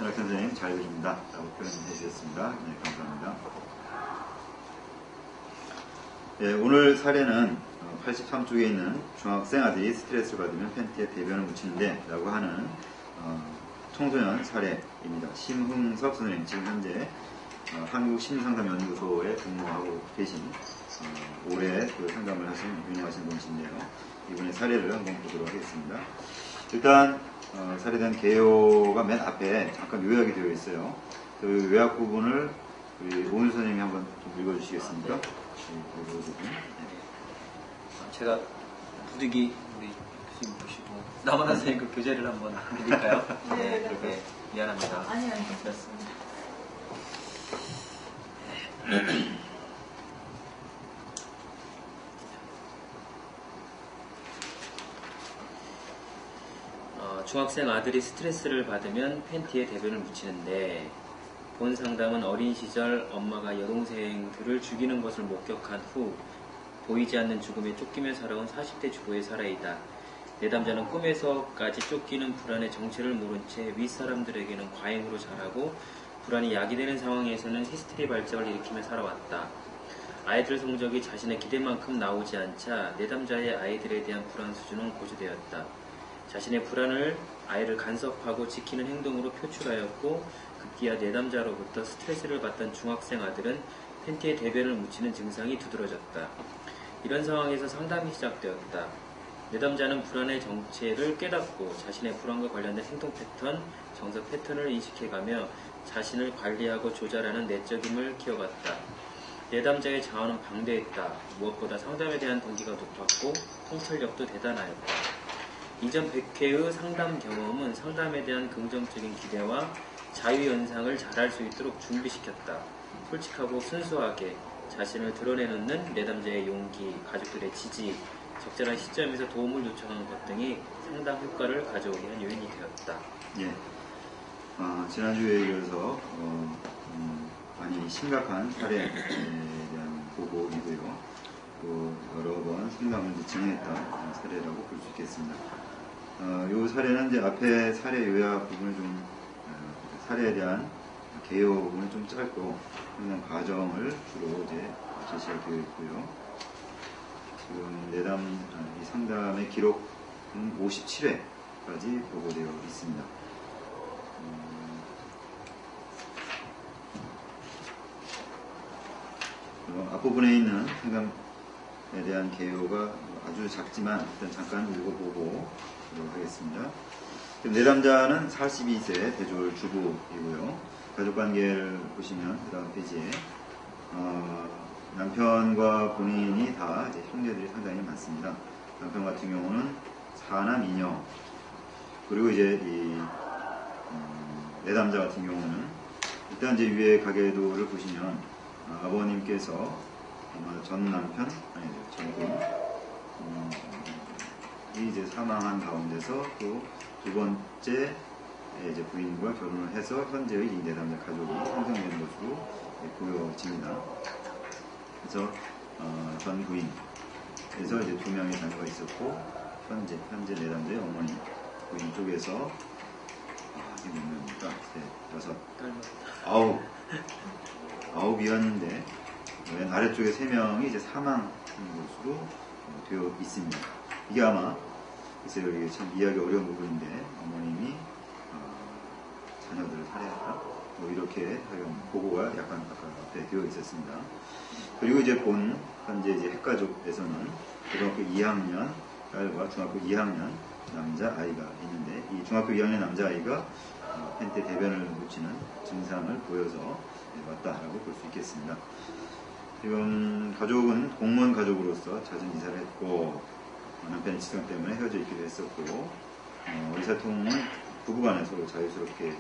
전학 선생님 잘 계십니다 라고 표현해 주셨습니다. 네, 감사합니다. 네, 오늘 사례는 83쪽에 있는 중학생 아들이 스트레스를 받으면 팬티에 대변을 묻히는데 라고 하는 청소년 사례입니다. 심흥섭 선생님, 지금 현재 한국심리상담연구소에 근무하고 계신 올해 그 상담을 하신 유명하신 분이신데요. 이분의 사례를 한번 보도록 하겠습니다. 일단 사례된 개요가 맨 앞에 잠깐 요약이 되어 있어요. 그 요약 부분을 우리 오은수 선생님이 한번 좀 읽어주시겠습니까? 네. 제가 부득이 우리 교수님 모시고 남원한 선생님 그 교재를 한번 드릴까요? 네, 그렇게 미안합니다. 아니요, 괜찮습니다. 중학생 아들이 스트레스를 받으면 팬티에 대변을 묻히는데, 본 상담은 어린 시절 엄마가 여동생들을 죽이는 것을 목격한 후 보이지 않는 죽음에 쫓기며 살아온 40대 주부의 사례이다. 내담자는 꿈에서까지 쫓기는 불안의 정체를 모른 채 윗사람들에게는 과잉으로 자라고 불안이 야기되는 상황에서는 히스테리 발작을 일으키며 살아왔다. 아이들 성적이 자신의 기대만큼 나오지 않자 내담자의 아이들에 대한 불안 수준은 고조되었다. 자신의 불안을 아이를 간섭하고 지키는 행동으로 표출하였고, 급기야 내담자로부터 스트레스를 받던 중학생 아들은 팬티에 대변을 묻히는 증상이 두드러졌다. 이런 상황에서 상담이 시작되었다. 내담자는 불안의 정체를 깨닫고 자신의 불안과 관련된 행동 패턴, 정서 패턴을 인식해가며 자신을 관리하고 조절하는 내적 힘을 키워갔다. 내담자의 자아는 방대했다. 무엇보다 상담에 대한 동기가 높았고 통찰력도 대단하였다. 이전 100회의 상담 경험은 상담에 대한 긍정적인 기대와 자유연상을 잘할 수 있도록 준비시켰다. 솔직하고 순수하게 자신을 드러내놓는 내담자의 용기, 가족들의 지지, 적절한 시점에서 도움을 요청하는 것 등이 상담 효과를 가져오게 한 요인이 되었다. 예. 지난주에 이어서 많이 심각한 사례에 대한 보고이고요. 또 여러 번 상담을 진행했던 사례라고 볼 수 있겠습니다. 이 사례는 이제 앞에 사례 요약 부분을 좀 사례에 대한 개요 부분을 좀 짧고 상담 과정을 주로 이제 제시가 되어 있고요. 지금 이 상담의 기록은 57회까지 보고되어 있습니다. 앞부분에 있는 상담에 대한 개요가 아주 작지만 일단 잠깐 읽어보고 하겠습니다. 내담자는 42세 대졸 주부이고요. 가족관계를 보시면 그 다음 페이지에 남편과 본인이 다 이제 형제들이 상당히 많습니다. 남편 같은 경우는 4남 2녀, 그리고 이제 이 내담자 같은 경우는 일단 이제 위에 가계도를 보시면 아버님께서 전 남편, 아니죠, 전분 이 이제 사망한 가운데서 또 두 번째 이제 부인과 결혼을 해서 현재의 이 내담자 가족이 형성되는 것으로 보여집니다. 그래서 전 부인에서 이제 2명의 자녀가 있었고, 현재 내담자의 어머니 부인 쪽에서 이게 몇 명입니까? 셋, 6, 아홉이었는데 맨 아래쪽에 3명이 이제 사망한 것으로 되어 있습니다. 이게 아마 글쎄요, 이게 참 이해하기 어려운 부분인데, 어머님이 자녀들을 살해했다, 뭐 이렇게 보고가 약간 아까 앞에 되어 있었습니다. 그리고 이제 현재 이제 핵가족에서는 고등학교 2학년 딸과 중학교 2학년 남자 아이가 있는데, 이 중학교 2학년 남자 아이가 팬티에 대변을 묻히는 증상을 보여서 왔다라고 볼 수 있겠습니다. 지금 가족은 공무원 가족으로서 잦은 이사를 했고, 남편의 치상 때문에 헤어져 있기도 했었고, 의사통은 부부간에 서로 자유스럽게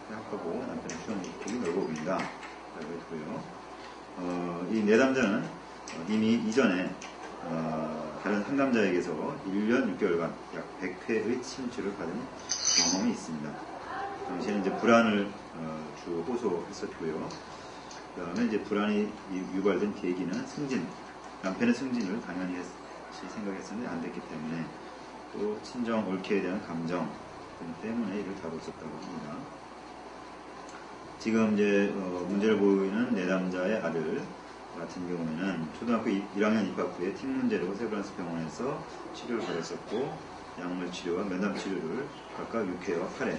생각하고 남편의 수용력이 넓어 보인다 라고 했고요. 이 내담자는 이미 이전에 다른 상담자에게서 1년 6개월간 약 100회의 침출을 받은 경험이 있습니다. 당시에는 이제 불안을 주로 호소했었고요. 그 다음에 이제 불안이 유발된 계기는 남편의 승진을 당연히 생각했었는데 안 됐기 때문에, 또 친정 옳게에 대한 감정 때문에 이를 다뤘었다고 합니다. 지금 이제 문제를 보이는 내담자의 아들 같은 경우에는 초등학교 1학년 입학 후에 팀 문제로 세브란스 병원에서 치료를 받았었고 약물 치료와 면담 치료를 각각 6회와 8회를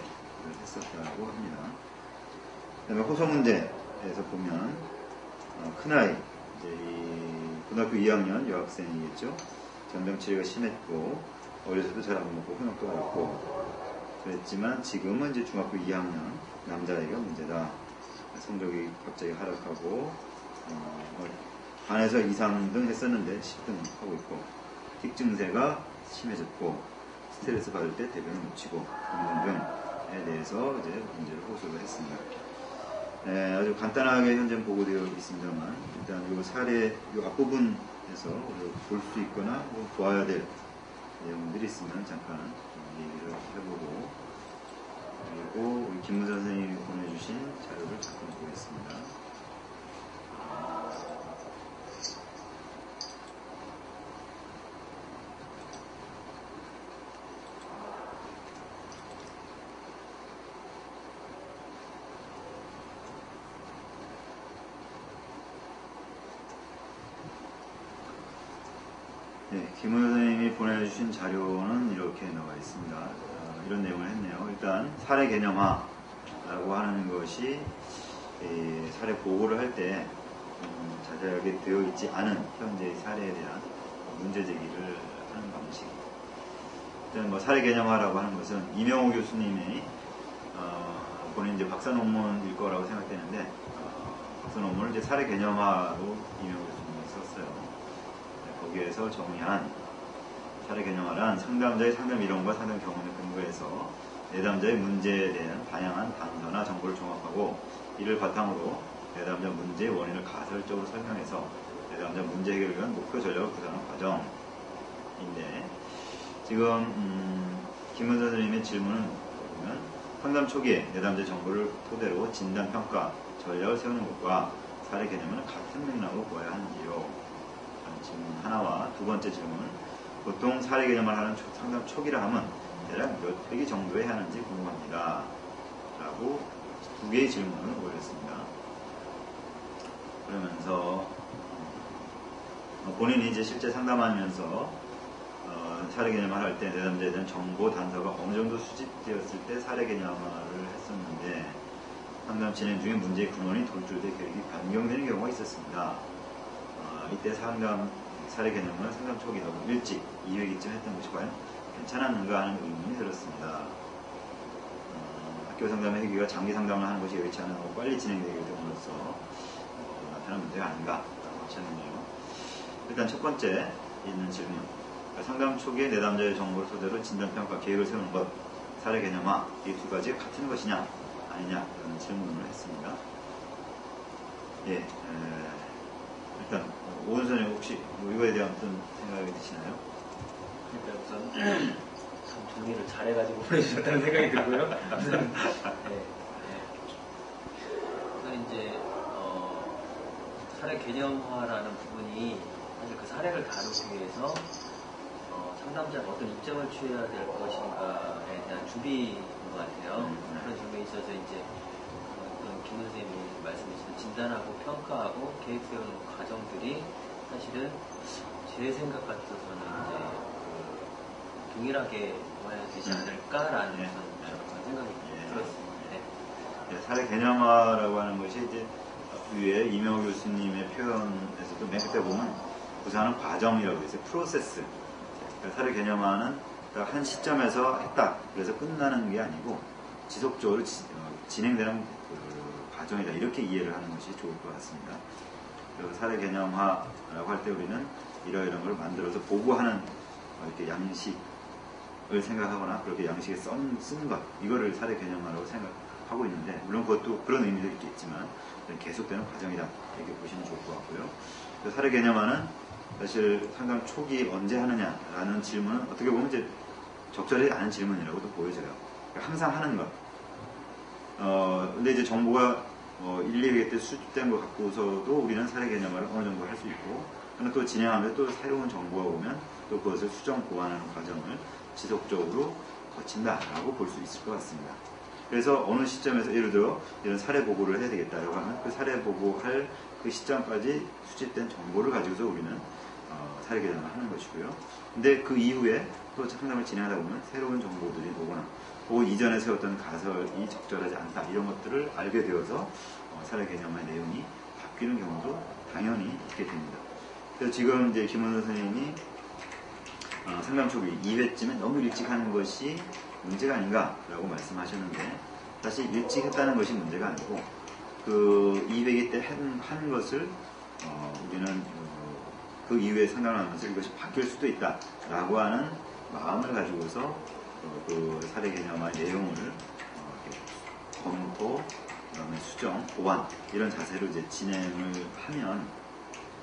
했었다고 합니다. 그다음에 호소 문제에서 보면 큰아이 이제 이 고등학교 2학년 여학생이겠죠. 전병 치료가 심했고 어려서도 잘 안 먹고 훈육도 어렵고 그랬지만 지금은 이제 중학교 2학년 남자아이가 문제다. 성적이 갑자기 하락하고 반에서 2,3등 했었는데 10등 하고 있고 틱 증세가 심해졌고 스트레스 받을 때 대변을 묻히고 등등등에 대해서 이제 문제를 호소를 했습니다. 네, 아주 간단하게 현재 보고되어 있습니다만 일단 이 사례 이 앞부분에서 볼 수 있거나 보아야 될 내용들이 있으면 잠깐 얘기를 해보고 그리고 우리 김문 선생님이 보내주신 자료를 잠깐 보겠습니다. 네, 김문 선생님이 보내주신 자료는 이렇게 나와 있습니다. 이런 내용을 했네요. 일단 사례 개념화라고 하는 것이 사례 보고를 할 때 자세하게 되어 있지 않은 현재의 사례에 대한 문제 제기를 하는 방식. 일단 뭐 사례 개념화라고 하는 것은 이명호 교수님이 본인 이제 박사 논문일 거라고 생각되는데 박사 논문을 이제 사례 개념화로 이명호 교수님이 썼어요. 거기에서 정의한 사례 개념화란 상담자의 상담 이론과 상담 경험에 근거해서 내담자의 문제에 대한 다양한 단서나 정보를 종합하고 이를 바탕으로 내담자 문제의 원인을 가설적으로 설명해서 내담자 문제 해결을 위한 목표 전략을 구상하는 과정인데 지금 김문 선생님의 질문은 보면 상담 초기에 내담자의 정보를 토대로 진단, 평가, 전략을 세우는 것과 사례 개념은 같은 맥락으로 보아야 하는지요? 질문 하나와 두 번째 질문은 보통 사례 개념을 하는 상담 초기라 하면 대략 몇 회기 정도에 하는지 궁금합니다. 라고 두 개의 질문을 올렸습니다. 그러면서 본인이 이제 실제 상담하면서 사례 개념화를 할 때 내담자에 대한 정보 단서가 어느 정도 수집되었을 때 사례 개념화를 했었는데 상담 진행 중에 문제의 근원이 돌출돼 계획이 변경되는 경우가 있었습니다. 이때 상담 사례 개념을 상담 초기 너무 일찍 2회기쯤 했던 것이 과연 괜찮았는가 하는 의문이 들었습니다. 학교 상담의 회기가 장기 상담을 하는 것이 여의치 않고 빨리 진행되게 됨으로써 나타난 문제가 아닌가 라고 하셨는데요. 일단 첫 번째 있는 질문, 상담 초기에 내담자의 정보를 토대로 진단평가 계획을 세우는 것, 사례 개념화 이 두 가지 같은 것이냐 아니냐 라는 질문을 했습니다. 예, 일단 오은 선생님 혹시 이거에 대한 어떤 생각이 드시나요? 그러니까 우선 참 정리를 잘해가지고 보내주셨다는 생각이 들고요. 우선 우선 이제 사례 개념화라는 부분이 사실 그 사례를 다루기 위해서 상담자가 어떤 입장을 취해야 될 것인가에 대한 준비인 것 같아요. 그런 점에 있어서 이제 김 선생님이 말씀해주신 진단하고 평가하고 계획 세우는 과정들이 사실은 제 생각 같아서는 이제 동일하게 와야 되지 않을까라는 생각이 들었습니다. 네, 사례 개념화라고 하는 것이 이제 위에 이명호 교수님의 표현에서도 맨 끝에 보면 구사하는 과정이라고 있어요. 프로세스. 그러니까 사례 개념화는 딱 한 시점에서 했다. 그래서 끝나는 게 아니고 지속적으로 진행되는 과정이다. 이렇게 이해를 하는 것이 좋을 것 같습니다. 그리고 사례 개념화라고 할 때 우리는 이러이러한 걸 만들어서 보고하는 이렇게 양식을 생각하거나 그렇게 양식에 쓴 것, 이거를 사례 개념화라고 생각하고 있는데, 물론 그것도 그런 의미도 있겠지만 계속되는 과정이다. 이렇게 보시면 좋을 것 같고요. 사례 개념화는 사실 상담 초기 언제 하느냐라는 질문은 어떻게 보면 이제 적절하지 않은 질문이라고도 보여져요. 그러니까 항상 하는 것. 근데 이제 정보가 1, 2회기 때 수집된 것 갖고서도 우리는 사례 개념화를 어느 정도 할 수 있고, 그러나 또 진행하면서 또 새로운 정보가 오면 또 그것을 수정 보완하는 과정을 지속적으로 거친다라고 볼 수 있을 것 같습니다. 그래서 어느 시점에서 예를 들어 이런 사례 보고를 해야 되겠다라고 하면 그 사례 보고할 그 시점까지 수집된 정보를 가지고서 우리는 사례 개념을 하는 것이고요. 근데 그 이후에 또 상담을 진행하다 보면 새로운 정보들이 오거나 그 이전에 세웠던 가설이 적절하지 않다 이런 것들을 알게 되어서 사례 개념의 내용이 바뀌는 경우도 당연히 있게 됩니다. 그래서 지금 이제 김원선 선생님이 상담 초기 2회쯤에 너무 일찍 하는 것이 문제가 아닌가라고 말씀하셨는데 사실 일찍 했다는 것이 문제가 아니고 그 2회기 때 한 것을 우리는 그 이후에 상담을 하면서 이것이 바뀔 수도 있다라고 하는 마음을 가지고서 그 사례 개념의 내용을 검토, 그다음에 수정, 보완 이런 자세로 이제 진행을 하면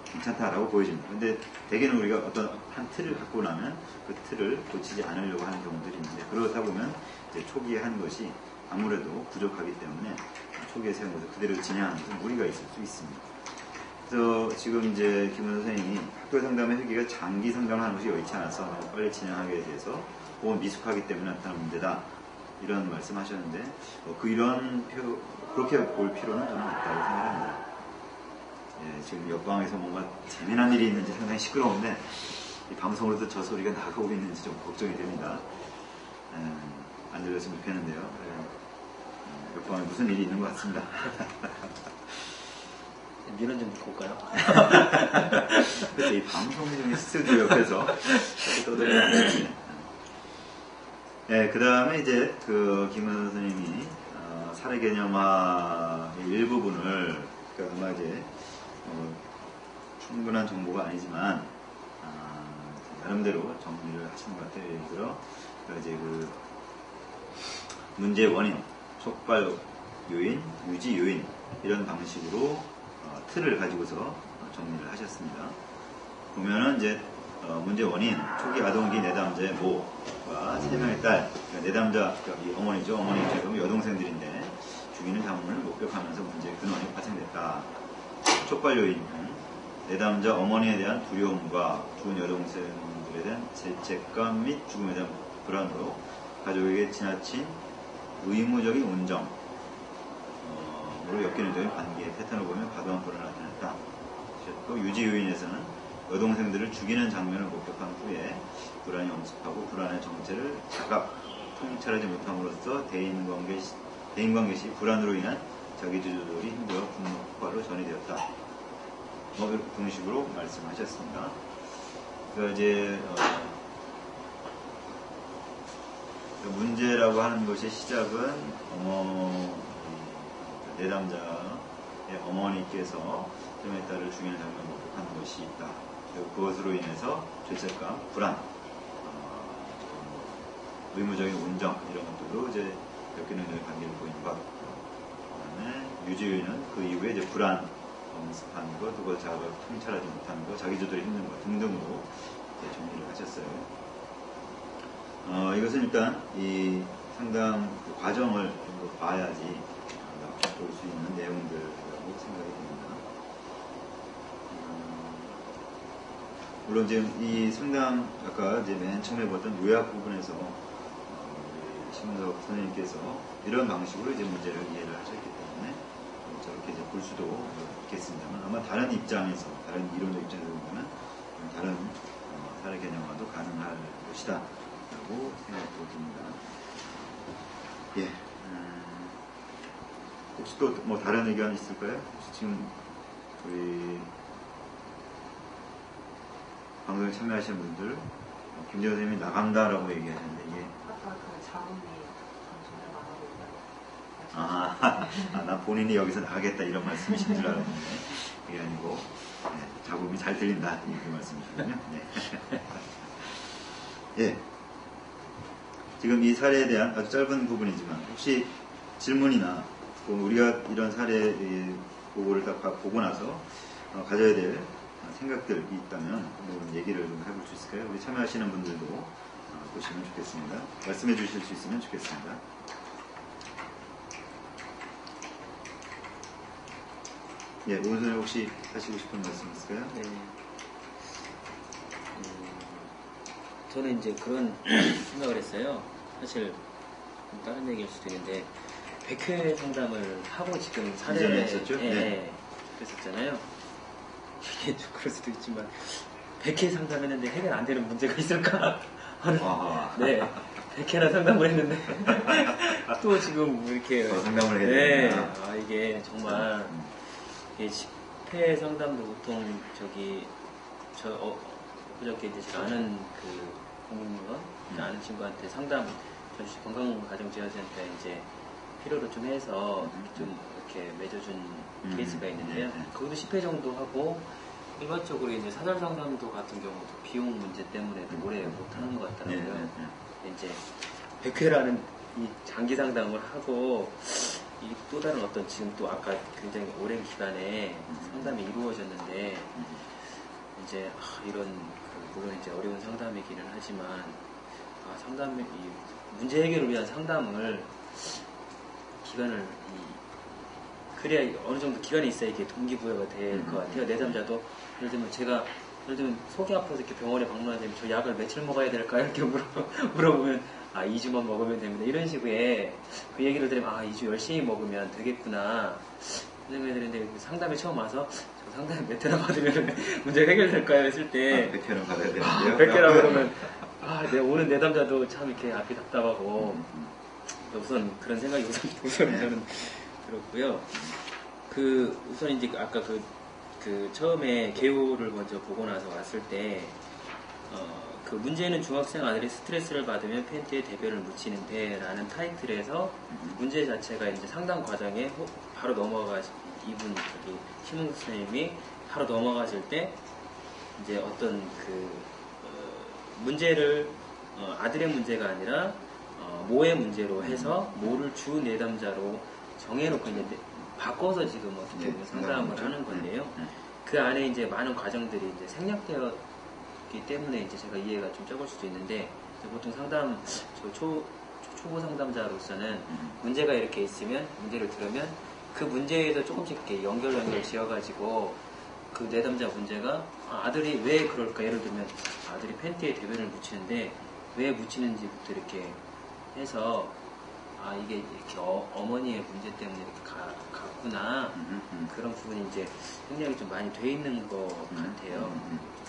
괜찮다라고 보여집니다. 근데 대개는 우리가 어떤 한 틀을 갖고 나면 그 틀을 고치지 않으려고 하는 경우들이 있는데 그러다 보면 이제 초기에 한 것이 아무래도 부족하기 때문에 초기에 세운 것을 그대로 진행하면서 무리가 있을 수 있습니다. 그래서 지금 이제 김원선 선생님이 학교 상담의 회기가 장기 상담을 하는 것이 여의치 않아서 빨리 진행하게 돼서 혹은 미숙하기 때문에 나타나는 문제다 이런 말씀하셨는데 그렇게 볼 필요는 저는 없다고 생각합니다. 예, 지금 옆방에서 뭔가 재미난 일이 있는지 상당히 시끄러운데 이 방송으로도 저 소리가 나가고 있는지 좀 걱정이 됩니다. 안 들렸으면 좋겠는데요. 옆방에 무슨 일이 있는 것 같습니다. 밀어 좀 볼까요? 그래서 이 방송 중에 스튜디오 옆에서 떠들어가는데 그 다음에 이제 그 김원선 선생님이 사례 개념화의 일부분을 그러니까 아마 이제 충분한 정보가 아니지만 나름대로 정리를 하시는 것 같아요. 예를 들어 이제 그 문제의 원인, 촉발 요인, 유지 요인 이런 방식으로 틀을 가지고서 정리를 하셨습니다. 보면은 이제 문제 원인, 초기 아동기 내담자의 모가 3명의 딸, 그러니까 내담자, 이 어머니죠. 어머니 입장에서 여동생들인데 죽이는 장면을 목격하면서 문제의 근원이 발생됐다. 촉발 요인은 내담자 어머니에 대한 두려움과 죽은 여동생들에 대한 죄책감 및 죽음에 대한 불안으로 가족에게 지나친 의무적인 온정으로 엮이는 관계의 패턴을 보면 과도한 불안을 나타냈다. 또 유지 요인에서는 여동생들을 죽이는 장면을 목격한 후에 불안이 엄습하고 불안의 정체를 자각 통찰하지 못함으로써 대인관계 시 불안으로 인한 자기주도들이 힘들어 분노 폭발로 전이되었다. 그런 식으로 말씀하셨습니다. 그러니까 이제 문제라고 하는 것의 시작은 내담자의 어머니께서 3명의 딸을 죽이는 장면을 목격한 것이 있다. 그리고 그것으로 인해서 죄책감, 불안, 의무적인 온정 이런 것들도 이제 엮이는 관계를 보이는 것. 그다음에 유지요인은 그 이후에 이제 불안, 엄습하는 것, 그걸 자각 통찰하지 못하는 것, 자기주도에 힘든 것 등등으로 이제 정리를 하셨어요. 이것은 일단 이 상담 그 과정을 좀 더 봐야지 볼 수 있는 내용들이라고 생각이 듭니다. 물론 지금 이 상담 아까 이제 맨 처음에 봤던 요약 부분에서 우리 심은석 선생님께서 이런 방식으로 이제 문제를 이해를 하셨기 때문에 저렇게 이제 볼 수도 있겠습니다만 아마 다른 입장에서 다른 이론적 입장에서 보면 다른 사례 개념화도 가능할 것이다 라고 생각이 듭니다. 예. 혹시 또 뭐 다른 의견 있을까요? 혹시 지금 우리 방송에 참여하시는 분들 김재원 선생님이 나간다라고 얘기하셨는데 이게 아까 그 자문이 방송을 나가고 있다. 난 본인이 여기서 나가겠다 이런 말씀이신 줄 알았는데 그게 아니고 잡음이 잘 들린다 이렇게 말씀이시군요. 네. 예. 지금 이 사례에 대한 아주 짧은 부분이지만 혹시 질문이나 우리가 이런 사례 보고를 딱 보고 나서 가져야 될 생각들이 있다면 한번 얘기를 좀 해볼 수 있을까요? 우리 참여하시는 분들도 보시면 좋겠습니다. 말씀해 주실 수 있으면 좋겠습니다. 예, 오늘 혹시 하시고 싶은 말씀 있을까요? 네. 저는 이제 그런 생각을 했어요. 사실 좀 다른 얘기일 수도 있는데 100회 상담을 하고 지금 이전에 사례를 했었죠? 예, 네. 그랬었잖아요. 이게 좀 그럴 수도 있지만 100회 상담했는데 해결 안 되는 문제가 있을까 하는 아하. 네 100회나 상담을 했는데 또 지금 이렇게 상담을 해야 네, 되나? 이게 정말 이게 10회 상담도 보통 저기 엊그저께 이제 제가 아는 그 공무원 아는 친구한테 상담 전시 건강가정지원센터에 이제 필요로 좀 해서 좀 이렇게 맺어준 케이스가 있는데요. 네. 거기도 10회 정도 하고 일반적으로 이제 사설 상담도 같은 경우도 비용 문제 때문에 오래 못 하는 것 같더라고요. 이제 100회라는 이 장기 상담을 하고 이 또 다른 어떤 지금 또 아까 굉장히 오랜 기간에 상담이 이루어졌는데 이제 이런 물론 이제 어려운 상담이기는 하지만 상담이 문제 해결을 위한 상담을 기간을 그래야 어느 정도 기간이 있어야 이게 동기부여가 될 것 같아요. 내담자도 예를 들면 제가 속이 아파서 이렇게 병원에 방문하면 저 약을 며칠 먹어야 될까요? 이렇게 물어보면 2주만 먹으면 됩니다. 이런 식의 그 얘기를 들으면 2주 열심히 먹으면 되겠구나 생각이 드는데 상담에 처음 와서 저 상담 몇 회나 받으면 문제가 해결될까요? 했을 때 100회는 받아야 되는데요. 100회라고 그러면 내가 오는 내담자도 참 이렇게 앞이 답답하고 우선 그런 생각이 우선 저는 들었고요. 우선 이제 아까 그 처음에 개요를 먼저 보고 나서 왔을 때 그 문제는 중학생 아들이 스트레스를 받으면 팬티에 대변을 묻히는데 라는 타이틀에서 문제 자체가 이제 상담 과정에 바로 이분 심웅 선생님이 바로 넘어가실 때 이제 어떤 문제를 아들의 문제가 아니라 모의 문제로 해서 모를 주 내담자로 정해놓고 이제 바꿔서 지금 어떻게 보면 상담을 하는 건데요. 그 안에 이제 많은 과정들이 이제 생략되었기 때문에 이제 제가 이해가 좀 적을 수도 있는데 보통 상담 초보 상담자로서는 문제가 이렇게 있으면 문제를 들으면 그 문제에서 조금씩 이렇게 연결 지어가지고 그 내담자 문제가 아들이 왜 그럴까 예를 들면 아들이 팬티에 대변을 묻히는데 왜 묻히는지부터 이렇게 해서 이게 이렇게 어머니의 문제 때문에 이렇게 갔구나 그런 부분이 이제 생략이 좀 많이 돼 있는 것 같아요.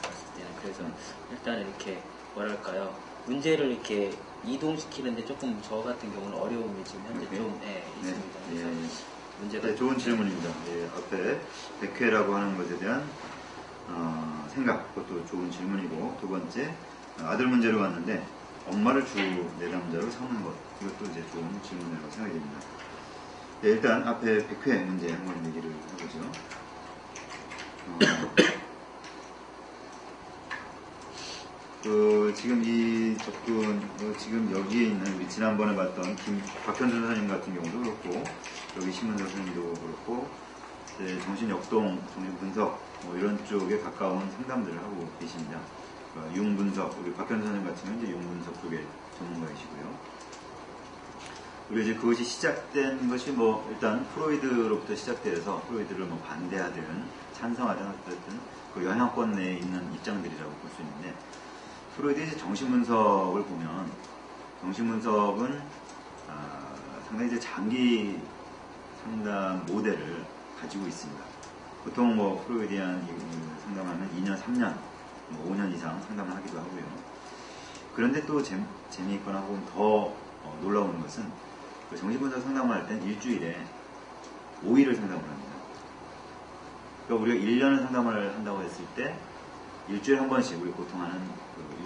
봤을 때는 그래서 일단은 이렇게 뭐랄까요 문제를 이렇게 이동시키는데 조금 저 같은 경우는 어려움이 지금 현재 좀 있습니다. 그래서 문제가 좋은 질문입니다. 앞에 100회라고 하는 것에 대한 생각, 그것도 좋은 질문이고 두 번째 아들 문제로 왔는데 엄마를 주 내담자로 삼는 것 이것도 이제 좋은 질문이라고 생각이 됩니다. 일단 앞에 100회 문제 한번 얘기를 해보죠. 지금 이 접근 지금 여기에 있는 우리 지난번에 봤던 박현준 선생님 같은 경우도 그렇고 여기 신문자 선생님도 그렇고 정신역동, 정신분석 이런 쪽에 가까운 상담들을 하고 계십니다. 융분석, 우리 박현준 선생님 같은 경우는 이제 융분석 쪽의 전문가이시고요. 그리고 이제 그것이 시작된 것이 일단 프로이드로부터 시작돼서 프로이드를 반대하든 찬성하든 어쨌든 그 영향권 내에 있는 입장들이라고 볼 수 있는데 프로이드의 이제 정신분석을 보면 정신분석은 상당히 이제 장기 상담 모델을 가지고 있습니다. 보통 프로이디안 상담하면 2년, 3년, 5년 이상 상담을 하기도 하고요. 그런데 또 재미있거나 혹은 더 놀라운 것은 그 정신분석 상담을 할 땐 일주일에 5일을 상담을 합니다. 그러니까 우리가 1년을 상담을 한다고 했을 때 일주일에 한 번씩 우리 보통 하는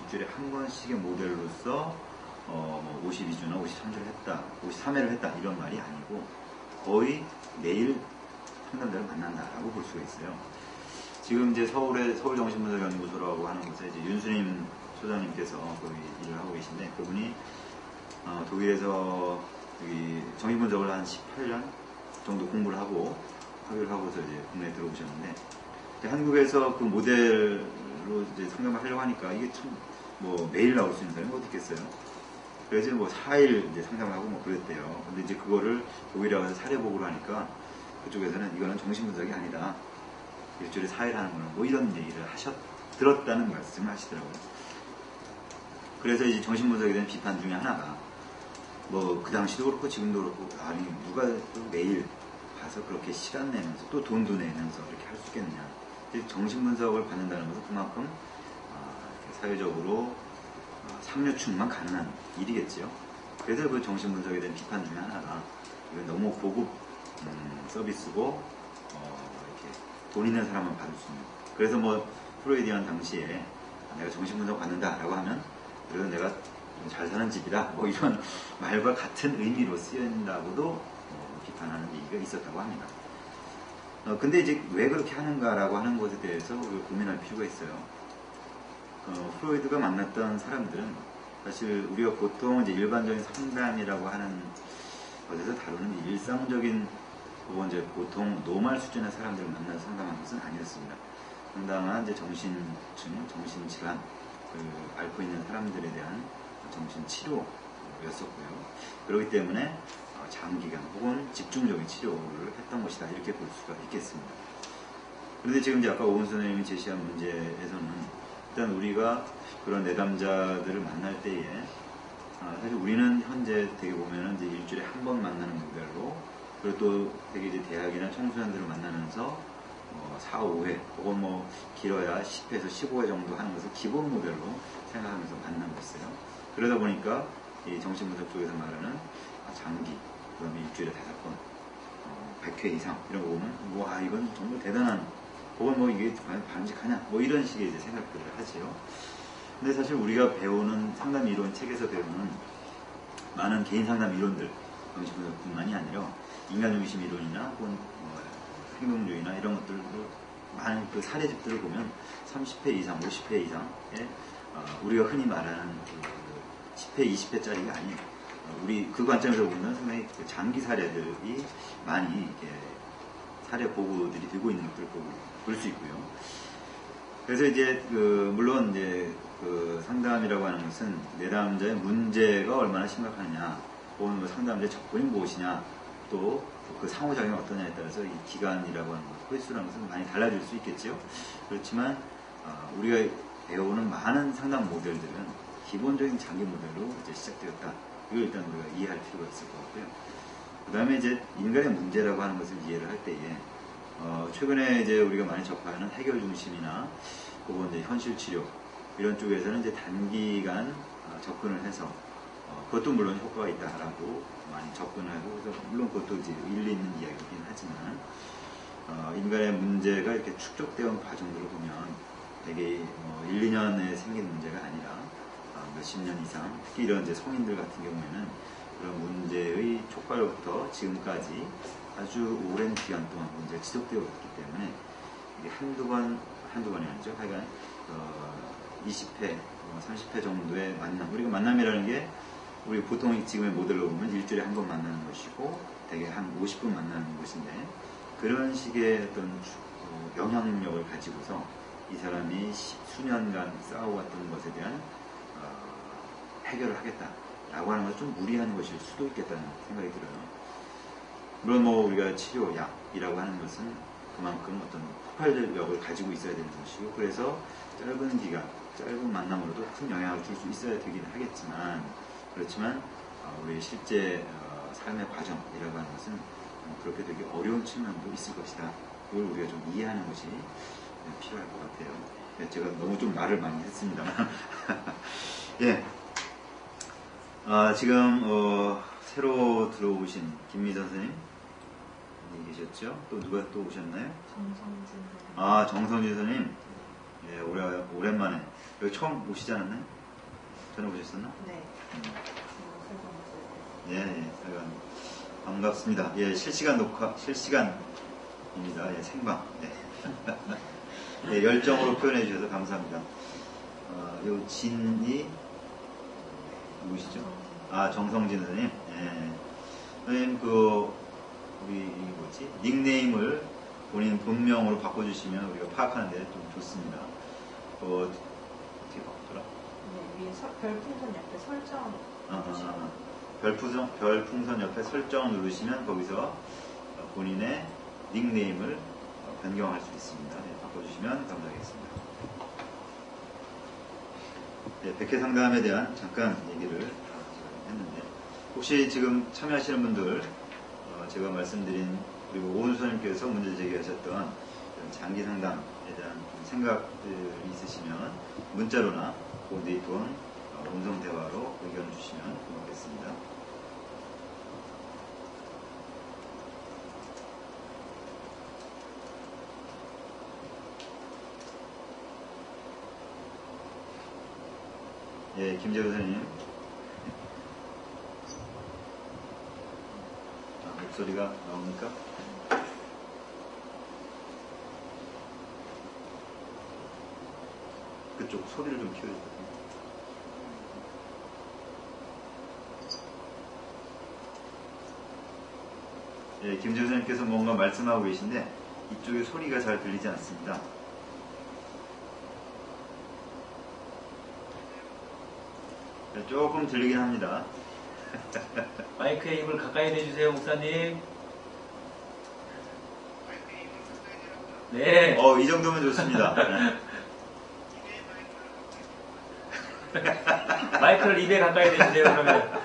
일주일에 한 번씩의 모델로서 52주나 53주를 했다, 53회를 했다 이런 말이 아니고 거의 매일 상담자를 만난다라고 볼 수가 있어요. 지금 이제 서울정신분석연구소라고 하는 곳에 이제 윤수님 소장님께서 거기 일을 하고 계신데 그분이 독일에서 여기 정신분석을 한 18년 정도 공부를 하고 학위를 하고서 이제 국내에 들어오셨는데 한국에서 그 모델로 이제 상담을 하려고 하니까 이게 참 매일 나올 수 있는 사람이 어디 있겠어요. 그래서 4일 이제 상담을 하고 그랬대요. 근데 이제 그거를 독일에 와서 사례보고를 하니까 그쪽에서는 이거는 정신분석이 아니다. 일주일에 4일 하는 거는 이런 얘기를 들었다는 말씀을 하시더라고요. 그래서 이제 정신분석에 대한 비판 중에 하나가 뭐 그 당시도 그렇고 지금도 그렇고 아니 누가 또 매일 가서 그렇게 시간 내면서 또 돈도 내면서 이렇게 할 수 있겠느냐. 정신분석을 받는다는 것은 그만큼 이렇게 사회적으로 상류층만 가능한 일이겠지요. 그래서 그 정신분석에 대한 비판 중에 하나가 이건 너무 고급 서비스고 이렇게 돈 있는 사람만 받을 수 있는. 그래서 뭐 프로이디안 당시에 내가 정신분석 받는다라고 하면 그래서 내가 잘 사는 집이다 뭐 이런 말과 같은 의미로 쓰인다고도 비판하는 얘기가 있었다고 합니다. 근데 이제 왜 그렇게 하는가라고 하는 것에 대해서 우리가 고민할 필요가 있어요. 프로이드가 만났던 사람들은 사실 우리가 보통 이제 일반적인 상담이라고 하는 것에서 다루는 일상적인 혹은 이제 보통 노멀 수준의 사람들을 만나서 상담한 것은 아니었습니다. 상당한 이제 정신증, 정신질환, 앓고 있는 사람들에 대한 정신치료였었고요. 그렇기 때문에 장기간 혹은 집중적인 치료를 했던 것이다 이렇게 볼 수가 있겠습니다. 그런데 지금 이제 아까 오은 선생님이 제시한 문제에서는 일단 우리가 그런 내담자들을 만날 때에 사실 우리는 현재 되게 보면은 이제 일주일에 한 번 만나는 모델로 그리고 또 되게 이제 대학이나 청소년들을 만나면서 4, 5회 혹은 뭐 길어야 10회에서 15회 정도 하는 것을 기본 모델로 생각하면서 만나고 있어요. 그러다 보니까 이 정신분석 쪽에서 말하는 장기, 그 다음에 일주일에 5번, 100회 이상 이런 거 보면 와 이건 정말 대단한 혹은 뭐 이게 과연 바람직하냐 뭐 이런 식의 이제 생각들을 하지요. 근데 사실 우리가 배우는 상담 이론 책에서 배우는 많은 개인 상담 이론들 정신분석뿐만이 아니라 인간중심 이론이나 혹은 행동주의나 이런 것들도 많은 그 사례집들을 보면 30회 이상, 50회 이상의 우리가 흔히 말하는 그 10회, 20회짜리가 아닌 우리 그 관점에서 보면 상당히 그 장기 사례들이 많이 이렇게 사례 보고들이 되고 있는 것들을 볼 수 있고요. 그래서 이제 물론 이제 그 상담이라고 하는 것은 내담자의 문제가 얼마나 심각하냐, 혹은 뭐 상담자의 접근이 무엇이냐, 또 그 상호작용이 어떠냐에 따라서 이 기간이라고 하는 것, 횟수라는 것은 많이 달라질 수 있겠죠. 그렇지만 우리가 배우는 많은 상담 모델들은 기본적인 장기 모델로 이제 시작되었다. 이걸 일단 우리가 이해할 필요가 있을 것 같고요. 그 다음에 이제 인간의 문제라고 하는 것을 이해를 할 때에 최근에 이제 우리가 많이 접하는 해결 중심이나 혹은 이제 현실 치료 이런 쪽에서는 이제 단기간 접근을 해서 그것도 물론 효과가 있다라고 많이 접근을 하고 그래서 물론 그것도 이제 일리 있는 이야기이긴 하지만 인간의 문제가 이렇게 축적되어 온 과정들을 보면 되게 1, 2년에 생긴 문제가 아니라 몇십 년 이상 특히 이런 이제 성인들 같은 경우에는 그런 문제의 촉발로부터 지금까지 아주 오랜 기간 동안 문제가 지속되어 있기 때문에 이게 한두 번이 아니죠. 하여간 20회, 30회 정도의 만남. 우리가 만남이라는 게 우리 보통 지금의 모델로 보면 일주일에 한 번 만나는 것이고 대개 한 50분 만나는 것인데 그런 식의 어떤 영향력을 가지고서 이 사람이 수년간 쌓아왔던 것에 대한 해결을 하겠다라고 하는 것은 좀 무리한 것일 수도 있겠다는 생각이 들어요. 물론 뭐 우리가 치료약이라고 하는 것은 그만큼 어떤 폭발력을 가지고 있어야 되는 것이고 그래서 짧은 기간, 짧은 만남으로도 큰 영향을 줄 수 있어야 되긴 하겠지만 그렇지만 우리 실제 삶의 과정이라고 하는 것은 그렇게 되게 어려운 측면도 있을 것이다. 그걸 우리가 좀 이해하는 것이 필요할 것 같아요. 제가 너무 좀 말을 많이 했습니다만 예. 지금 새로 들어오신 김미선 선생님 계셨죠? 또 누가 또 오셨나요? 정성진. 정성진 선생님. 예, 오랜만에. 여기 처음 오시지 않았나요? 전에 오셨었나? 네. 예, 반갑습니다. 예, 실시간입니다. 예, 생방. 예. 예, 열정으로 표현해 주셔서 감사합니다. 요 진이 누구시죠? 정성진 선생님. 예. 선생님, 우리, 닉네임을 본인 본명으로 바꿔주시면 우리가 파악하는데 좀 좋습니다. 어떻게 바꾸더라? 네, 위에 별풍선 옆에 설정. 별풍선 옆에 설정 누르시면 거기서 본인의 닉네임을 변경할 수 있습니다. 네, 바꿔주시면 감사하겠습니다. 네, 백회 상담에 대한 잠깐 얘기를 했는데 혹시 지금 참여하시는 분들, 제가 말씀드린 그리고 오은수 선생님께서 문제 제기하셨던 이런 장기 상담에 대한 생각들이 있으시면 문자로나 혹은 네이트원 음성 대화로 의견을 주시면 고맙겠습니다. 예, 김재호 선생님. 목소리가 나옵니까? 그쪽 소리를 좀 키워주세요. 예, 김재호 선생님께서 뭔가 말씀하고 계신데 이쪽에 소리가 잘 들리지 않습니다. 네, 조금 들리긴 합니다. 마이크에 입을 가까이 대주세요, 목사님. 네. 이 정도면 좋습니다. 마이크를 입에 가까이 대주세요, 그러면.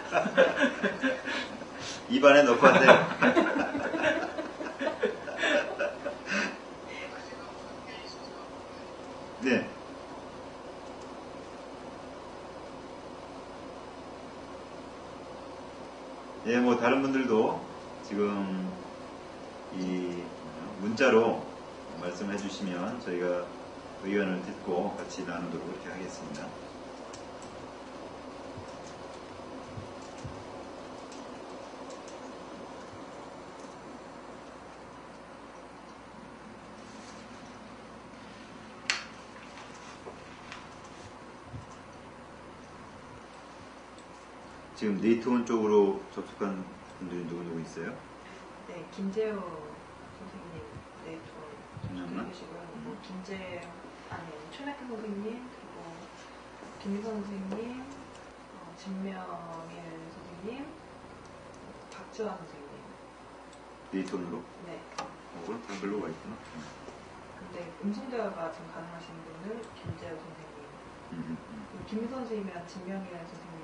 입안에 넣고 하세요. 네. 예, 뭐 다른 분들도 지금 이 문자로 말씀해 주시면 저희가 의견을 듣고 같이 나누도록 이렇게 하겠습니다. 지금 네이트원 쪽으로 접속한 분들이 누구 있어요? 네, 김재호 선생님, 네, 잠깐만. 계시고요. 그리고 최낙현 선생님, 그리고 김희선 선생님, 진명일 선생님, 박지환 선생님. 네이트원으로? 네. 그럼 별로가 있구나. 근데 음성대화가 지금 가능하신 분은 김재호 선생님. 그리고 김희선 선생님이랑 진명일 선생님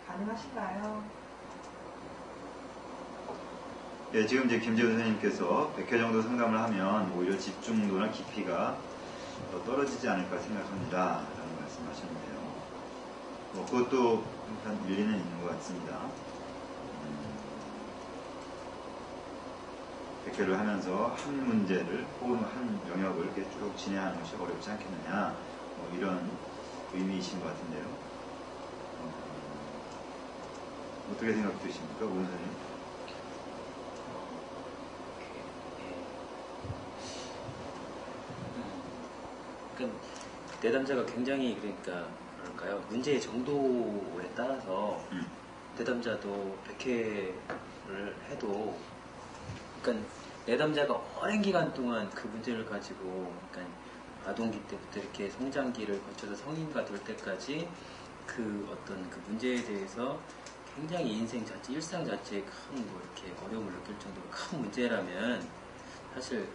가능하신가요? 예, 지금 이제 김재훈 선생님께서 100회 정도 상담을 하면 오히려 집중도나 깊이가 더 떨어지지 않을까 생각합니다. 라는 말씀하셨는데요. 그것도 한 일리는 있는 것 같습니다. 100회를 하면서 한 문제를 혹은 한 영역을 이렇게 쭉 진행하는 것이 어렵지 않겠느냐, 이런 의미이신 것 같은데요. 어떻게 생각 드십니까, 오 선생님? 그러니까 내담자가 굉장히 뭐랄까요, 문제의 정도에 따라서 내담자도 100회를 해도, 그러니까 내담자가 오랜 기간 동안 그 문제를 가지고, 그러니까 아동기 때부터 이렇게 성장기를 거쳐서 성인가 될 때까지 그 어떤 그 문제에 대해서 굉장히 인생 자체, 일상 자체에 큰 이렇게 어려움을 느낄 정도로 큰 문제라면 사실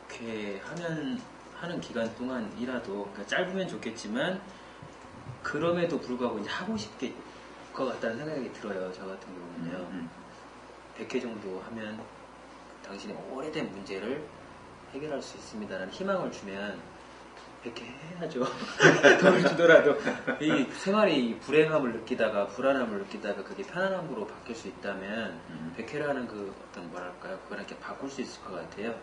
100회 하는 기간 동안이라도, 그러니까 짧으면 좋겠지만 그럼에도 불구하고 이제 하고 싶을 것 같다는 생각이 들어요. 저 같은 경우는요. 100회 정도 하면 당신의 오래된 문제를 해결할 수 있습니다라는 희망을 주면 100회 해야죠. 돈을 주더라도. 이 생활이 불행함을 느끼다가 불안함을 느끼다가 그게 편안함으로 바뀔 수 있다면 100회라는 그 어떤 뭐랄까요, 그걸 이렇게 바꿀 수 있을 것 같아요.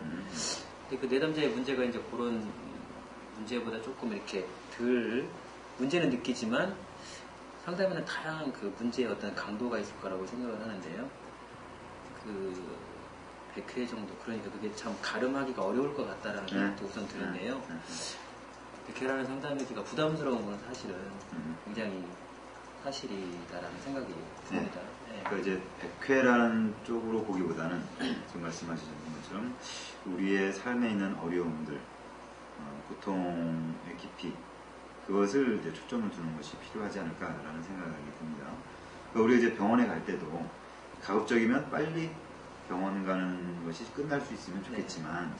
근데 그 내담자의 문제가 이제 그런 문제보다 조금 이렇게 덜 문제는 느끼지만 상담에는 다양한 그 문제의 어떤 강도가 있을 거라고 생각을 하는데요. 그 100회 정도, 그러니까 그게 참 가름하기가 어려울 것 같다라는 생각도 우선 드는데요. 100회라는 상담이기가 부담스러운 건 사실은 굉장히 사실이다라는 생각이 듭니다. 네. 그러니까 이제 100회라는 쪽으로 보기보다는 지금 말씀하신 것처럼 우리의 삶에 있는 어려움들, 고통의 깊이, 그것을 이제 초점을 두는 것이 필요하지 않을까라는 생각이 듭니다. 그러니까 우리가 이제 병원에 갈 때도 가급적이면 빨리 병원 가는 것이 끝날 수 있으면 좋겠지만,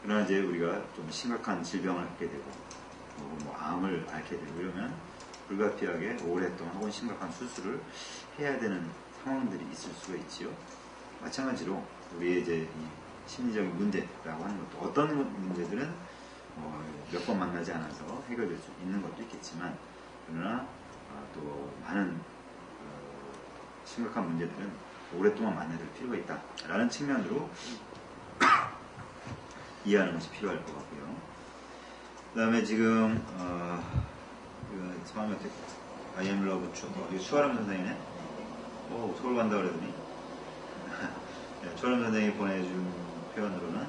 그러나 이제 우리가 좀 심각한 질병을 앓게 되고, 뭐 암을 앓게 되고 이러면 불가피하게 오랫동안 혹은 심각한 수술을 해야 되는 상황들이 있을 수가 있지요. 마찬가지로 우리의 이제 이 심리적인 문제라고 하는 것도 어떤 문제들은 몇 번 만나지 않아서 해결될 수 있는 것도 있겠지만, 그러나 또 많은 심각한 문제들은 오랫동안 만나야 될 필요가 있다라는 측면으로 이해하는 것이 필요할 것 같고요. 그 다음에 지금 성함이 어떻게 I am love 추아람 선생이네. 서울 간다 그러더니 네, 추아람 선생이 보내준 표현으로는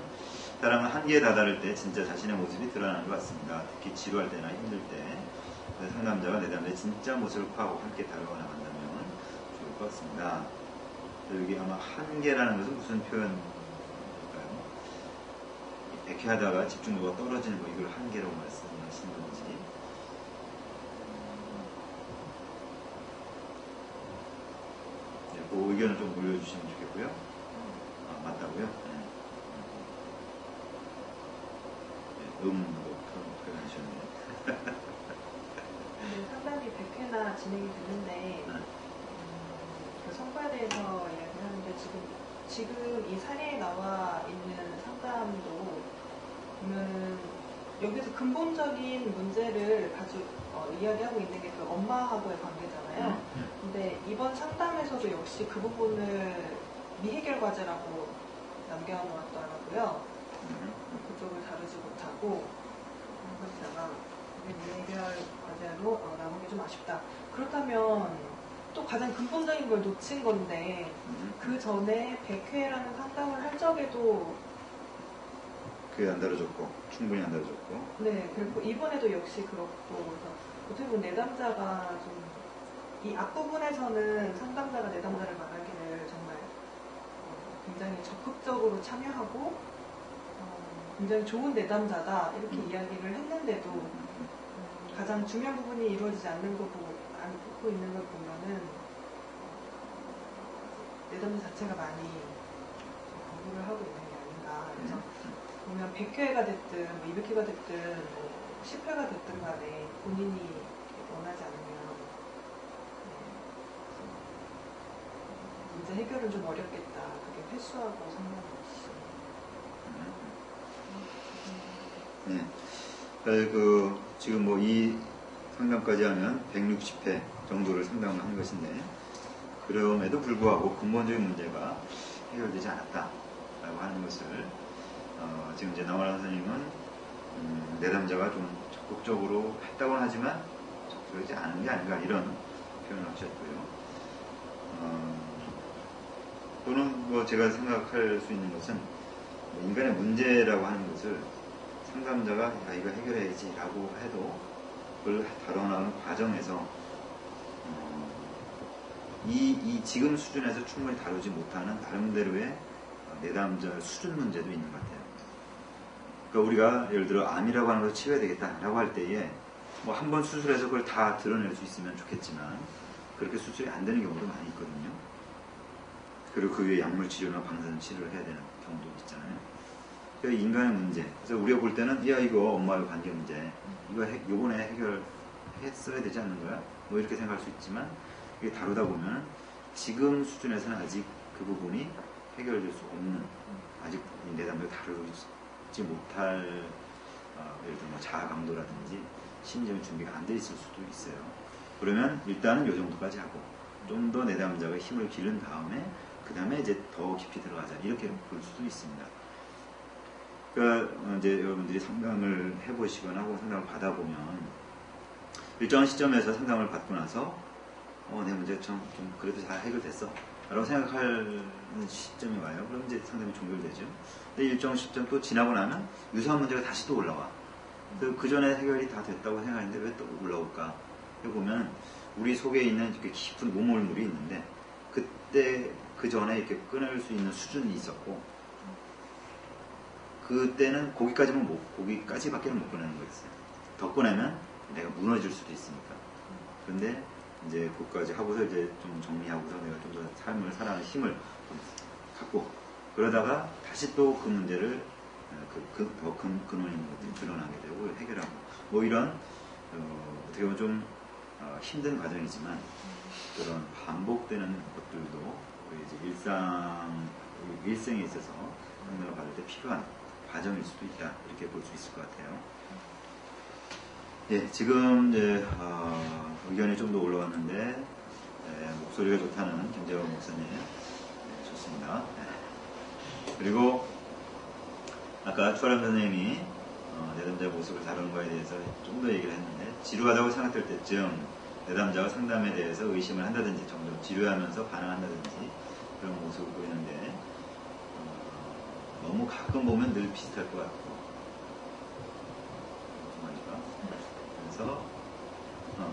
사람은 한계에 다다를 때 진짜 자신의 모습이 드러나는 것 같습니다. 특히 지루할 때나 힘들 때 상담자가 내담자의 진짜 모습을 파악하고 함께 다루어 나간다면 좋을 것 같습니다. 여기 아마 한계라는 것은 무슨 표현일까요? 백회하다가 집중도가 떨어지는 거, 이걸 한계라고 말씀하시는 건지. 네, 그 의견을 좀 올려주시면 좋겠고요. 맞다고요? 네. 표현하셨네요. 상담이 100회나 진행이 됐는데 그 성과에 대해서 이야기를 하는데 지금 이 사례에 나와 있는 상담도 보면 여기서 근본적인 문제를 가지고 이야기하고 있는 게 그 엄마하고의 관계잖아요. 근데 이번 상담에서도 역시 그 부분을 미해결 과제라고 남겨놓았더라고요. 그쪽을 다루지 못하고 거기다가 미해결 과제로 남은 게 좀 아쉽다. 그렇다면 또 가장 근본적인 걸 놓친 건데 그 전에 100회라는 상담을 할 적에도 그게 안 다뤄졌고, 충분히 안 다뤄졌고. 네, 그리고 이번에도 역시 그렇고, 그래서 어떻게 보면 내담자가 좀 이 앞부분에서는 상담자가 내담자를 말하기를 정말 굉장히 적극적으로 참여하고 굉장히 좋은 내담자다 이렇게 이야기를 했는데도 가장 중요한 부분이 이루어지지 않고 있는 걸 보면은 내담자 자체가 많이 거부를 하고 있는 게 아닌가. 그래서 보면 100회가 됐든 200회가 됐든 10회가 됐든 간에 본인이 원하지 않으면 문제 해결은 좀 어렵겠다. 그게 횟수하고 상관없이. 네. 지금 뭐 이 상담까지 하면 160회 정도를 상담을 한 것인데, 그럼에도 불구하고 근본적인 문제가 해결되지 않았다라고 하는 것을 지금 이제 나와라 선생님은 내담자가 좀 적극적으로 했다고는 하지만 적극적이지 않은 게 아닌가 이런 표현을 하셨고요. 또는 뭐 제가 생각할 수 있는 것은 인간의 문제라고 하는 것을 상담자가 야 이거 해결해야지 라고 해도 그걸 다뤄나가는 과정에서 이 지금 수준에서 충분히 다루지 못하는 나름대로의 내담자 수준 문제도 있는 것 같아요. 그러니까 우리가 예를 들어 암이라고 하는 것을 치료해야 되겠다라고 할 때에 뭐 한 번 수술해서 그걸 다 드러낼 수 있으면 좋겠지만 그렇게 수술이 안 되는 경우도 많이 있거든요. 그리고 그 위에 약물 치료나 방사선 치료를 해야 되는 경우도 있잖아요. 그러니까 인간의 문제. 그래서 우리가 볼 때는 야 이거 엄마의 관계 문제. 이거 요번에 해결했어야 되지 않는 거야? 뭐 이렇게 생각할 수 있지만 이게 다루다 보면 지금 수준에서는 아직 그 부분이 해결될 수 없는, 아직 내담을 다루지 못할 예를 들어 뭐 자아 강도라든지 심리적인 준비가 안 돼 있을 수도 있어요. 그러면 일단은 이 정도까지 하고 좀 더 내담자가 힘을 기른 다음에 그 다음에 이제 더 깊이 들어가자 이렇게 볼 수도 있습니다. 그러니까 이제 여러분들이 상담을 해보시거나 혹은 상담을 받아보면 일정한 시점에서 상담을 받고 나서 내 문제 좀 그래도 잘 해결됐어 라고 생각하는 시점이 와요. 그럼 이제 상담이 종결되죠. 근데 일정 시점 또 지나고 나면 유사한 문제가 다시 또 올라와. 그 전에 해결이 다 됐다고 생각했는데 왜 또 올라올까? 보면 우리 속에 있는 이렇게 깊은 모물물이 있는데 그때 그 전에 이렇게 끊을 수 있는 수준이 있었고 그때는 거기까지밖에 못 꺼내는 거였어요. 더 꺼내면 내가 무너질 수도 있으니까. 그런데 이제 그것까지 하고서 이제 좀 정리하고서 내가 좀 더 삶을 살아가는 힘을 갖고 그러다가 다시 또 그 문제를 더 근원 있는 것들이 드러나게 되고 해결하고 뭐 이런 어떻게 보면 좀 힘든 과정이지만 그런 반복되는 것들도 우리 이제 일생에 있어서 상담을 받을 때 필요한 과정일 수도 있다 이렇게 볼 수 있을 것 같아요. 예, 지금 이제 의견이 좀 더 올라왔는데 목소리가 좋다는 김재원 목사님 좋습니다. 그리고 아까 추아람 선생님이 내담자의 모습을 다루는 거에 대해서 좀 더 얘기를 했는데 지루하다고 생각될 때쯤 내담자가 상담에 대해서 의심을 한다든지 점점 지루하면서 반항한다든지 그런 모습을 보이는데 너무 가끔 보면 늘 비슷할 것 같고 그래서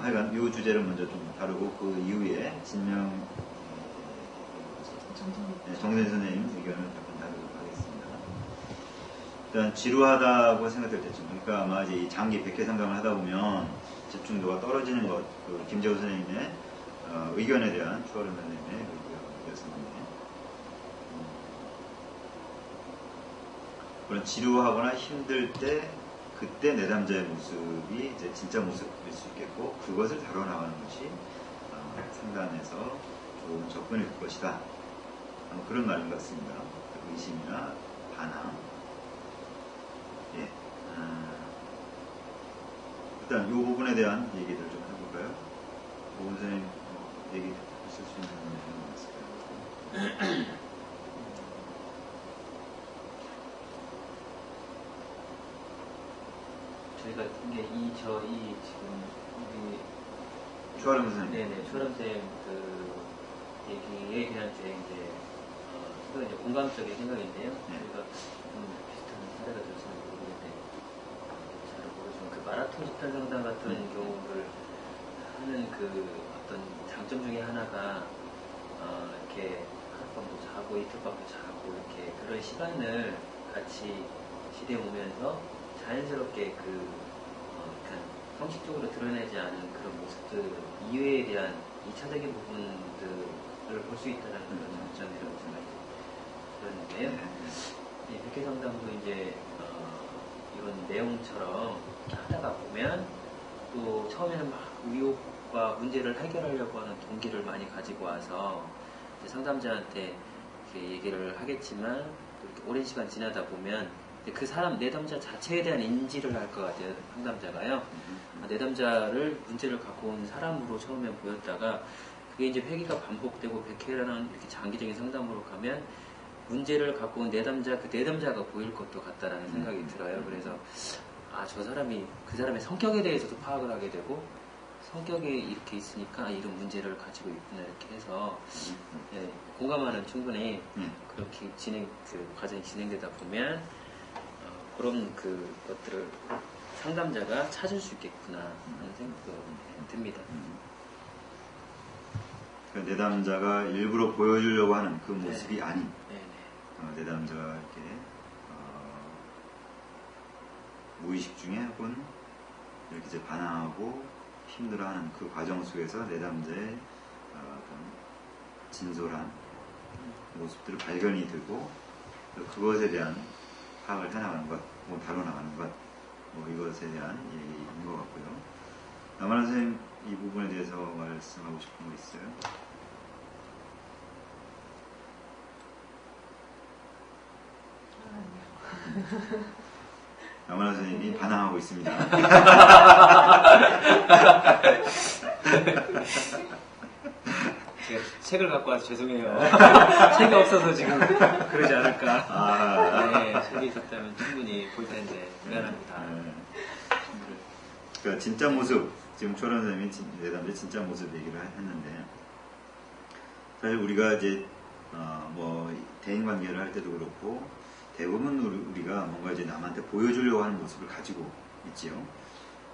하여간 이 주제를 먼저 좀 다루고 그 이후에 정선 선생님 의견을 조금 다루도록 하겠습니다. 일단 지루하다고 생각될 때쯤 그러니까 아마 이제 이 장기 100회 상담을 하다 보면 집중도가 떨어지는 것 김재호 선생님의 의견에 대한 추아름 선생님의 의견이었습니다. 그런 지루하거나 힘들 때 그때 내담자의 모습이 이제 진짜 모습일 수 있겠고 그것을 다뤄나가는 것이 상담에서 좋은 접근일 것이다. 그런 말인 것 같습니다. 의심이나 반항. 예. 일단 이 부분에 대한 얘기들 좀 해볼까요? 오 선생님 얘기 하실 수 있는 부분이 있을까요? 저희가 이게 저희 지금 우리 추아름 선생님. 네네 추아름 선생님 그 얘기에 대한 제 이제 이건 이제 공감적인 생각인데요. 저희가 비슷한 사례가 될지는 모르겠는데 잘 모르지만 그 마라톤 집단 상담 같은 경우를 하는 그 어떤 장점 중에 하나가 이렇게 하룻밤도 자고 이틀밤도 자고 이렇게 그런 시간을 같이 지내 오면서 자연스럽게 약간 형식적으로 드러내지 않은 그런 모습들 이외에 대한 2차적인 부분들을 볼 수 있다는 그런 장점이라고 생각이 들었는데요. 네, 백회 상담도 이제 이런 내용처럼 하다가 보면 또 처음에는 막 의혹과 문제를 해결하려고 하는 동기를 많이 가지고 와서 이제 상담자한테 이렇게 얘기를 하겠지만 또 이렇게 오랜 시간 지나다 보면 그 사람 내담자 자체에 대한 인지를 할 것 같아요. 상담자가요. 내담자를 문제를 갖고 온 사람으로 처음에 보였다가 그게 이제 회기가 반복되고 100회라는 이렇게 장기적인 상담으로 가면 문제를 갖고 온 내담자 그 내담자가 보일 것도 같다라는 생각이 들어요. 그래서 저 사람이 그 사람의 성격에 대해서도 파악을 하게 되고 성격이 이렇게 있으니까 이런 문제를 가지고 있구나 이렇게 해서 예, 공감하는 충분히 그렇게 그 과정이 진행되다 보면 그런 것들을 상담자가 찾을 수 있겠구나 하는 생각도 듭니다. 내담자가 일부러 보여주려고 하는 그 모습이 아닌 내담자가 이렇게 무의식 중에 혹은 이렇게 이제 반항하고 힘들어하는 그 과정 속에서 내담자의 어떤 진솔한 모습들을 발견이 되고 그것에 대한 파악을 해나가는 것, 다뤄나가는 것, 이것에 대한 얘기인 것 같고요. 남아라 선생님 이 부분에 대해서 말씀하고 싶은 거 있어요? 남아라 선생님이 반항하고 있습니다. 제가 책을 갖고 와서 죄송해요. 책이 없어서 지금 그러지 않을까. 네, 책이 있었다면 충분히 볼 텐데 미안합니다. 그러니까 진짜 모습, 지금 초란 선생님이 내담자의 진짜 모습 얘기를 했는데 사실 우리가 이제 대인 관계를 할 때도 그렇고 대부분 우리가 뭔가 이제 남한테 보여주려고 하는 모습을 가지고 있지요.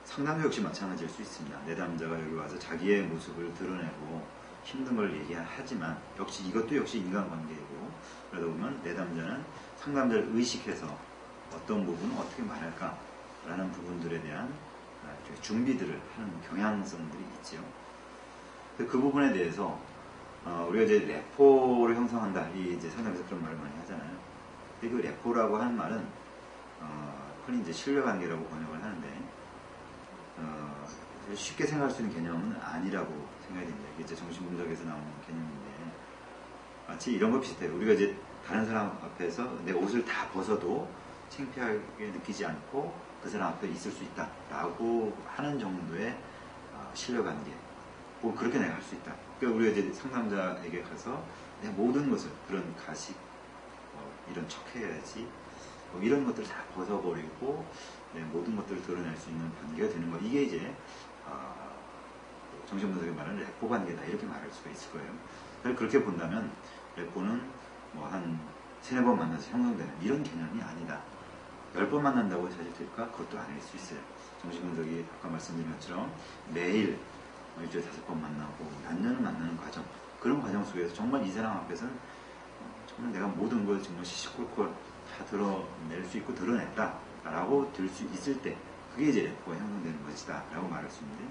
상담도 역시 마찬가지일 수 있습니다. 내담자가 여기 와서 자기의 모습을 드러내고 힘든 걸 얘기하지만 이것도 역시 인간관계이고 그러다 보면 내담자는 상담자를 의식해서 어떤 부분은 어떻게 말할까 라는 부분들에 대한 준비들을 하는 경향성들이 있지요. 그 부분에 대해서 우리가 이제 레포를 형성한다 이제 상담에서 그런 말을 많이 하잖아요. 근데 그 레포라고 하는 말은 흔히 이제 신뢰관계라고 번역을 하는데 쉽게 생각할 수 있는 개념은 아니라고 생각이 됩니다. 이게 이제 정신분석에서 나오는 개념인데 마치 이런 거 비슷해요. 우리가 이제 다른 사람 앞에서 내 옷을 다 벗어도 창피하게 느끼지 않고 그 사람 앞에 있을 수 있다라고 하는 정도의 신뢰관계. 뭐 그렇게 내가 할 수 있다. 그러니까 우리가 이제 상담자에게 가서 내 모든 것을 그런 가식, 이런 척해야지, 이런 것들을 다 벗어버리고 내 모든 것들을 드러낼 수 있는 관계가 되는 거. 이게 이제 정신분석에 말하는 레포 관계다 이렇게 말할 수가 있을 거예요. 사실 그렇게 본다면 레포는 뭐 한 3-4번 만나서 형성되는 이런 개념이 아니다. 10번 만난다고 사실 될까? 그것도 아닐 수 있어요. 정신분석이 아까 말씀드린 것처럼 매일 일주일에 5번 만나고 몇 년을 만나는 과정, 그런 과정 속에서 정말 이 사람 앞에서는 정말 내가 모든 걸 정말 시시콜콜 다 드러낼 수 있고 드러냈다 라고 들 수 있을 때 그게 이제 레포가 형성되는 것이다 라고 말할 수 있는데,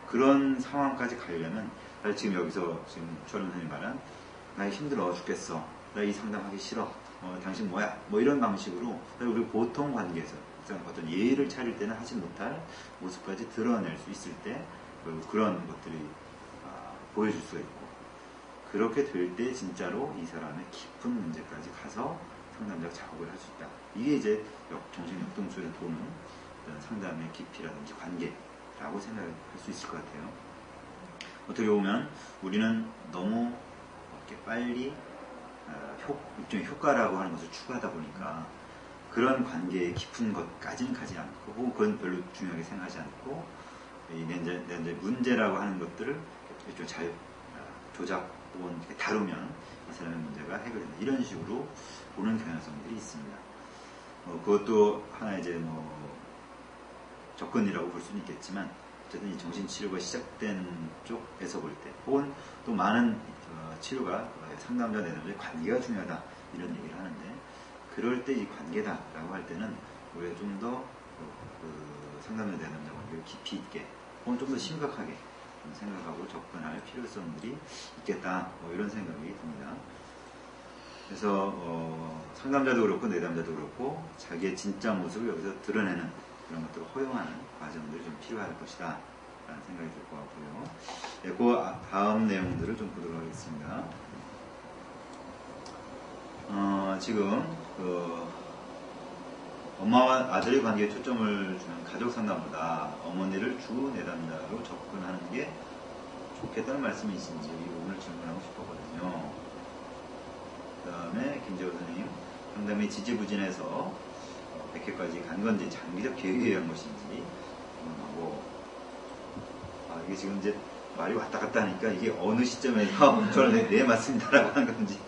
그런 상황까지 가려면 사실 지금 여기서 지금 추월 선생님이 말한 나 힘들어 죽겠어, 나 이 상담하기 싫어, 당신 뭐야, 뭐 이런 방식으로 우리 보통 관계에서 어떤 예의를 차릴 때는 하지 못할 모습까지 드러낼 수 있을 때 그런 것들이 보여줄 수가 있고, 그렇게 될 때 진짜로 이 사람의 깊은 문제까지 가서 상담자가 작업을 할 수 있다. 이게 이제 정신 역동성에서 도는 어떤 상담의 깊이라든지 관계라고 생각할 수 있을 것 같아요. 어떻게 보면 우리는 너무 이렇게 빨리 일종의 효과라고 하는 것을 추구하다 보니까 그런 관계의 깊은 것까지는 가지 않고, 혹은 그건 별로 중요하게 생각하지 않고, 내 문제라고 하는 것들을 좀 잘 조작 혹은 다루면 이 사람의 문제가 해결된다. 이런 식으로 보는 경향성들이 있습니다. 그것도 하나의 이제 접근이라고 볼 수는 있겠지만, 어쨌든 이 정신치료가 시작된 쪽에서 볼 때, 혹은 또 많은 치료가 상담자 내담자의 관계가 중요하다 이런 얘기를 하는데, 그럴 때 이 관계다라고 할 때는 우리가 좀 더 상담자 내담자 관계를 깊이 있게 혹은 좀 더 심각하게 생각하고 접근할 필요성들이 있겠다, 이런 생각이 듭니다. 그래서 상담자도 그렇고 내담자도 그렇고 자기의 진짜 모습을 여기서 드러내는 그런 것들을 허용하는 과정들이 좀 필요할 것이다 라는 생각이 들 것 같고요. 네, 그 다음 내용들을 좀 보도록 하겠습니다. 지금 엄마와 아들의 관계에 초점을 주는 가족 상담보다 어머니를 주 내담자로 접근하는 게 좋겠다는 말씀이신지 오늘 질문하고 싶었거든요. 그 다음에 김재호 선생님, 상담이 지지부진해서 100회까지 간 건지 장기적 계획에 의한 것인지 궁금하고, 이게 지금 이제 말이 왔다 갔다 하니까 이게 어느 시점에서 저는 네 맞습니다라고 하는 건지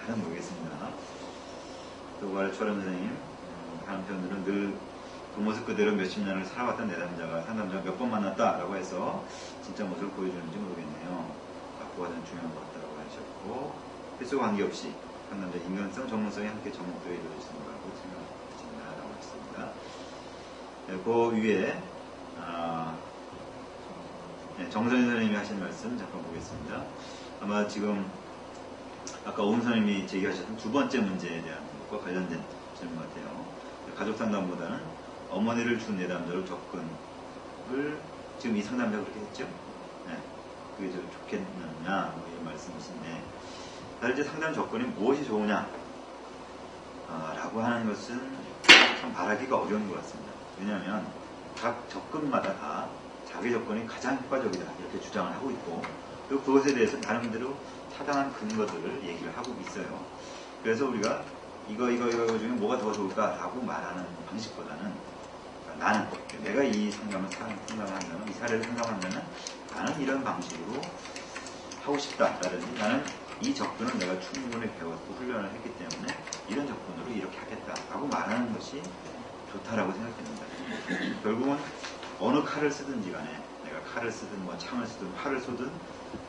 잘은 모르겠습니다. 또 추월 선생님, 한편으로는 늘 그 모습 그대로 몇십 년을 살아왔던 내담자가 상담자가 몇 번 만났다라고 해서 진짜 모습을 보여주는지 모르겠네요. 악보가 중요한 것 같다고 하셨고, 필수 관계없이 상담자 인간성, 전문성이 함께 접목되어 이루어지는 거라고 생각하신다라고 하셨습니다. 네, 그 위에 정선희 선생님이 하신 말씀 잠깐 보겠습니다. 아마 지금 아까 오은 선생님이 제기하셨던 두 번째 문제에 대한 것과 관련된 질문 같아요. 가족 상담보다는 어머니를 준 내담자로 접근을 지금 이 상담자가 그렇게 했죠? 네, 그게 좀 좋겠느냐 이런 말씀이신데, 사실 이제 상담 접근이 무엇이 좋으냐 라고 하는 것은 참 말하기가 어려운 것 같습니다. 왜냐하면 각 접근마다 다 자기 접근이 가장 효과적이다 이렇게 주장을 하고 있고, 그리고 그것에 대해서 나름대로 타당한 근거들을 얘기를 하고 있어요. 그래서 우리가 이거 중에 뭐가 더 좋을까라고 말하는 방식보다는, 나는 내가 이 상담을 한다면, 이 사례를 상담한다면 나는 이런 방식으로 하고 싶다라든지, 나는 이 접근을 내가 충분히 배웠고 훈련을 했기 때문에 이런 접근으로 이렇게 하겠다라고 말하는 것이 좋다라고 생각됩니다. 결국은 어느 칼을 쓰든지 간에, 내가 칼을 쓰든 창을 쓰든 활을 쏘든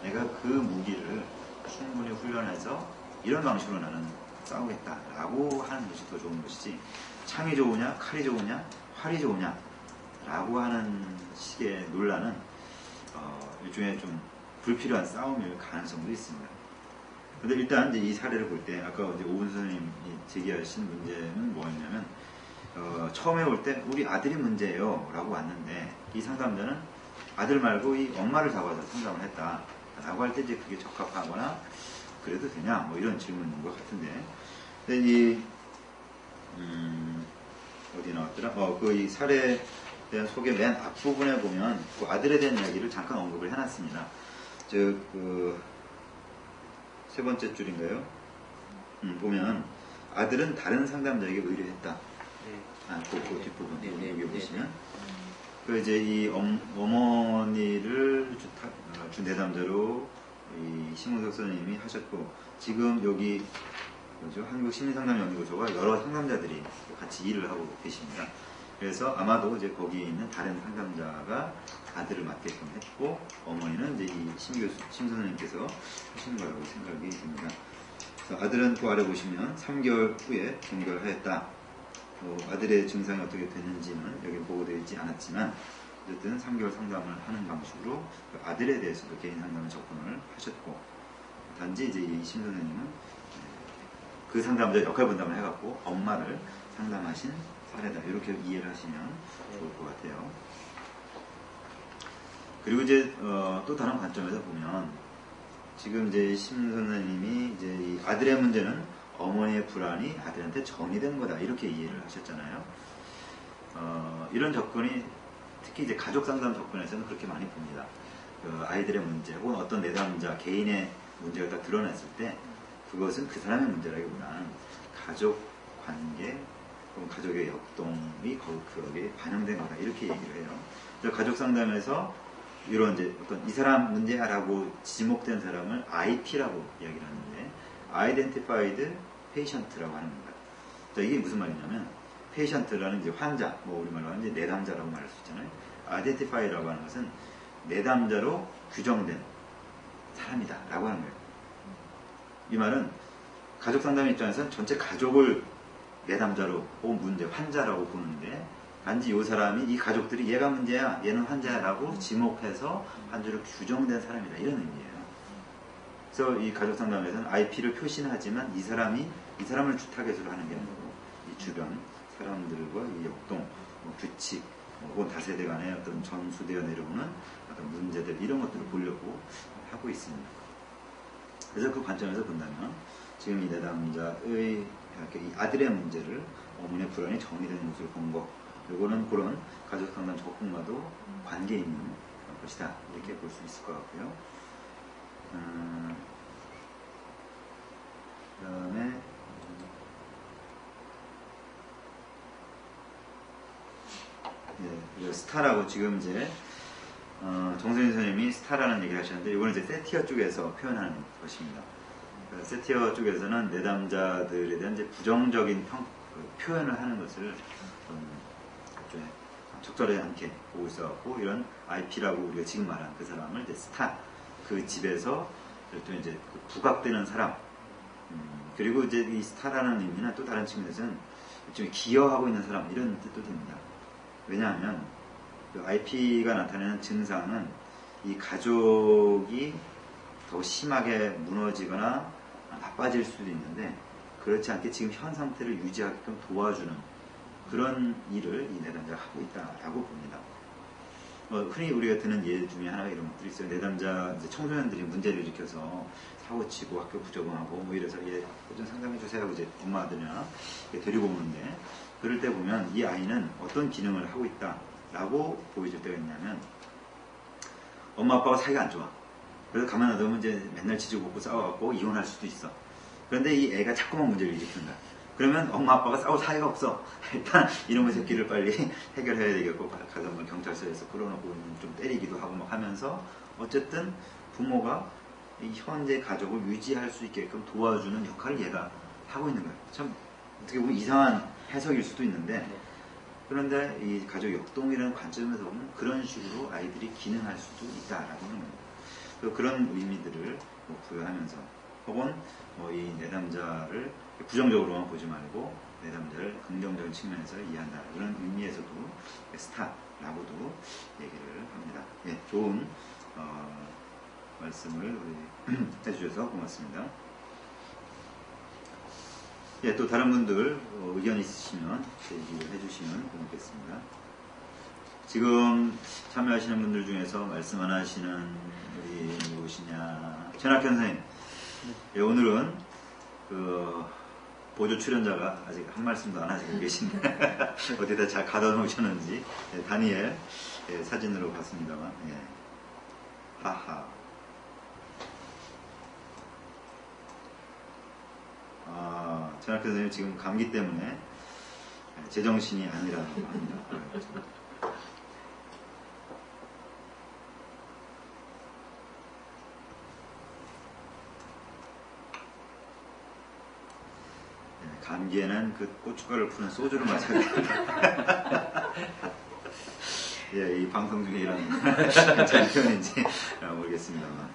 내가 그 무기를 충분히 훈련해서 이런 방식으로 나는 싸우겠다라고 하는 것이 더 좋은 것이지, 창이 좋으냐 칼이 좋으냐 활이 좋으냐 라고 하는 식의 논란은 일종의 좀 불필요한 싸움일 가능성도 있습니다. 그런데 일단 이제 이 사례를 볼 때, 아까 이제 오은 선생님이 제기하신 문제는 뭐였냐면, 처음에 올 때 우리 아들이 문제예요 라고 왔는데, 이 상담자는 아들 말고 이 엄마를 잡아서 상담을 했다 라고 할 때 이제 그게 적합하거나 그래도 되냐 뭐 이런 질문인 것 같은데, 근데 이 어디 나왔더라? 그 이 사례에 대한 소개 맨 앞부분에 보면 그 아들에 대한 이야기를 잠깐 언급을 해놨습니다. 그 세 번째 줄인가요? 보면 아들은 다른 상담자에게 의뢰했다. 그 뒷부분 여기 보시면 그 이제 이 어머니를 주 내담자로 이 심은석 선생님이 하셨고, 지금 여기 뭐죠? 한국심리상담연구소가 여러 상담자들이 같이 일을 하고 계십니다. 그래서 아마도 이제 거기에 있는 다른 상담자가 아들을 맡게끔 했고, 어머니는 이제 이 심 선생님께서 하시는 거라고 생각이 듭니다. 그래서 아들은 그 아래 보시면 3개월 후에 동결하였다. 아들의 증상이 어떻게 됐는지는 여기 보고되어 있지 않았지만 어쨌든 3개월 상담을 하는 방식으로 그 아들에 대해서도 개인 상담을 접근을 하셨고, 단지 이제 이 심 선생님은 그 상담자 역할 분담을 해갖고 엄마를 상담하신 사례다, 이렇게 이해를 하시면 좋을 것 같아요. 그리고 이제 또 다른 관점에서 보면 지금 이제 심 선생님이 이제 이 아들의 문제는 어머니의 불안이 아들한테 전이된 거다, 이렇게 이해를 하셨잖아요. 이런 접근이 특히 이제 가족 상담 접근에서는 그렇게 많이 봅니다. 아이들의 문제 혹은 어떤 내담자 개인의 문제가 딱 드러났을 때 그것은 그 사람의 문제라기보다는 가족 관계 혹은 가족의 역동이 거기에 반영된 거다, 이렇게 얘기를 해요. 그래서 가족 상담에서 이런 이제 어떤 이 사람 문제야라고 지목된 사람을 IP라고 이야기를 하는데, Identified Patient라고 하는 겁니다. 자, 이게 무슨 말이냐면 페이션트라는 이제 환자, 뭐 우리말로 하면 이제 내담자라고 말할 수 있잖아요. Identify라고 하는 것은 내담자로 규정된 사람이다라고 하는 거예요. 이 말은 가족 상담 입장에서는 전체 가족을 내담자로 혹은 문제, 환자라고 보는데, 단지 이 사람이, 이 가족들이 얘가 문제야, 얘는 환자야라고 지목해서 환자로 규정된 사람이다, 이런 의미예요. 그래서 이 가족 상담에서는 IP를 표시하지만 이 사람을 주타겟으로 하는 게 아니고 이 주변 사람들과 이 역동, 규칙, 혹은 다세대 간의 어떤 전수되어 내려오는 어떤 문제들, 이런 것들을 보려고 하고 있습니다. 그래서 그 관점에서 본다면 지금 이 내담자의 이 아들의 문제를 어머니의 불안이 정리되는 것으로 본 것, 요거는 그런 가족 상담 접근과도 관계 있는 것이다, 이렇게 볼 수 있을 것 같고요. 그 다음에 스타라고 지금 이제 정선희 선생님이 스타라는 얘기를 하셨는데, 이거는 이제 세티어 쪽에서 표현하는 것입니다. 세티어 쪽에서는 내담자들에 대한 이제 부정적인 표현을 하는 것을 적절하지 않게 보고 있어갖고, 이런 IP라고 우리가 지금 말한 그 사람을 이제 스타, 그 집에서 또 이제 부각되는 사람, 그리고 이제 이 스타라는 의미는 또 다른 측면에서는 좀 기여하고 있는 사람, 이런 뜻도 됩니다. 왜냐하면 그 IP가 나타내는 증상은 이 가족이 더 심하게 무너지거나 나빠질 수도 있는데, 그렇지 않게 지금 현 상태를 유지하게끔 도와주는 그런 일을 이 내담자가 하고 있다라고 봅니다. 흔히 우리가 드는 예 중에 하나가 이런 것들이 있어요. 내담자 이제 청소년들이 문제를 일으켜서 사고치고 학교 부적응하고 뭐 이래서 좀 상담해 주세요 하고 이제 엄마들이나 데리고 오는데, 그럴 때 보면 이 아이는 어떤 기능을 하고 있다라고 보여질 때가 있냐면, 엄마 아빠가 사이가 안 좋아. 그래서 가만 놔두면 이제 맨날 지지고 볶고 싸워갖고 이혼할 수도 있어. 그런데 이 애가 자꾸만 문제를 일으킨다. 그러면 엄마 아빠가 싸울 사이가 없어. 일단 이놈의 새끼를 빨리 해결해야 되겠고, 가서 뭐 경찰서에서 끌어놓고 좀 때리기도 하고 막 하면서, 어쨌든 부모가 이 현재 가족을 유지할 수 있게끔 도와주는 역할을 얘가 하고 있는 거예요. 참 어떻게 보면 이상한 해석일 수도 있는데, 그런데 이 가족 역동이라는 관점에서 보면 그런 식으로 아이들이 기능할 수도 있다라고 하는 겁니다. 그런 의미들을 부여하면서, 혹은 이 내담자를 부정적으로만 보지 말고 내담자를 긍정적인 측면에서 이해한다, 그런 의미에서도 스타라고도 얘기를 합니다. 예, 좋은 말씀을 해주셔서 고맙습니다. 예, 또 다른 분들 의견 있으시면 제기해 주시면 고맙겠습니다. 지금 참여하시는 분들 중에서 말씀 안 하시는 우리 누구시냐? 최낙현 선생님. 예, 오늘은 그 보조 출연자가 아직 한 말씀도 안 하시고 계신데 어디다 잘 가둬 놓으셨는지 예, 다니엘 예, 사진으로 봤습니다만 예. 하하. 아, 최낙현 선생님 지금 감기 때문에 제정신이 아니라고 합니다. 감기에는 그 고춧가루를 푸는 소주를 마셔야 됩니다. 예, 이 방송 중에 이런 괜찮은 표현인지 모르겠습니다만.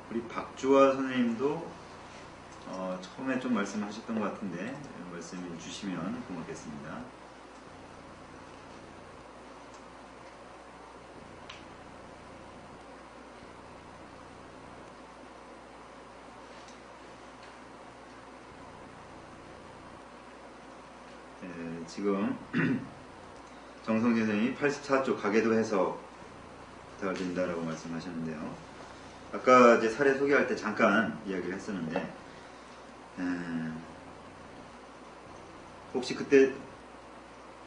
우리 박주화 선생님도 처음에 좀 말씀하셨던 것 같은데 말씀 주시면 고맙겠습니다. 지금 정성진 선생님이 84쪽 가계도 해서 부탁을 드린다라고 말씀하셨는데요. 아까 이제 사례 소개할 때 잠깐 이야기를 했었는데 혹시 그때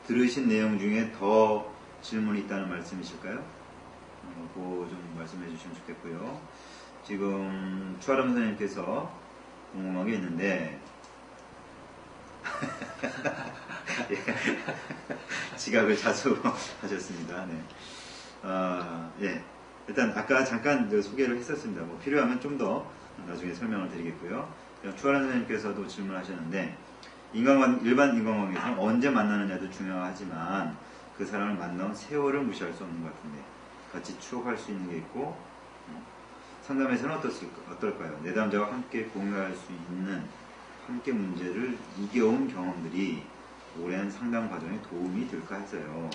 들으신 내용 중에 더 질문이 있다는 말씀이실까요? 그거 좀 말씀해 주시면 좋겠고요. 지금 추아람 선생님께서 궁금한 게 있는데 예. 지각을 자주 하셨습니다. 네. 예. 일단 아까 잠깐 소개를 했었습니다. 뭐 필요하면 좀 더 나중에 설명을 드리겠고요. 추아람 선생님께서도 질문하셨는데 일반 인간관계에서는 언제 만나느냐도 중요하지만 그 사람을 만나온 세월을 무시할 수 없는 것 같은데 같이 추억할 수 있는 게 있고 상담에서는 어떨까요? 내담자와 함께 공유할 수 있는 함께 문제를 이겨온 경험들이 오랜 상담 과정에 도움이 될까 해서요.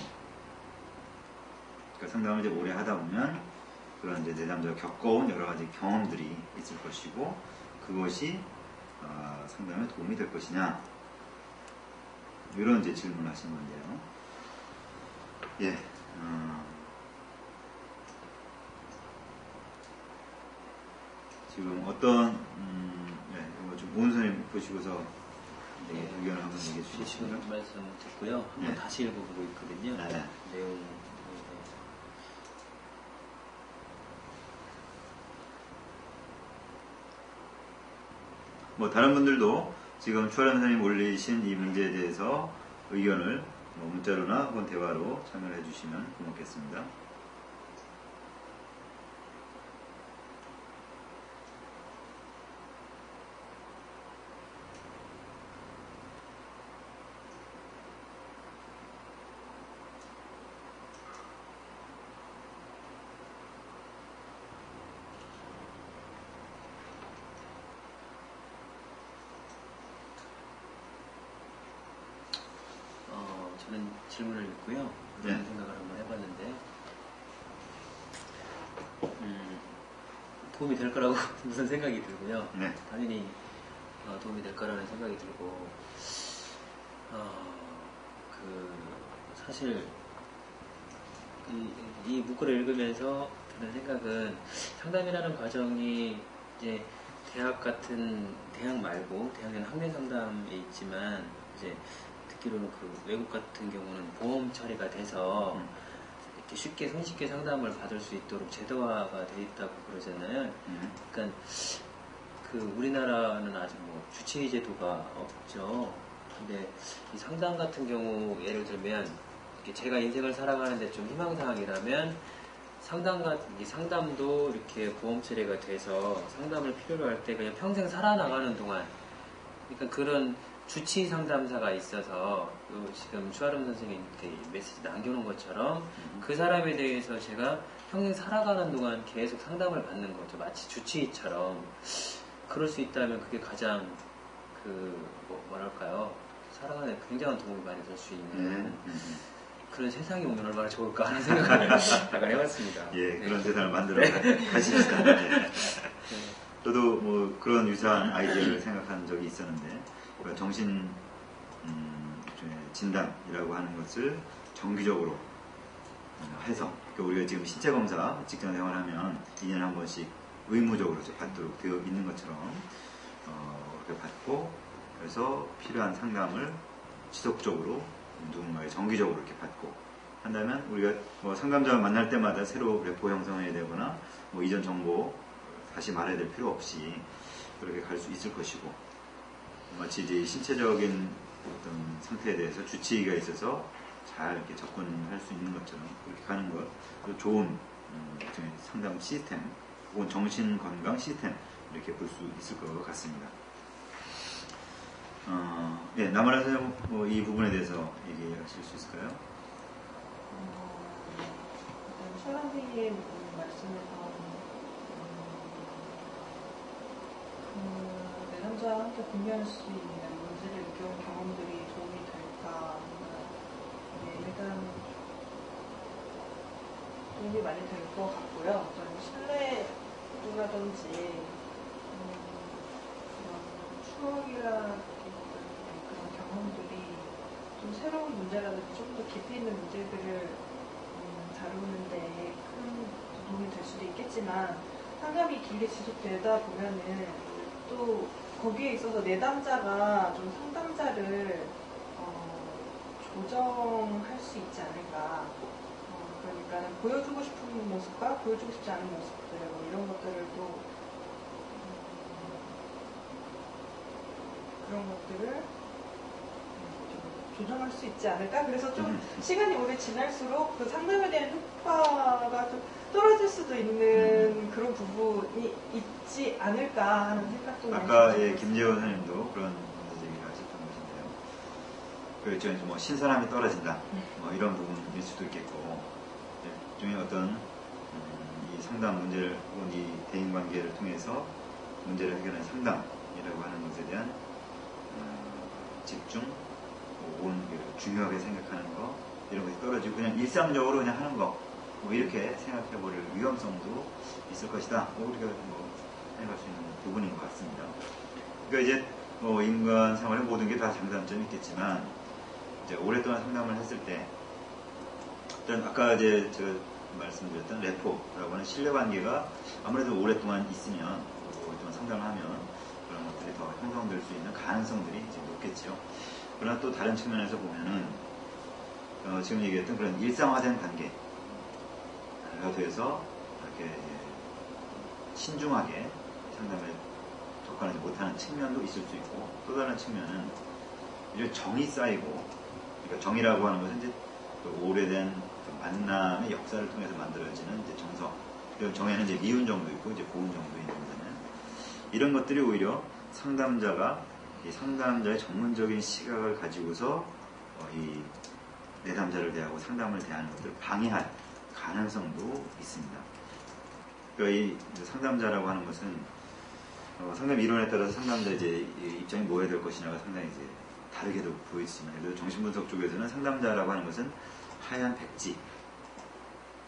그러니까 상담을 이제 오래 하다 보면 그런 이제 내담자가 겪어온 여러 가지 경험들이 있을 것이고 그것이 상담에 도움이 될 것이냐 이런 이제 질문을 하신 건데요. 예. 지금 어떤 이거 좀 오은 선생님 보시고서 의견을 한번 얘기해 주시죠. 지금 말씀 듣고요. 한번 네. 다시 읽어보고 있거든요. 네. 내용. 뭐 다른 분들도 지금 추아람 선생님 올리신 이 문제에 대해서 의견을 뭐 문자로나 혹은 대화로 참여를 해주시면 고맙겠습니다. 저는 질문을 읽고요. 그런 네. 생각을 한번 해봤는데요. 도움이 될 거라고 무슨 생각이 들고요. 네. 당연히 도움이 될 거라는 생각이 들고, 사실 이 문구를 읽으면서 드는 생각은 상담이라는 과정이 이제 대학 말고 대학에는 학내 상담에 있지만 이제 듣기로는 그 외국 같은 경우는 보험 처리가 돼서 이렇게 손쉽게 상담을 받을 수 있도록 제도화가 돼 있다고 그러잖아요. 그러니까 그 우리나라는 아직 뭐 주치의 제도가 없죠. 근데 이 상담 같은 경우 예를 들면 이렇게 제가 인생을 살아가는데 좀 희망사항이라면 상담도 이렇게 보험 처리가 돼서 상담을 필요로 할 때 그냥 평생 살아나가는 동안 그러니까 그런 주치 상담사가 있어서 지금 추아름 선생님이 이렇게 메시지 남겨놓은 것처럼 그 사람에 대해서 제가 평생 살아가는 동안 계속 상담을 받는 거죠. 마치 주치의처럼. 그럴 수 있다면 그게 가장 뭐랄까요. 살아가는 데 굉장한 도움이 많이 될 수 있는 그런 세상이 오면 얼마나 좋을까 하는 생각을 약간 해봤습니다. 예, 네. 그런 세상을 만들어 가십시다. 네. 저도 뭐 그런 유사한 아이디어를 생각한 적이 있었는데 그러니까 정신 진단이라고 하는 것을 정기적으로 해서, 그러니까 우리가 지금 신체 검사 직장 생활하면 2년에 한 번씩 의무적으로 받도록 되어 있는 것처럼 그렇게 받고, 그래서 필요한 상담을 지속적으로 누군가의 정기적으로 이렇게 받고 한다면, 우리가 뭐 상담자를 만날 때마다 새로 레포 형성해야 되거나 뭐 이전 정보 다시 말해야 될 필요 없이 그렇게 갈 수 있을 것이고, 마치 이제 신체적인 어떤 상태에 대해서 주치의가 있어서 잘 이렇게 접근할 수 있는 것처럼 그렇게 가는 것, 좋은 상담 시스템 혹은 정신 건강 시스템, 이렇게 볼 수 있을 것 같습니다. 예, 남아라 선생님, 이 부분에 대해서 얘기하실 수 있을까요? 설 선생님 말씀에서 내담자와 함께 공유할 수 있는 문제를 느껴온 경험들이 도움이 될까? 일단 도움이 많이 될 것 같고요. 좀 신뢰도라든지 그런 추억이라 그런 경험들이 좀 새로운 문제라든지 좀 더 깊이 있는 문제들을 다루는데 큰 도움이 될 수도 있겠지만, 상담이 길게 지속되다 보면은 또 거기에 있어서 내담자가 좀 상담자를 조정할 수 있지 않을까. 그러니까 보여주고 싶은 모습과 보여주고 싶지 않은 모습들, 뭐 이런 것들을 또 그런 것들을 조정할 수 있지 않을까? 그래서 좀 시간이 오래 지날수록 그 상담에 대한 효과가 좀 떨어질 수도 있는 그런 부분이 있지 않을까 하는 생각도 많이 아까 들었어요. 김재원 선생님도 그런 얘기를 하셨던 것인데요. 그 일종의 뭐 신선함이 떨어진다, 뭐 이런 부분일 수도 있겠고, 일종의 어떤 이 상담 문제를 혹은 이 대인 관계를 통해서 문제를 해결하는 상담이라고 하는 것에 대한 집중, 혹은 중요하게 생각하는 거, 이런 것이 떨어지고 그냥 일상적으로 그냥 하는 거, 뭐 이렇게 생각해버릴 위험성도 있을 것이다. 우리가 뭐 생각할 수 있는 부분인 것 같습니다. 그러니까 이제 인간 생활의 모든 게 다 장단점이 있겠지만, 이제 오랫동안 상담을 했을 때, 일단 아까 이제 제가 말씀드렸던 레포라고 하는 신뢰관계가 아무래도 오랫동안 있으면, 오랫동안 상담을 하면 그런 것들이 더 형성될 수 있는 가능성들이 이제 높겠죠. 그러나 또 다른 측면에서 보면은 지금 얘기했던 그런 일상화된 관계가 돼서 이렇게 신중하게 상담에 접근하지 못하는 측면도 있을 수 있고, 또 다른 측면은 이제 정이 쌓이고, 그러니까 정이라고 하는 것은 이제 오래된 만남의 역사를 통해서 만들어지는 이제 정서, 그 정에는 이제 미운 정도 있고 이제 고운 정도 있는데, 이런 것들이 오히려 상담자가 이 상담자의 전문적인 시각을 가지고서 이 내담자를 대하고 상담을 대하는 것들을 방해할 가능성도 있습니다. 그러니까 이 상담자라고 하는 것은 상담 이론에 따라서 상담자 이제 입장이 뭐해야 될 것이냐가 상당히 이제 다르게도 보이지만, 예를 들어 정신분석 쪽에서는 상담자라고 하는 것은 하얀 백지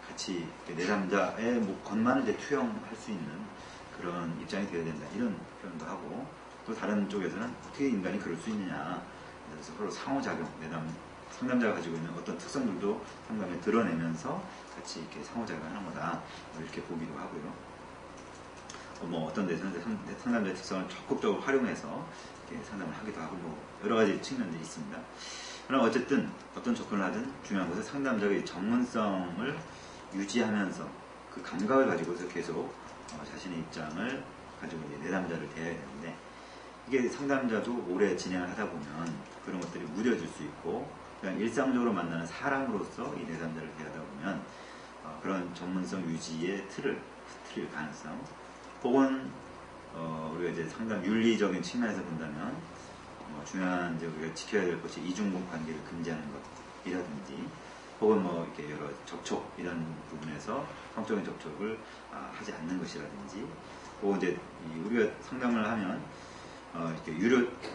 같이 내담자의 것만을 이제 투영할 수 있는 그런 입장이 되어야 된다, 이런 표현도 하고, 또 다른 쪽에서는 어떻게 인간이 그럴 수 있느냐, 그래서 서로 상호작용, 상담자가 가지고 있는 어떤 특성들도 상담에 드러내면서 같이 이렇게 상호작용하는 거다, 이렇게 보기도 하고요. 뭐 어떤 데서는 상담자의 특성을 적극적으로 활용해서 이렇게 상담을 하기도 하고, 뭐 여러 가지 측면들이 있습니다. 그러나 어쨌든 어떤 접근을 하든 중요한 것은 상담자의 전문성을 유지하면서 그 감각을 가지고서 계속 자신의 입장을 가지고 이제 내담자를 대해야 되는데, 이게 상담자도 오래 진행을 하다 보면 그런 것들이 무뎌질 수 있고, 그냥 일상적으로 만나는 사람으로서 이 내담자를 대하다 보면 그런 전문성 유지의 틀을 흐트릴 가능성, 혹은 우리가 이제 상담 윤리적인 측면에서 본다면 중요한 이제 우리가 지켜야 될 것이 이중복 관계를 금지하는 것이라든지, 혹은 뭐 이렇게 여러 접촉 이런 부분에서 성적인 접촉을 하지 않는 것이라든지, 혹은 이제 우리가 상담을 하면 이렇게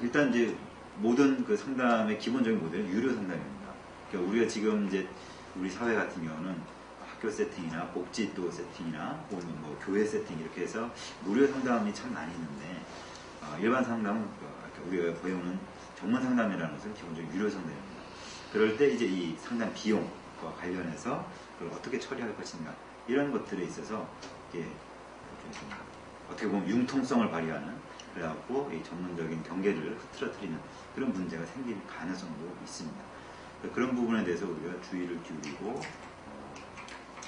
일단 이제 모든 그 상담의 기본적인 모델은 유료 상담입니다. 그러니까 우리가 지금 이제 우리 사회 같은 경우는 학교 세팅이나 복지도 세팅이나 혹은 뭐 교회 세팅 이렇게 해서 무료 상담이 참 많이 있는데, 일반 상담은 우리가 배우는 전문 상담이라는 것은 기본적으로 유료 상담입니다. 그럴 때 이제 이 상담 비용과 관련해서 그걸 어떻게 처리할 것인가 이런 것들에 있어서 이게 좀 어떻게 보면 융통성을 발휘하는 그래갖고 이 전문적인 경계를 흐트러뜨리는 그런 문제가 생길 가능성도 있습니다. 그런 부분에 대해서 우리가 주의를 기울이고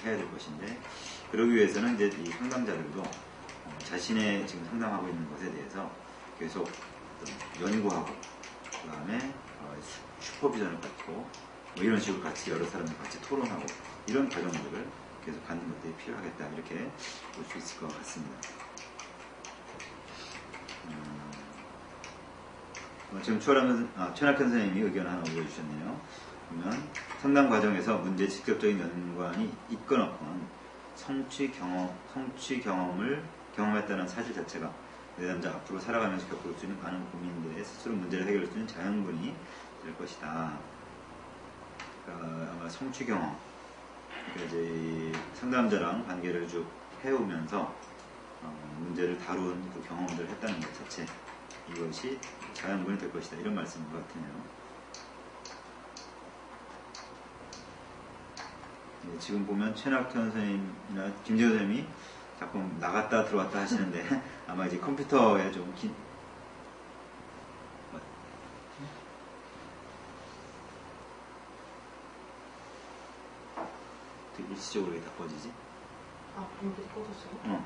해야 될 것인데 그러기 위해서는 이제 이 상담자들도 자신의 지금 상담하고 있는 것에 대해서 계속 연구하고 그 다음에 슈퍼비전을 받고 뭐 이런 식으로 같이 여러 사람들 같이 토론하고 이런 과정들을 계속 갖는 것들이 필요하겠다 이렇게 볼 수 있을 것 같습니다. 지금 최낙현 선생님이 의견 하나 올려주셨네요. 그러면 상담 과정에서 문제에 직접적인 연관이 있건 없건 성취 경험을 경험했다는 사실 자체가 내담자 앞으로 살아가면서 겪을 수 있는 많은 고민들에 스스로 문제를 해결할 수 있는 자양분이 될 것이다. 그러니까 아마 성취 경험, 그러니까 이제 상담자랑 관계를 쭉 해오면서 문제를 다룬 그 경험들을 했다는 것 자체, 이것이 자양분이 될 것이다. 이런 말씀인 것 같으네요. 네, 지금 보면 최낙현 선생님이나 김재호 선생님이 자꾸 나갔다 들어왔다 하시는데 아마 이제 컴퓨터에 좀 되게 일시적으로 왜 다 꺼지지? 아, 여기 꺼졌어요?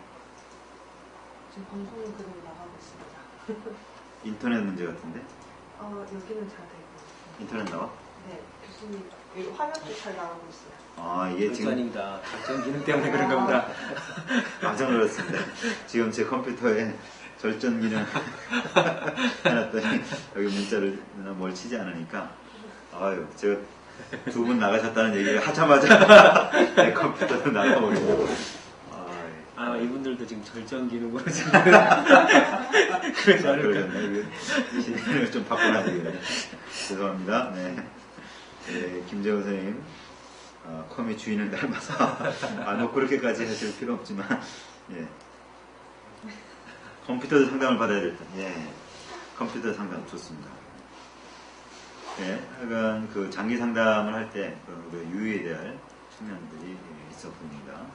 지금 방송은 그대로 나가고 있습니다. 인터넷 문제 같은데? 여기는 잘 되고 있습니다. 인터넷 나와? 네, 교수님 여기 화면도 잘 나가고 있어요. 아, 이게 지금 아닙니다. 작전 기능 때문에 그런가 보다. 깜짝 놀랐습니다. 지금 제 컴퓨터에 절전 기능 해놨더니 여기 문자를 뭘 치지 않으니까 아유, 제가 두 분 나가셨다는 얘기를 하자마자 내 컴퓨터도 나가버리고 이분들도 지금 절전 기능으로 지금 그러지 않을까. 시간을 좀 바꿔놔야 되겠네. 죄송합니다. 네. 네, 김재호 선생님 컴의 주인을 닮아서 뭐 그렇게까지 하실 필요 없지만 예. 컴퓨터도 상담을 받아야 될 때 예. 컴퓨터 상담 좋습니다. 예, 하여간 그 장기 상담을 할 때 유의해야 될 측면들이 있어 보입니다.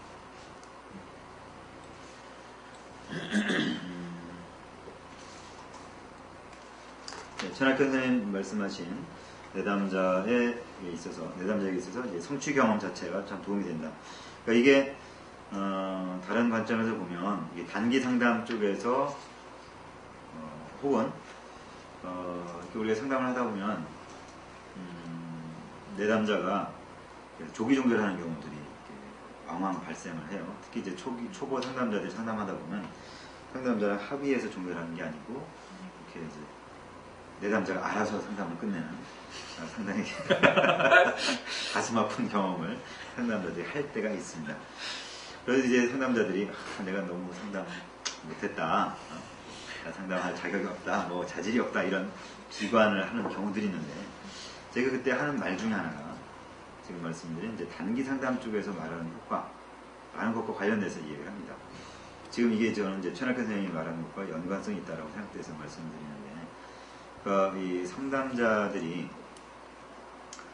네, 최낙현 선생님 말씀하신 내담자에게 있어서 이제 성취 경험 자체가 참 도움이 된다. 그러니까 이게 다른 관점에서 보면 이게 단기 상담 쪽에서 혹은 이렇게 우리가 상담을 하다 보면 내담자가 조기 종결하는 경우들이 왕왕 발생을 해요. 특히 이제 초보 상담자들이 상담하다 보면 상담자랑 합의해서 종결하는 게 아니고 이렇게 이제 내담자가 알아서 상담을 끝내는 상당히 가슴 아픈 경험을 상담자들이 할 때가 있습니다. 그래서 이제 상담자들이 내가 너무 상담 못했다, 상담할 자격이 없다, 뭐 자질이 없다 이런 비관을 하는 경우들이 있는데 제가 그때 하는 말 중에 하나가 지금 말씀드린 이제 단기 상담 쪽에서 말하는 효과라는 것과 관련돼서 이해를 합니다. 지금 이게 저는 이제 최낙현 선생님이 말하는 것과 연관성이 있다고 생각돼서 말씀드리는데, 그러니까 이 상담자들이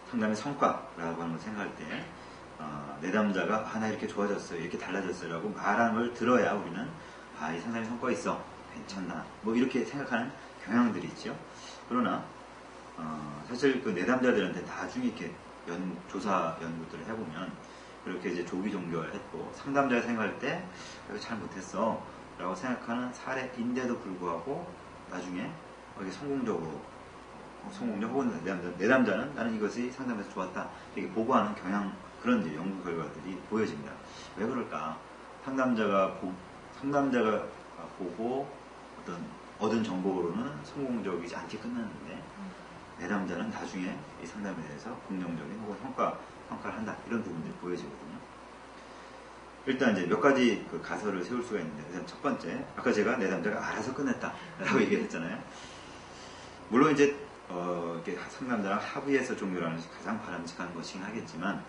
상담의 성과라고 하는 걸 생각할 때 내담자가 나 이렇게 좋아졌어요, 이렇게 달라졌어요 라고 말하는 걸 들어야 우리는 이 상담의 성과 있어, 괜찮나, 뭐 이렇게 생각하는 경향들이 있죠. 그러나 사실 그 내담자들한테 나중에 이렇게 조사 연구들을 해보면 그렇게 이제 조기 종결했고 상담자가 생각할 때 이거 잘 못했어 라고 생각하는 사례인데도 불구하고 나중에 이게 성공적 혹은 내담자는 나는 이것이 상담에서 좋았다 이렇게 보고하는 경향, 그런 이제 연구 결과들이 보여집니다. 왜 그럴까? 상담자가 보고 얻은 정보로는 성공적이지 않게 끝났는데 내담자는 나중에 이 상담에 대해서 긍정적인 혹은 평가를 한다, 이런 부분들이 보여지거든요. 일단 이제 몇 가지 그 가설을 세울 수가 있는데, 일단 첫 번째, 아까 제가 내담자가 알아서 끝냈다라고 얘기했잖아요. 물론 이제 이렇게 상담자랑 합의해서 종결하는 것이 가장 바람직한 것이긴 하겠지만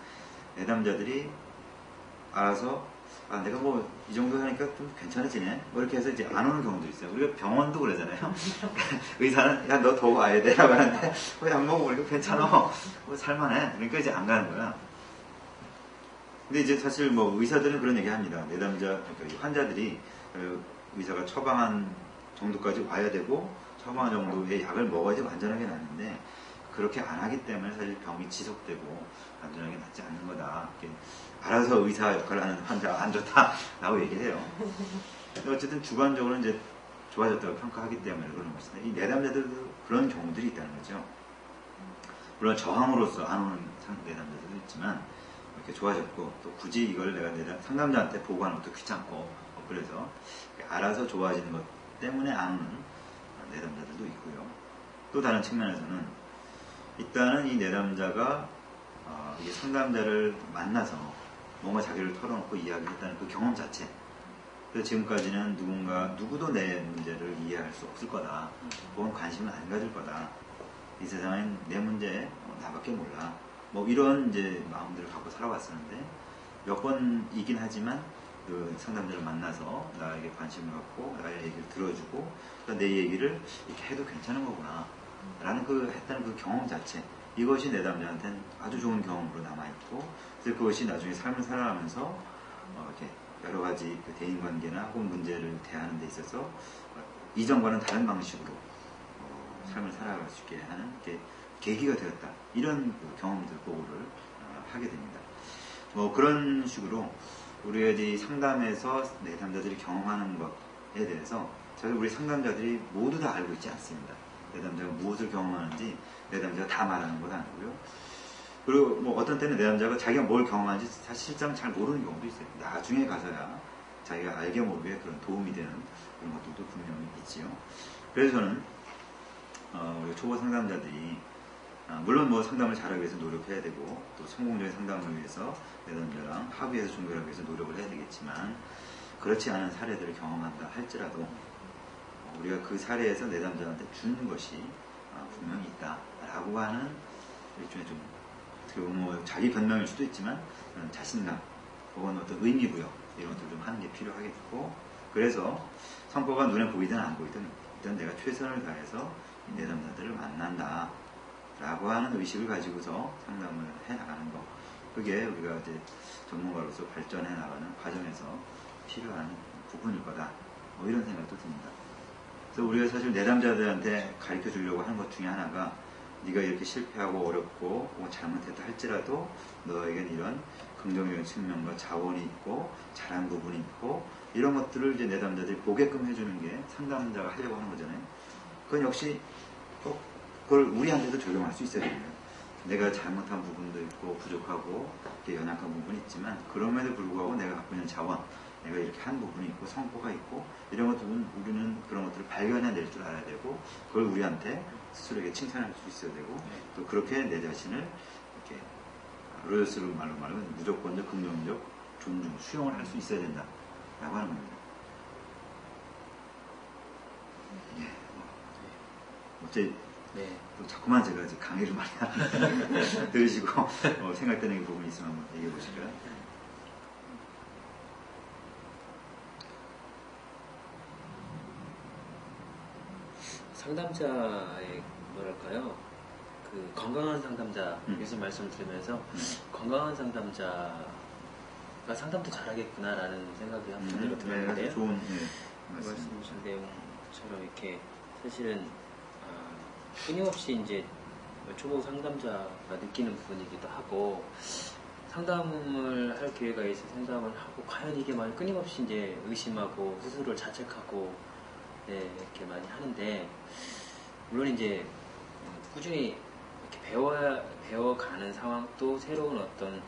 내담자들이 알아서 아, 내가 뭐 이 정도 하니까 좀 괜찮아지네. 뭐 이렇게 해서 이제 안 오는 경우도 있어요. 우리가 병원도 그러잖아요. 의사는 야, 너 더 와야 돼. 라고 하는데 왜 안 먹어보니까 괜찮아. 뭐 살만해. 그러니까 이제 안 가는 거야. 근데 이제 사실 뭐 의사들은 그런 얘기 합니다. 내담자, 그러니까 환자들이 의사가 처방한 정도까지 와야 되고 처방한 정도의 약을 먹어야지 완전하게 낫는데 그렇게 안 하기 때문에 사실 병이 지속되고 완전하게 낫지 않는 거다. 이렇게 알아서 의사 역할을 하는 환자가 안 좋다라고 얘기를 해요. 근데 어쨌든 주관적으로 이제 좋아졌다고 평가하기 때문에 그런 것인데 이 내담자들도 그런 경우들이 있다는 거죠. 물론 저항으로서 안 오는 내담자들도 있지만 이렇게 좋아졌고 또 굳이 이걸 내가 상담자한테 보고하는 것도 귀찮고 그래서 알아서 좋아지는 것 때문에 안 오는 내담자들도 있고요. 또 다른 측면에서는 일단은 이 내담자가 이 상담자를 만나서 뭔가 자기를 털어놓고 이야기했다는 그 경험 자체. 그래서 지금까지는 누구도 내 문제를 이해할 수 없을 거다. 혹은 관심을 안 가질 거다. 이 세상엔 내 문제 나밖에 몰라. 뭐 이런 이제 마음들을 갖고 살아왔었는데 몇 번이긴 하지만 그 상담자를 만나서 나에게 관심을 갖고 나의 얘기를 들어주고 내 얘기를 이렇게 해도 괜찮은 거구나 라는 했다는 그 경험 자체 이것이 내담자한테는 아주 좋은 경험으로 남아있고 그래서 그것이 나중에 삶을 살아가면서 이렇게 여러 가지 그 대인관계나 혹은 문제를 대하는 데 있어서 이전과는 다른 방식으로 삶을 살아갈 수 있게 하는 계기가 되었다. 이런 그 경험들 보고를 하게 됩니다. 뭐 그런 식으로 우리가 이제 상담에서 내담자들이 경험하는 것에 대해서 사실 우리 상담자들이 모두 다 알고 있지 않습니다. 내담자가 무엇을 경험하는지 내담자가 다 말하는 건 아니고요. 그리고 뭐 어떤 때는 내담자가 자기가 뭘 경험하는지 사실상 잘 모르는 경우도 있어요. 나중에 가서야 자기가 알게 모르게 그런 도움이 되는 그런 것들도 분명히 있지요. 그래서 저는 우리 초보 상담자들이 물론 뭐 상담을 잘하기 위해서 노력해야 되고 또 성공적인 상담을 위해서 내담자랑 합의해서 종결하기 위해서 노력을 해야 되겠지만 그렇지 않은 사례들을 경험한다 할지라도 우리가 그 사례에서 내담자한테 주는 것이 분명히 있다라고 하는 일종의 좀 뭐 자기 변명일 수도 있지만 자신감 혹은 어떤 의미부여 이런 것들 좀 하는 게 필요하겠고 그래서 성과가 눈에 보이든 안 보이든 일단 내가 최선을 다해서 이 내담자들을 만난다 라고 하는 의식을 가지고서 상담을 해 나가는 거 그게 우리가 이제 전문가로서 발전해 나가는 과정에서 필요한 부분일 거다 뭐 이런 생각도 듭니다. 그래서 우리가 사실 내담자들한테 가르쳐 주려고 하는 것 중에 하나가 네가 이렇게 실패하고 어렵고 혹은 잘못했다 할지라도 너에겐 이런 긍정적인 측면과 자원이 있고 잘한 부분이 있고 이런 것들을 이제 내담자들이 보게끔 해주는 게 상담자가 하려고 하는 거잖아요. 그건 역시 꼭 그걸 우리한테도 적용할 수 있어야 됩니다. 내가 잘못한 부분도 있고 부족하고 연약한 부분이 있지만 그럼에도 불구하고 내가 갖고 있는 자원 내가 이렇게 한 부분이 있고 성과가 있고 이런 것들은 우리는 그런 것들을 발견해낼 줄 알아야 되고 그걸 우리한테 스스로에게 칭찬할 수 있어야 되고 또 그렇게 내 자신을 이렇게 로저스 말로 말하면 무조건적 긍정적 존중 수용을 할 수 있어야 된다 라고 하는 겁니다. 어째 또 자꾸만 제가 이제 강의를 많이 하는데 들으시고 생각되는 부분이 있으면 한번 얘기해 보실까요? 상담자의 뭐랄까요? 그 건강한 상담자 요즘 말씀을 들으면서 건강한 상담자가 상담도 잘하겠구나라는 생각이 한편으로 들었는데요. 네, 좋은 말씀하신 내용처럼 이렇게 사실은 끊임없이 이제 초보 상담자가 느끼는 부분이기도 하고 상담을 할 기회가 있어 상담을 하고 과연 이게 많이 끊임없이 이제 의심하고 스스로를 자책하고 이렇게 많이 하는데 물론 이제 꾸준히 이렇게 배워가는 상황 또 새로운 어떤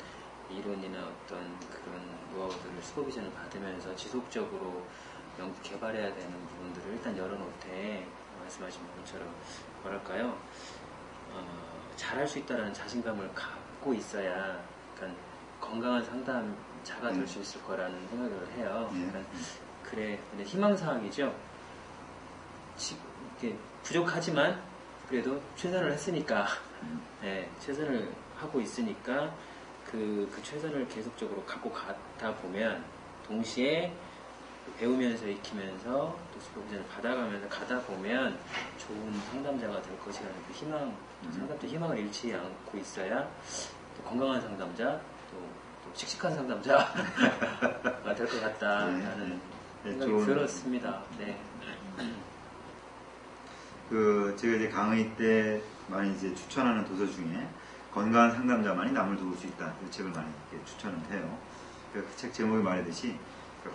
이론이나 어떤 그런 노하우들을 슈퍼비전을 받으면서 지속적으로 연구 개발해야 되는 부분들을 일단 열어놓되 말씀하신 것처럼 뭐랄까요 잘할 수 있다라는 자신감을 갖고 있어야 약간 건강한 상담자가 될 수 있을 거라는 생각을 해요. 그래 근데 희망사항이죠. 이렇게 부족하지만 그래도 최선을 했으니까 최선을 하고 있으니까 그 최선을 계속적으로 갖고 가다 보면 동시에 배우면서 익히면서 또 슈퍼비전을 받아가면서 가다 보면 좋은 상담자가 될 것이라는 그 희망, 상담자 희망을 잃지 않고 있어야 또 건강한 상담자, 또 씩씩한 상담자가 될 것 같다라는 생각이 들었습니다. 네. 제가 이제 강의 때 많이 이제 추천하는 도서 중에 건강한 상담자만이 남을 도울 수 있다. 이 책을 많이 이렇게 추천을 해요. 그 책 제목이 말하듯이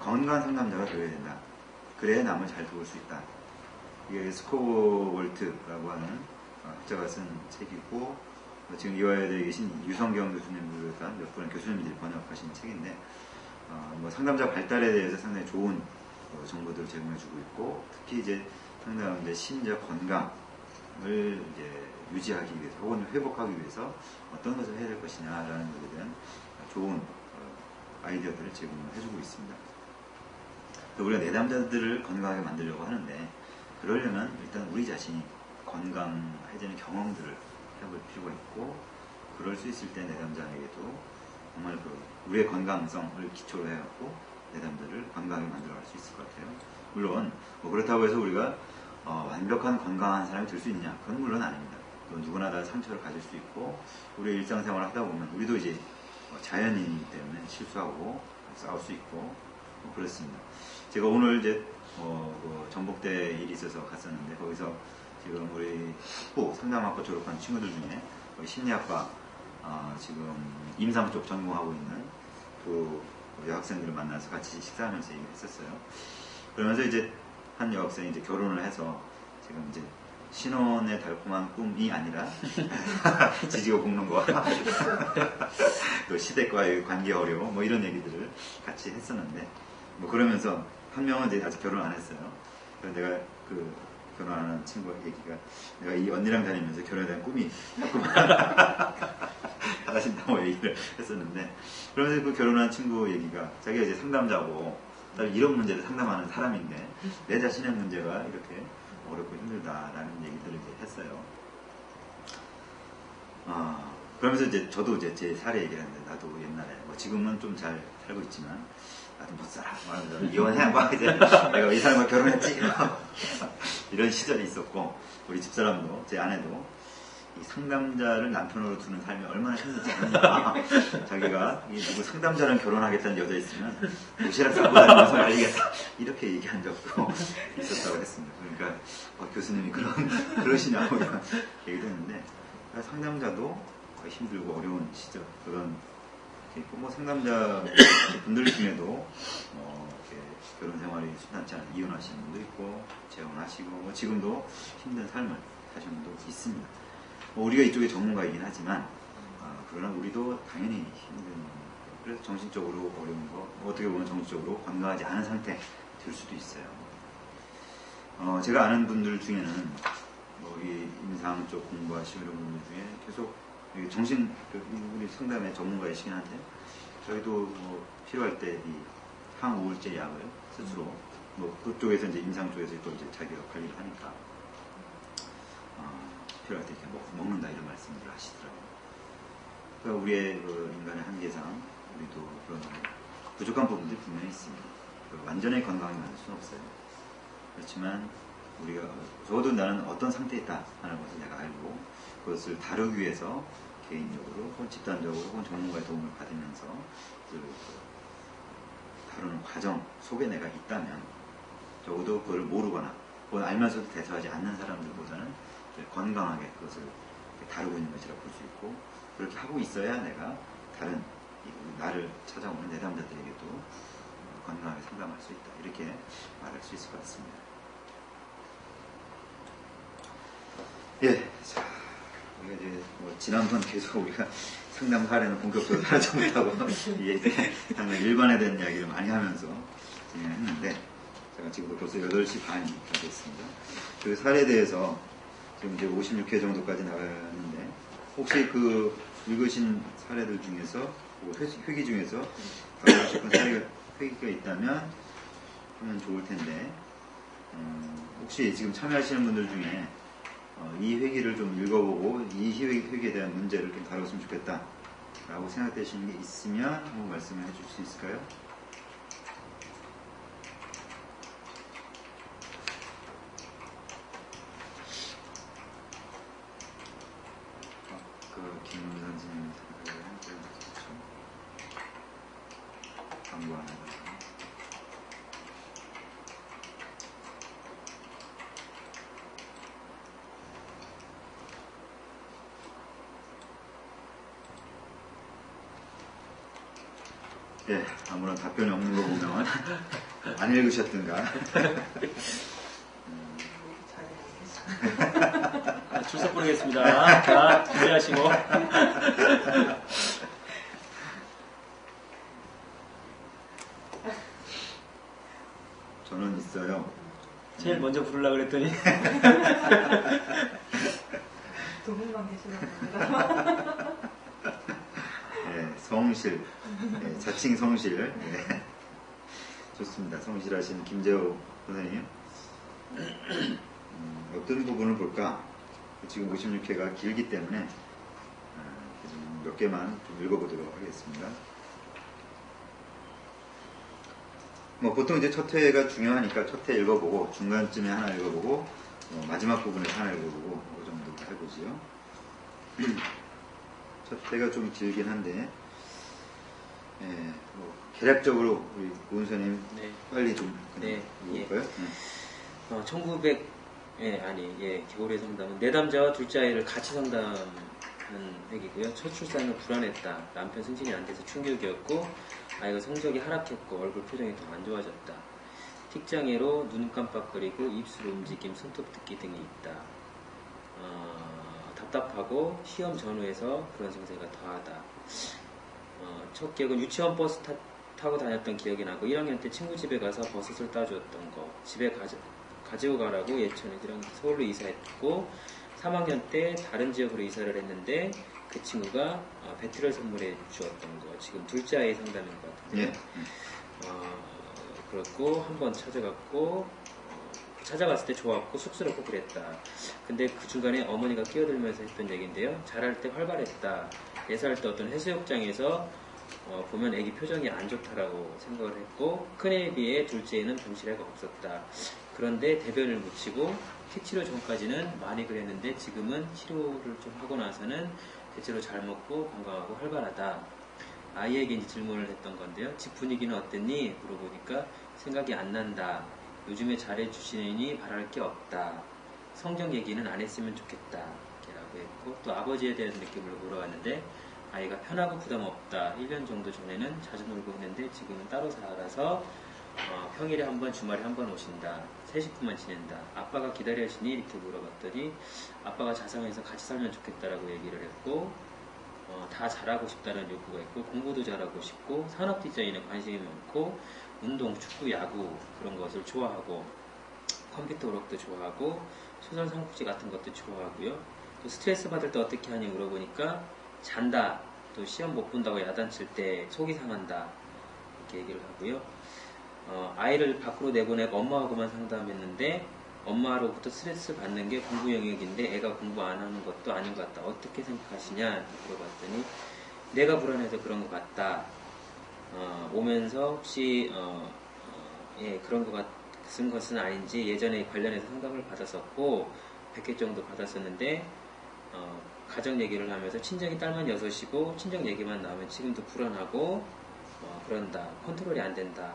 건강한 상담자가 되어야 된다. 그래야 남을 잘 도울 수 있다. 이게 스코볼트라고 하는 학자가 쓴 책이고, 지금 이화여대에 계신 유성경 교수님을 비롯한 몇 분의 교수님들이 번역하신 책인데, 뭐 상담자 발달에 대해서 상당히 좋은 정보들을 제공해주고 있고, 특히 이제 상담자의 심리적 건강을 이제 유지하기 위해서 혹은 회복하기 위해서 어떤 것을 해야 될 것이냐라는 것에 대한 좋은 아이디어들을 제공해주고 있습니다. 우리가 내담자들을 건강하게 만들려고 하는데, 그러려면 일단 우리 자신이 건강해지는 경험들을 해볼 필요가 있고, 그럴 수 있을 때 내담자에게도 정말 우리의 건강성을 기초로 해갖고 내담자를 건강하게 만들어갈 수 있을 것 같아요. 물론 뭐 그렇다고 해서 우리가 완벽한 건강한 사람이 될 수 있냐? 그건 물론 아닙니다. 또 누구나 다 상처를 가질 수 있고, 우리 일상생활을 하다 보면 우리도 이제 자연인이기 때문에 실수하고 싸울 수 있고 뭐 그렇습니다. 제가 오늘 이제 전북대 일이 있어서 갔었는데, 거기서 지금 우리 학부 상담학과 졸업한 친구들 중에 심리학과 지금 임상 쪽 전공하고 있는 두 여학생들을 만나서 같이 식사하면서 얘기를 했었어요. 그러면서 이제 한 여학생이 이제 결혼을 해서 지금 이제 신혼의 달콤한 꿈이 아니라 지지고 볶는 거, 또 시댁과의 관계 어려움, 뭐 이런 얘기들을 같이 했었는데, 뭐 그러면서 한 명은 이제 아직 결혼 안 했어요. 그래서 내가 그 결혼하는 친구 얘기가, 내가 이 언니랑 다니면서 결혼에 대한 꿈이 하신다고 얘기를 했었는데, 그러면서 그 결혼한 친구 얘기가 자기가 이제 상담자고 이런 문제를 상담하는 사람인데 내 자신의 문제가 이렇게 어렵고 힘들다라는 얘기들을 이제 했어요. 그러면서 이제 저도 이제 제 사례 얘기를 했는데, 나도 옛날에 뭐 지금은 좀 잘 살고 있지만 나도 못 살아. 이혼해. 막 이제 내가 이 사람과 결혼했지. 이런 시절이 있었고, 우리 집사람도, 제 아내도 이 상담자를 남편으로 두는 삶이 얼마나 힘들지 않느냐. 자기가 이 누구 상담자랑 결혼하겠다는 여자 있으면 도시락 싸고 다니면서 알리겠다. 이렇게 얘기한 적도 있었다고 했습니다. 그러니까 교수님이 그러시냐고 얘기도 했는데, 상담자도 힘들고 어려운 시절, 그런 있고, 뭐 상담자 분들 중에도 이렇게 결혼 생활이 순탄치 않은 이혼하시는 분도 있고, 재혼하시고, 뭐 지금도 힘든 삶을 사시는 분도 있습니다. 우리가 이쪽에 전문가이긴 하지만, 그러나 우리도 당연히 힘든, 그래서 정신적으로 어려운 거, 어떻게 보면 정신적으로 건강하지 않은 상태 될 수도 있어요. 제가 아는 분들 중에는 이 임상 쪽 공부하시는 분들 중에 계속 정신, 우리 상담의 전문가이시긴 한데, 저희도 뭐 필요할 때 이 항우울제 약을 스스로, 뭐 그쪽에서 이제 임상 쪽에서 또 이제 자기가 관리를 하니까, 필요할 때 이렇게 먹는다 이런 말씀을 하시더라고요. 그러니까 우리의 인간의 한계상 우리도 그런 부족한 부분들이 분명히 있습니다. 완전히 건강하게 만들 수는 없어요. 그렇지만 우리가, 적어도 나는 어떤 상태에 있다 하는 것을 내가 알고, 그것을 다루기 위해서 개인적으로 혹은 집단적으로 혹은 전문가의 도움을 받으면서 다루는 과정 속에 내가 있다면, 적어도 그걸 모르거나 혹은 알면서도 대처하지 않는 사람들보다는 건강하게 그것을 다루고 있는 것이라고 볼 수 있고, 그렇게 하고 있어야 내가 다른 나를 찾아오는 내담자들에게도 건강하게 상담할 수 있다, 이렇게 말할 수 있을 것 같습니다. 예, 자, 우리가 이제 지난번 계속 우리가 상담 사례는 본격적으로 하지 못하고 이제 상당히 일반에 대한 이야기를 많이 하면서 진행했는데, 제가 지금도 벌써 8시 반이 다 됐습니다. 그 사례에 대해서 지금 이제 56회 정도까지 나가는데, 혹시 읽으신 사례들 중에서, 회기 중에서 다루고 싶은 회기가 있다면 하면 좋을 텐데, 혹시 지금 참여하시는 분들 중에 이 회기를 좀 읽어보고 이 회기에 대한 문제를 좀 다뤘으면 좋겠다 라고 생각되시는 게 있으면 한번 말씀을 해줄 수 있을까요? 예, 아무런 답변이 없는 거 보면 안 읽으셨던가. 잘 알겠습니다. 출석 부르겠습니다. 자, 준비하시고. 저는 있어요. 제일 먼저 부르려고 그랬더니. 두 분만 계시는 겁니다. 예, 성실, 예, 자칭 성실. 예. 좋습니다. 성실하신 김재호 선생님. 어떤 부분을 볼까? 지금 56회가 길기 때문에 몇 개만 좀 읽어보도록 하겠습니다. 뭐 보통 이제 첫 회가 중요하니까 첫 회 읽어보고 중간쯤에 하나 읽어보고 마지막 부분에 하나 읽어보고 그 정도 해보지요. 첫 회가 좀 길긴 한데 예, 뭐 개략적으로 우리 고은선님 네. 빨리 좀 네, 읽어볼까요? 네. 1900 겨울의 상담은 내담자와 둘째 아이를 같이 상담하는 얘기고요. 첫 출산은 불안했다. 남편 승진이 안 돼서 충격이었고 아이가 성적이 하락했고 얼굴 표정이 더 안 좋아졌다. 틱장애로 눈 깜빡거리고 입술 움직임, 손톱 듣기 등이 있다. 답답하고 시험 전후에서 그런 증세가 더하다. 첫 기억은 유치원 버스 타고 다녔던 기억이 나고 1학년 때 친구 집에 가서 버섯을 따주었던 거. 집에 가지고 가라고 예천에 서울로 이사했고 3학년 때 다른 지역으로 이사를 했는데 그 친구가 배트를 선물해 주었던 거. 지금 둘째 아이 상담인 것 같은데 예. 그렇고 한번 찾아갔고 찾아갔을 때 좋았고 쑥스럽고 그랬다. 근데 그 중간에 어머니가 끼어들면서 했던 얘기인데요. 자랄 때 활발했다. 4살 때 어떤 해수욕장에서 보면 애기 표정이 안 좋다라고 생각을 했고 큰애에 비해 둘째에는 병실애가 없었다. 그런데 대변을 묻히고 택치료 전까지는 많이 그랬는데 지금은 치료를 좀 하고 나서는 대체로 잘 먹고 건강하고 활발하다. 아이에게 이제 질문을 했던 건데요. 집 분위기는 어땠니? 물어보니까 생각이 안 난다. 요즘에 잘해주시니 바랄 게 없다. 성적 얘기는 안 했으면 좋겠다. 라고 했고 또 아버지에 대한 느낌을 물어봤는데 아이가 편하고 부담 없다. 1년 정도 전에는 자주 놀고 했는데 지금은 따로 살아서 평일에 한 번, 주말에 한 번 오신다. 새 식구만 지낸다. 아빠가 기다려시니? 이렇게 물어봤더니 아빠가 자상해서 같이 살면 좋겠다라고 얘기를 했고 다 잘하고 싶다는 욕구가 있고 공부도 잘하고 싶고 산업 디자인에 관심이 많고 운동, 축구, 야구 그런 것을 좋아하고 컴퓨터 오락도 좋아하고 소설 삼국지 같은 것도 좋아하고요. 또 스트레스 받을 때 어떻게 하니 물어보니까 잔다. 또 시험 못 본다고 야단칠 때 속이 상한다. 이렇게 얘기를 하고요. 아이를 밖으로 내보내고 엄마하고만 상담했는데 엄마로부터 스트레스 받는 게 공부 영역인데 애가 공부 안 하는 것도 아닌 것 같다. 어떻게 생각하시냐 물어봤더니 내가 불안해서 그런 것 같다. 오면서 혹시 그런 것 같은 것은 아닌지 예전에 관련해서 상담을 받았었고 100개 정도 받았었는데 가정 얘기를 하면서 친정이 딸만 6이고 친정 얘기만 나오면 지금도 불안하고 그런다. 컨트롤이 안 된다.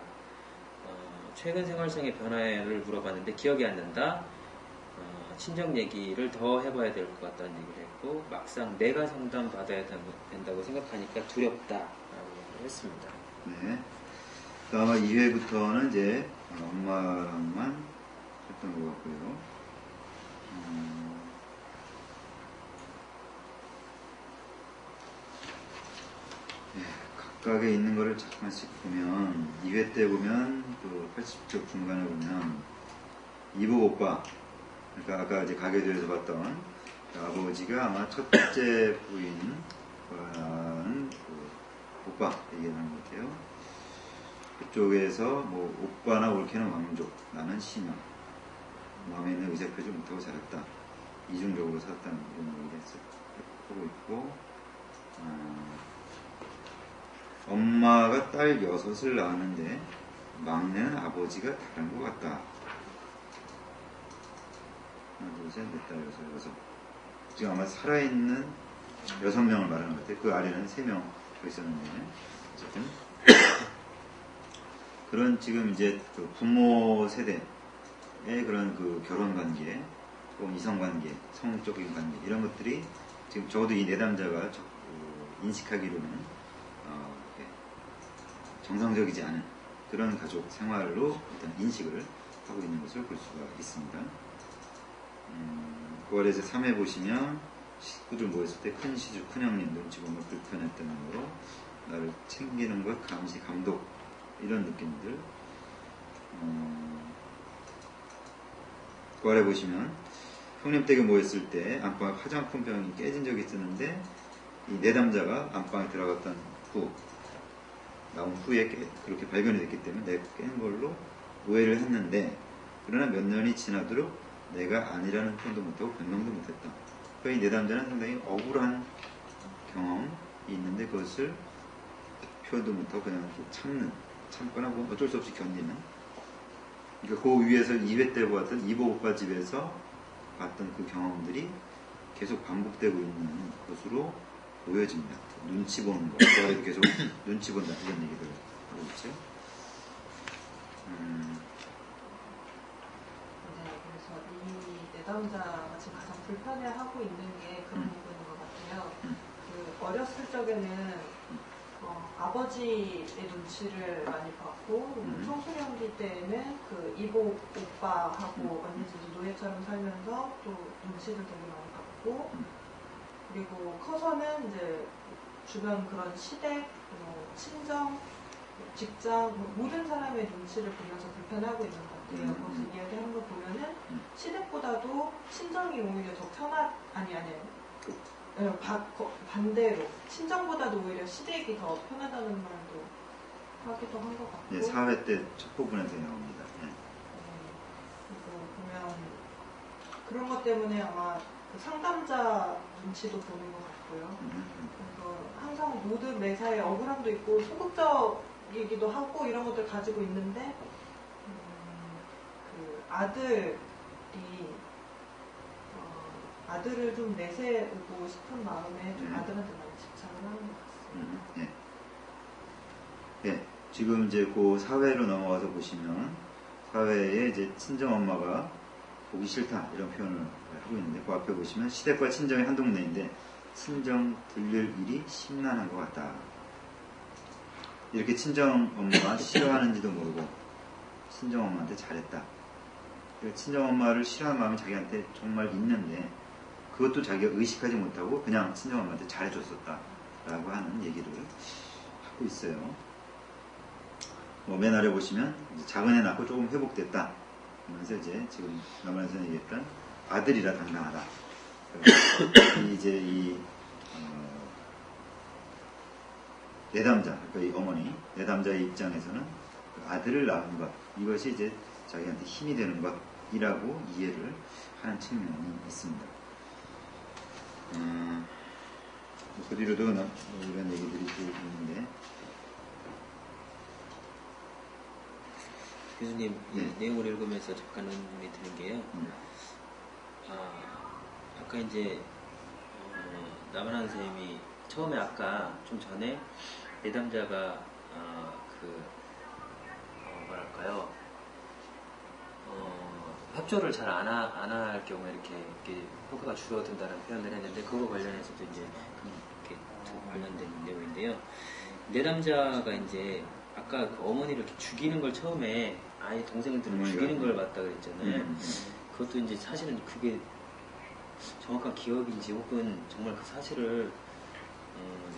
최근 생활상의 변화를 물어봤는데 기억이 안 난다. 친정 얘기를 더 해봐야 될 것 같다는 얘기를 했고 막상 내가 상담 받아야 된다고 생각하니까 두렵다라고 얘기를 했습니다. 네. 아마 2회부터는 이제 엄마랑만 했던 것 같고요. 네, 각각에 있는 거를 잠깐씩 보면 2회 때 보면 또 80쪽 중간에 보면 이복 오빠, 그러니까 아까 이제 가게도에서 봤던 그 아버지가 아마 첫째 부인과는 그 오빠 얘기하는 것 같아요. 그쪽에서 뭐 오빠나 옳게는 왕족, 나는 신영, 마음에 있는 의사 표시 못하고 자랐다. 이중적으로 살았다는 이런 얘기를 하고 있고, 엄마가 딸 6을 낳았는데 막내는 아버지가 다른 것 같다. 하나, 둘, 셋, 넷, 딸, 6. 지금 아마 살아있는 6명을 말하는 것 같아요. 그 아래는 3명 더 있었는데, 어쨌든. 그런 지금 이제 그 부모 세대의 그런 그 결혼 관계, 또는 이성 관계, 성적인 관계, 이런 것들이 지금 적어도 이 내담자가 인식하기로는 정상적이지 않은 그런 가족 생활로 일단 인식을 하고 있는 것을 볼 수가 있습니다. 9월에서 3회 보시면 식구들 모였을 때 큰 시주, 큰 형님 눈치 보면 불편했다는 거, 나를 챙기는 것, 감시, 감독 이런 느낌들. 9월에 보시면 형님 댁에 모였을 때 안방에 화장품 병이 깨진 적이 있었는데 이 내담자가 안방에 들어갔던 후 나온 후에 그렇게 발견이 됐기 때문에 내가 깬 걸로 오해를 했는데 그러나 몇 년이 지나도록 내가 아니라는 표현도 못하고 변명도 못했다. 그러니까 이 내담자는 상당히 억울한 경험이 있는데 그것을 표현도 못하고 그냥 참거나 뭐 어쩔 수 없이 견디는. 그러니까 그 위에서 2회 때 보았던 이복 오빠 집에서 봤던 그 경험들이 계속 반복되고 있는 것으로 보여집니다. 눈치 보는 거. 그래도 계속 눈치 본다. 이런 얘기를 하고 있죠. 네, 그래서 이 내담자가 지금 가장 불편해하고 있는 게 그런 부분인 것 같아요. 그 어렸을 적에는 아버지의 눈치를 많이 봤고 청소년기 때에는 그 이복 오빠하고 언니들이 노예처럼 살면서 또 눈치를 되게 많이 받고 그리고 커서는 이제 주변 그런 시댁, 친정, 직장 모든 사람의 눈치를 보면서 불편하고 있는 것 같아요. 거기서 이야기하는 걸 보면은 시댁보다도 친정이 오히려 더 반대로 친정보다도 오히려 시댁이 더 편하다는 말도 하기도 한 것 같고. 네, 4회 때 첫 부분에서 나옵니다. 네. 그리고 보면 그런 것 때문에 아마 그 상담자 눈치도 보는 것 같고요. 그래서 항상 모든 매사에 억울함도 있고 소극적이기도 하고 이런 것들 가지고 있는데 그 아들을 좀 내세우고 싶은 마음에 좀 아들한테 많이 집착을 하는 것 같습니다. 네. 네. 지금 이제 그 사회로 넘어가서 보시면 사회에 이제 친정 엄마가 보기 싫다 이런 표현을 하고 있는데 그 앞에 보시면 시댁과 친정이 한 동네인데 친정 들릴 일이 심란한 것 같다. 이렇게 친정 엄마가 싫어하는지도 모르고 친정 엄마한테 잘했다. 친정 엄마를 싫어하는 마음이 자기한테 정말 있는데 그것도 자기가 의식하지 못하고 그냥 친정 엄마한테 잘해줬었다 라고 하는 얘기를 하고 있어요. 맨 아래 보시면 작은 애 낳고 조금 회복됐다 그러면서 이제 지금 남한에서 얘기했던 아들이라 당당하다. 이제 이 내담자, 그러니까 이 어머니 내담자의 입장에서는 그 아들을 낳은 것 이것이 이제 자기한테 힘이 되는 것이라고 이해를 하는 측면이 있습니다. 그 뒤로도 이런 얘기들이 쭉 있는데 교수님 네. 이 내용을 읽으면서 잠깐 의문이 드는 게요. 아까 이제 남한한 선생님이 처음에 아까 좀 전에 내담자가 뭐랄까요 협조를 잘 안 할 경우에 이렇게 효과가 줄어든다는 표현을 했는데 그거 관련해서도 이제 이렇게 관련된 내용인데요. 내담자가 이제 아까 그 어머니를 이렇게 죽이는 걸 처음에 아예 동생들을 죽이는 걸 봤다 그랬잖아요. 그것도 이제 사실은 그게 정확한 기억인지 혹은 정말 그 사실을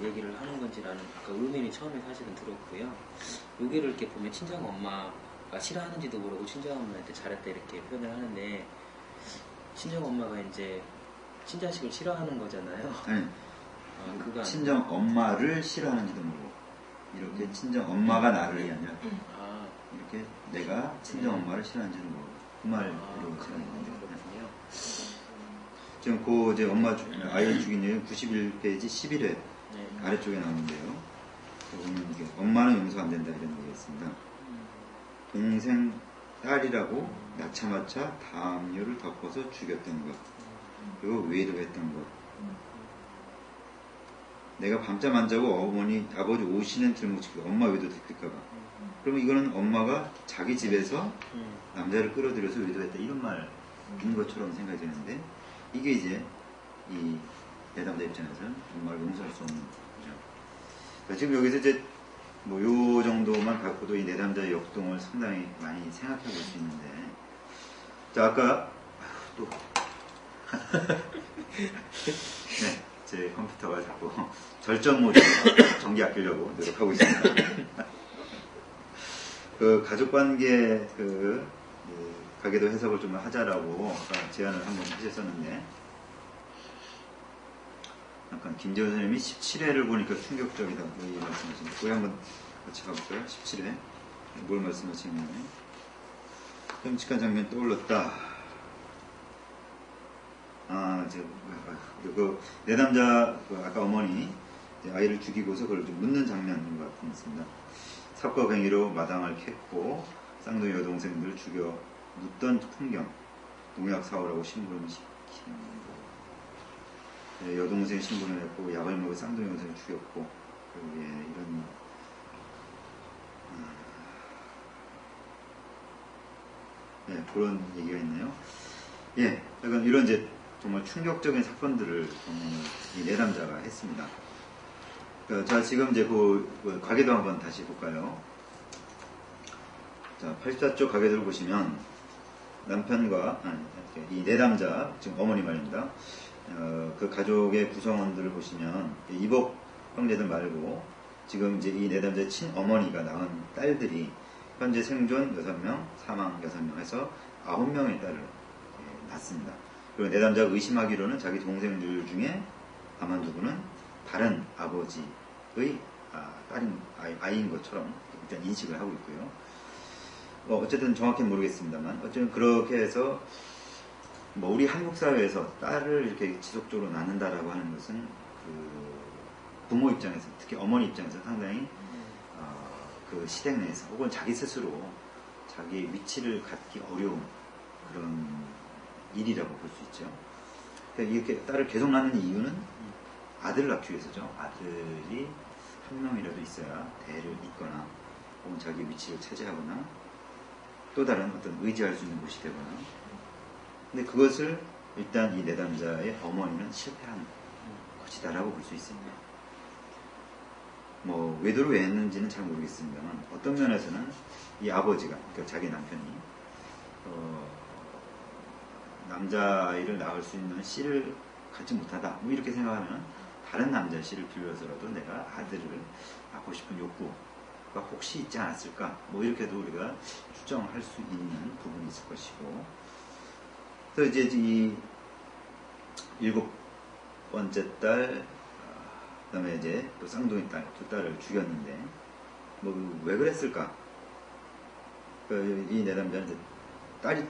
얘기를 하는 건지라는 아까 의문이 처음에 사실은 들었고요. 여기를 이렇게 보면 친정 엄마가 싫어하는지도 모르고 친정 엄마한테 잘했다 이렇게 표현을 하는데 친정 엄마가 이제 친자식을 싫어하는 거잖아요. 아니, 그거 친정 엄마를 싫어하는지도 모르고 이렇게 친정 엄마가 나를 아니라 이렇게 내가 친정 엄마를 싫어하는지도 모르고 그 말로 싫어하는데 그렇군요. 지금 그 이제 엄마 아이를 죽인 내용 91페이지 11회 네. 아래쪽에 나오는데요. 보면 이게 엄마는 용서 안 된다 이런 얘기가 있습니다. 동생 딸이라고 낳자마자 담요를 덮어서 죽였던 것 그리고 외도했던 것 내가 밤잠 안 자고 아버지 옷이는 들먹치고 엄마 외도 들킬까봐 그러면 이거는 엄마가 자기 집에서 남자를 끌어들여서 외도했다 이런 말인 것처럼 생각이 되는데 이게 이제 이 내담자 입장에서는 정말 용서할 수 없는 거죠. 그러니까 지금 여기서 이제 뭐 요 정도만 갖고도 이 내담자의 역동을 상당히 많이 생각해 볼 수 있는데, 자 아까 또 네, 제 컴퓨터가 자꾸 절전 모드로 전기 아끼려고 노력하고 있습니다. 그 가족관계 가게도 해석을 좀 하자라고 아까 제안을 한번 하셨었는데, 약간 김재원 선생님이 17회를 보니까 충격적이다 뭐 이 말씀하시는데, 거기 한번 같이 가볼까요? 17회 뭘 말씀하시냐면, 끔찍한 장면 떠올랐다. 그 내담자 아까 어머니 아이를 죽이고서 그걸 좀 묻는 장면인 것 같습니다. 삽과 괭이로 마당을 캤고 쌍둥이 여동생들을 죽여 묻던 풍경, 농약 사오라고 심부름 시키는 거. 여동생 신분을 했고 약을 먹여 쌍둥이 여동생을 죽였고, 이런 그런 얘기가 있네요. 약간 이런 이제 정말 충격적인 사건들을 이 내담자가 했습니다. 자, 지금 이제 그 가계도 한번 다시 볼까요? 자, 84쪽 가계도를 보시면 남편과 이 내담자, 지금 어머니 말입니다. 그 가족의 구성원들을 보시면 이복 형제들 말고 지금 이제 이 내담자의 친어머니가 낳은 딸들이 현재 생존 6명, 사망 6명 해서 9명의 딸을 낳습니다. 그리고 내담자가 의심하기로는 자기 동생들 중에 아마 누구는 다른 아버지의 아이인 것처럼 일단 인식을 하고 있고요. 어쨌든 정확히는 모르겠습니다만, 어쨌든 그렇게 해서 우리 한국 사회에서 딸을 이렇게 지속적으로 낳는다라고 하는 것은 그 부모 입장에서, 특히 어머니 입장에서 상당히 그 시댁 내에서 혹은 자기 스스로 자기 위치를 갖기 어려운 그런 일이라고 볼 수 있죠. 그러니까 이렇게 딸을 계속 낳는 이유는 아들을 낳기 위해서죠. 아들이 한 명이라도 있어야 대를 잇거나 혹은 자기 위치를 차지하거나 또 다른 어떤 의지할 수 있는 곳이 되거나. 근데 그것을 일단 이 내담자의 어머니는 실패한 것이다라고 볼 수 있습니다. 외도를 왜 했는지는 잘 모르겠습니다만, 어떤 면에서는 이 아버지가, 그러니까 자기 남편이 남자아이를 낳을 수 있는 씨를 갖지 못하다 이렇게 생각하면 다른 남자 씨를 빌려서라도 내가 아들을 낳고 싶은 욕구가 혹시 있지 않았을까 이렇게도 우리가 추정할 수 있는 부분이 있을 것이고, 그래서 이제 이 7번째 딸, 그 다음에 이제 또 쌍둥이 딸, 두 딸을 죽였는데, 왜 그랬을까? 이 내담자는 이제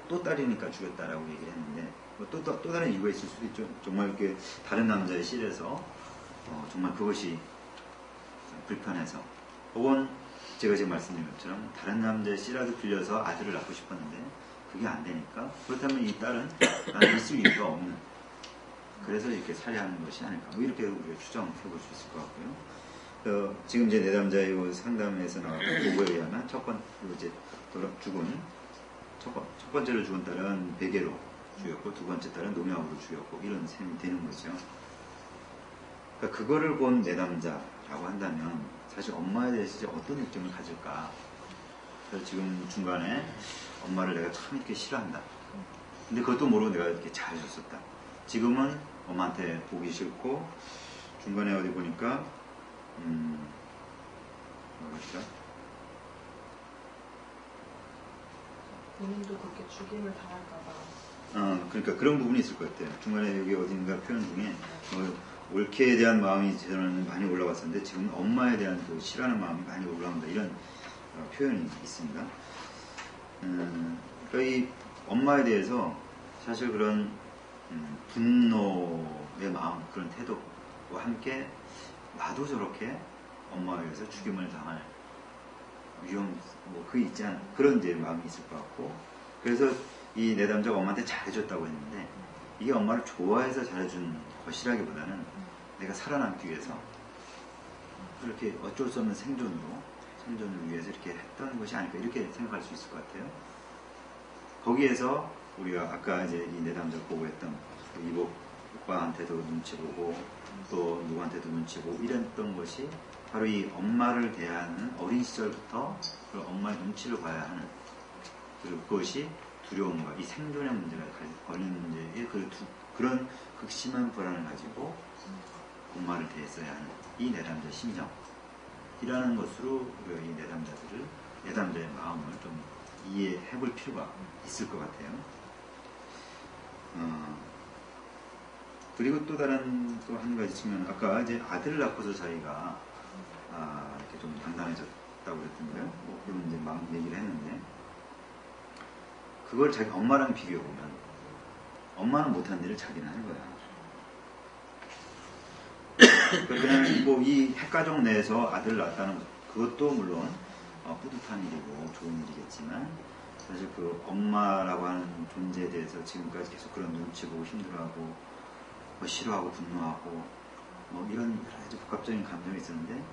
또 딸이니까 죽였다라고 얘기를 했는데, 또 다른 이유가 있을 수도 있죠. 정말 이렇게 다른 남자의 씨에서 정말 그것이 불편해서, 혹은 제가 지금 말씀드린 것처럼 다른 남자의 씨라도 빌려서 아들을 낳고 싶었는데 그게 안 되니까, 그렇다면 이 딸은 있을 이유가 없는, 그래서 이렇게 살해하는 것이 아닐까 이렇게 우리가 추정해 볼 수 있을 것 같고요. 지금 이제 내담자의 상담에서 나왔던 보고에 의하면 첫 번째로 죽은 딸은 베개로 죽였고 두 번째 딸은 농약으로 죽였고 이런 셈이 되는 거죠. 그러니까 그거를 본 내담자라고 한다면 사실 엄마에 대해서 이제 어떤 느낌을 가질까? 그래서 지금 중간에 엄마를 내가 참 이렇게 싫어한다. 근데 그것도 모르고 내가 이렇게 잘해줬었다. 지금은 엄마한테 보기 싫고, 중간에 어디 보니까 뭐였죠? 본인도 그렇게 죽임을 당할까봐. 그러니까 그런 부분이 있을 것 같아요. 중간에 여기 어딘가 표현 중에 옳게에 대한 마음이 저는 많이 올라왔었는데 지금 엄마에 대한 그 싫어하는 마음이 많이 올라온다, 이런 표현이 있습니다. 그러니까 이 엄마에 대해서 사실 그런 분노의 마음, 그런 태도와 함께 나도 저렇게 엄마에 의해서 죽임을 당할 위험, 그 있지 않은 그런 이제 마음이 있을 것 같고, 그래서 이 내담자가 엄마한테 잘해줬다고 했는데 이게 엄마를 좋아해서 잘해준 것이라기보다는 내가 살아남기 위해서 그렇게 어쩔 수 없는 생존을 위해서 이렇게 했던 것이 아닐까 이렇게 생각할 수 있을 것 같아요. 거기에서 우리가 아까 이제 이 내담자 보고 했던 이복 오빠한테도 눈치 보고 또 누구한테도 눈치 보고 이랬던 것이 바로 이 엄마를 대하는 어린 시절부터 그 엄마의 눈치를 봐야 하는, 그리고 그것이 두려움과 이 생존의 문제가 걸리는 문제에 그런 극심한 불안을 가지고 엄마를 대했어야 하는 이 내담자 심정이라는 것으로 우리가 이 내담자의 마음을 좀 이해해 볼 필요가 있을 것 같아요. 그리고 또 다른 또 한 가지 측면, 아까 이제 아들을 낳고서 자기가 이렇게 좀 당당해졌다고 그랬던데요. 뭐 그런 이제 막 얘기를 했는데, 그걸 자기 엄마랑 비교해 보면 엄마는 못한 일을 자기는 하는 거야. 그냥 뭐 이 핵가족 내에서 아들을 낳았다는 것, 그것도 물론 뿌듯한 일이고 좋은 일이겠지만, 사실 그 엄마라고 하는 존재에 대해서 지금까지 계속 그런 눈치 보고 힘들어하고 뭐 싫어하고 분노하고 뭐 이런 여러 가지 복합적인 감정이 있었는데,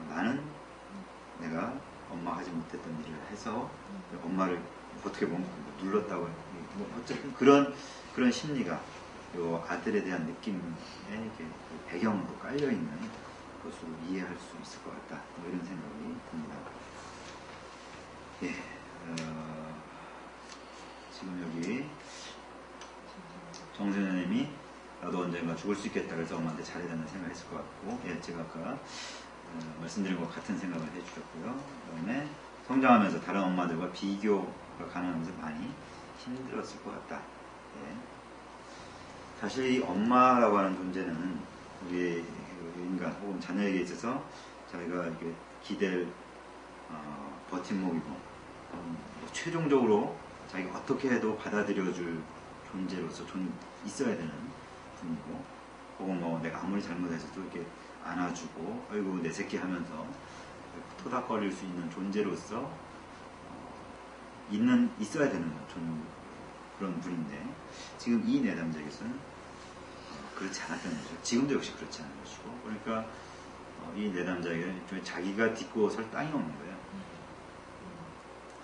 나는 내가 엄마가 하지 못했던 일을 해서 엄마를 어떻게 보면 눌렀다고, 뭐 어쨌든 그런 심리가 요 아들에 대한 느낌에 이렇게 그 배경으로 깔려 있는 것으로 이해할 수 있을 것 같다. 뭐 이런 생각이 듭니다. 예, 지금 여기 정선생님이 나도 언젠가 죽을 수 있겠다 그래서 엄마한테 잘해달라는 생각을 했을 것 같고, 예, 제가 아까 말씀드린 것 같은 생각을 해주셨고요. 그 다음에 성장하면서 다른 엄마들과 비교가 가능하면서 많이 힘들었을 것 같다. 예. 사실 이 엄마라고 하는 존재는 우리 인간 혹은 자녀에게 있어서 자기가 이렇게 기댈 버팀목이고, 뭐 최종적으로 자기가 어떻게 해도 받아들여줄 존재로서 있어야 되는 분이고, 혹은 뭐 내가 아무리 잘못해서도 이렇게 안아주고 아이고 내 새끼 하면서 토닥거릴 수 있는 존재로서 있어야 되는 그런 분인데, 지금 이 내담자에게서는 그렇지 않았던 거죠. 지금도 역시 그렇지 않은 것이고, 그러니까 이 내담자에게 자기가 딛고 설 땅이 없는 거예요.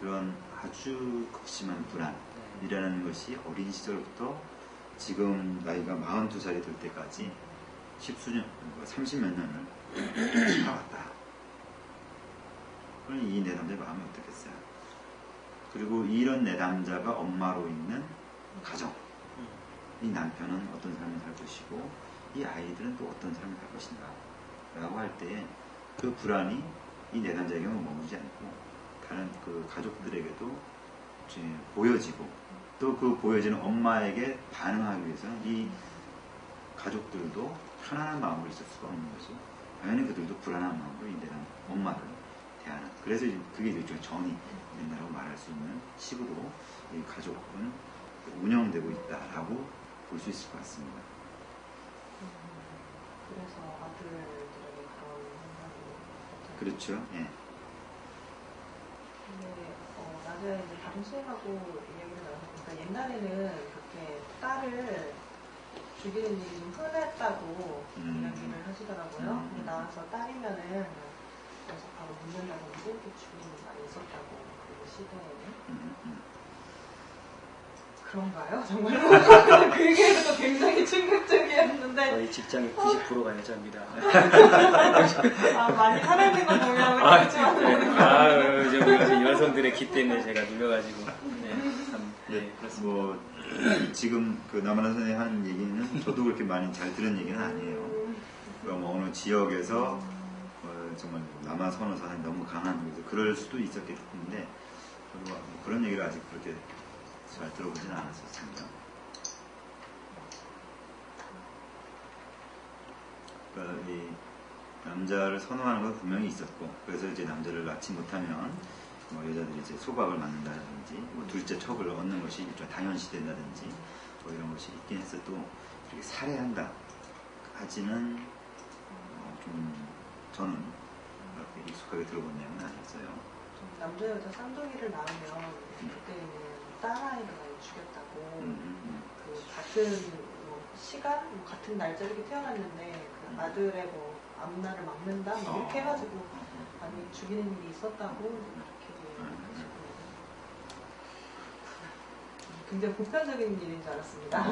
그런 아주 극심한 불안이라는 것이 어린 시절부터 지금 나이가 42살이 될 때까지 30몇 년을 살아왔다. 그럼 이 내담자의 마음이 어떻겠어요? 그리고 이런 내담자가 엄마로 있는 가정, 이 남편은 어떤 삶을 살 것이고 이 아이들은 또 어떤 삶을 살 것인가 라고 할 때 그 불안이 이 내담자에게만 머무르지 않고 다른 그 가족들에게도 보여지고, 또 그 보여지는 엄마에게 반응하기 위해서는 이 가족들도 편안한 마음으로 있을 수가 없는 것이고, 당연히 그들도 불안한 마음으로 이 엄마를 대하는, 그래서 그게 일종의 정이 된다고 말할 수 있는 식으로 이 가족은 운영되고 있다라고 볼 수 있을 것 같습니다. 그래서 아들들에게 그런 생각이 그렇죠. 예. 근데 낮에 이제 다른 수행하고 이야기를 나눠보니까 옛날에는 그렇게 딸을 죽이는 일이 좀 흔했다고 이야기를 하시더라고요. 근데 나와서 딸이면은 그래서 바로 묻는다든지 이렇게 죽이는 일이 많이 있었다고, 그 시대에는. 그런가요? 정말로? 그게 또 굉장히 충격적이었는데. 저희 직장의 90%가 여자입니다. 많이 살아있는 거 보면 그렇지만. 요즘 여성들의 기 때문에 제가 눌려가지고. 그렇습니다. 뭐 지금 그 남한아 선생님이 하는 얘기는 저도 그렇게 많이 잘 들은 얘기는 아니에요. 그러니까 뭐 어느 지역에서 정말 남한 선호 사상이 너무 강한, 그럴 수도 있었겠는데, 뭐 그런 얘기를 아직 그렇게 잘 들어보지는 않았었습니다. 그러니까 이 남자를 선호하는 건 분명히 있었고, 그래서 이제 남자를 낳지 못하면 뭐 여자들이 이제 소박을 맞는다든지, 뭐 둘째 척을 얻는 것이 일종의 당연시된다든지, 뭐 이런 것이 있긴 했어도 이렇게 살해한다 하지는 좀 저는 그렇게 익숙하게 들어본 내용은 아니었어요. 남자 여자 쌍둥이를 낳으면 그때는 딸아이를 많이 죽였다고. 그 같은 시간, 같은 날짜 이렇게 태어났는데 그 아들의 뭐 앞날을 막는다 뭐 이렇게 해가지고 많이 죽이는 일이 있었다고 그렇게 하시고. 굉장히 보편적인 일인 줄 알았습니다.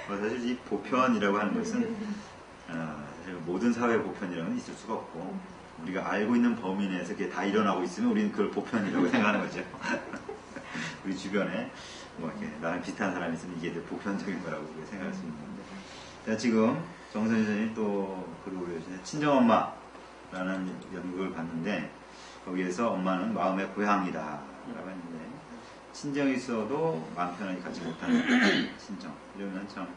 사실 이 보편이라고 하는 것은 사실 모든 사회 보편이라고는 있을 수가 없고 우리가 알고 있는 범위 내에서 그게 다 일어나고 있으면 우리는 그걸 보편이라고 생각하는 거죠. 우리 주변에 뭐 이렇게 나랑 비슷한 사람이 있으면 이게 보편적인 거라고 우리가 생각할 수 있는 건데. 자, 지금 정선 선생님이 또 글을 올려주신 친정엄마라는 연구를 봤는데 거기에서 엄마는 마음의 고향이다 라고 했는데 친정이 있어도 마음 편하게 가지 못하는 친정 이러면 참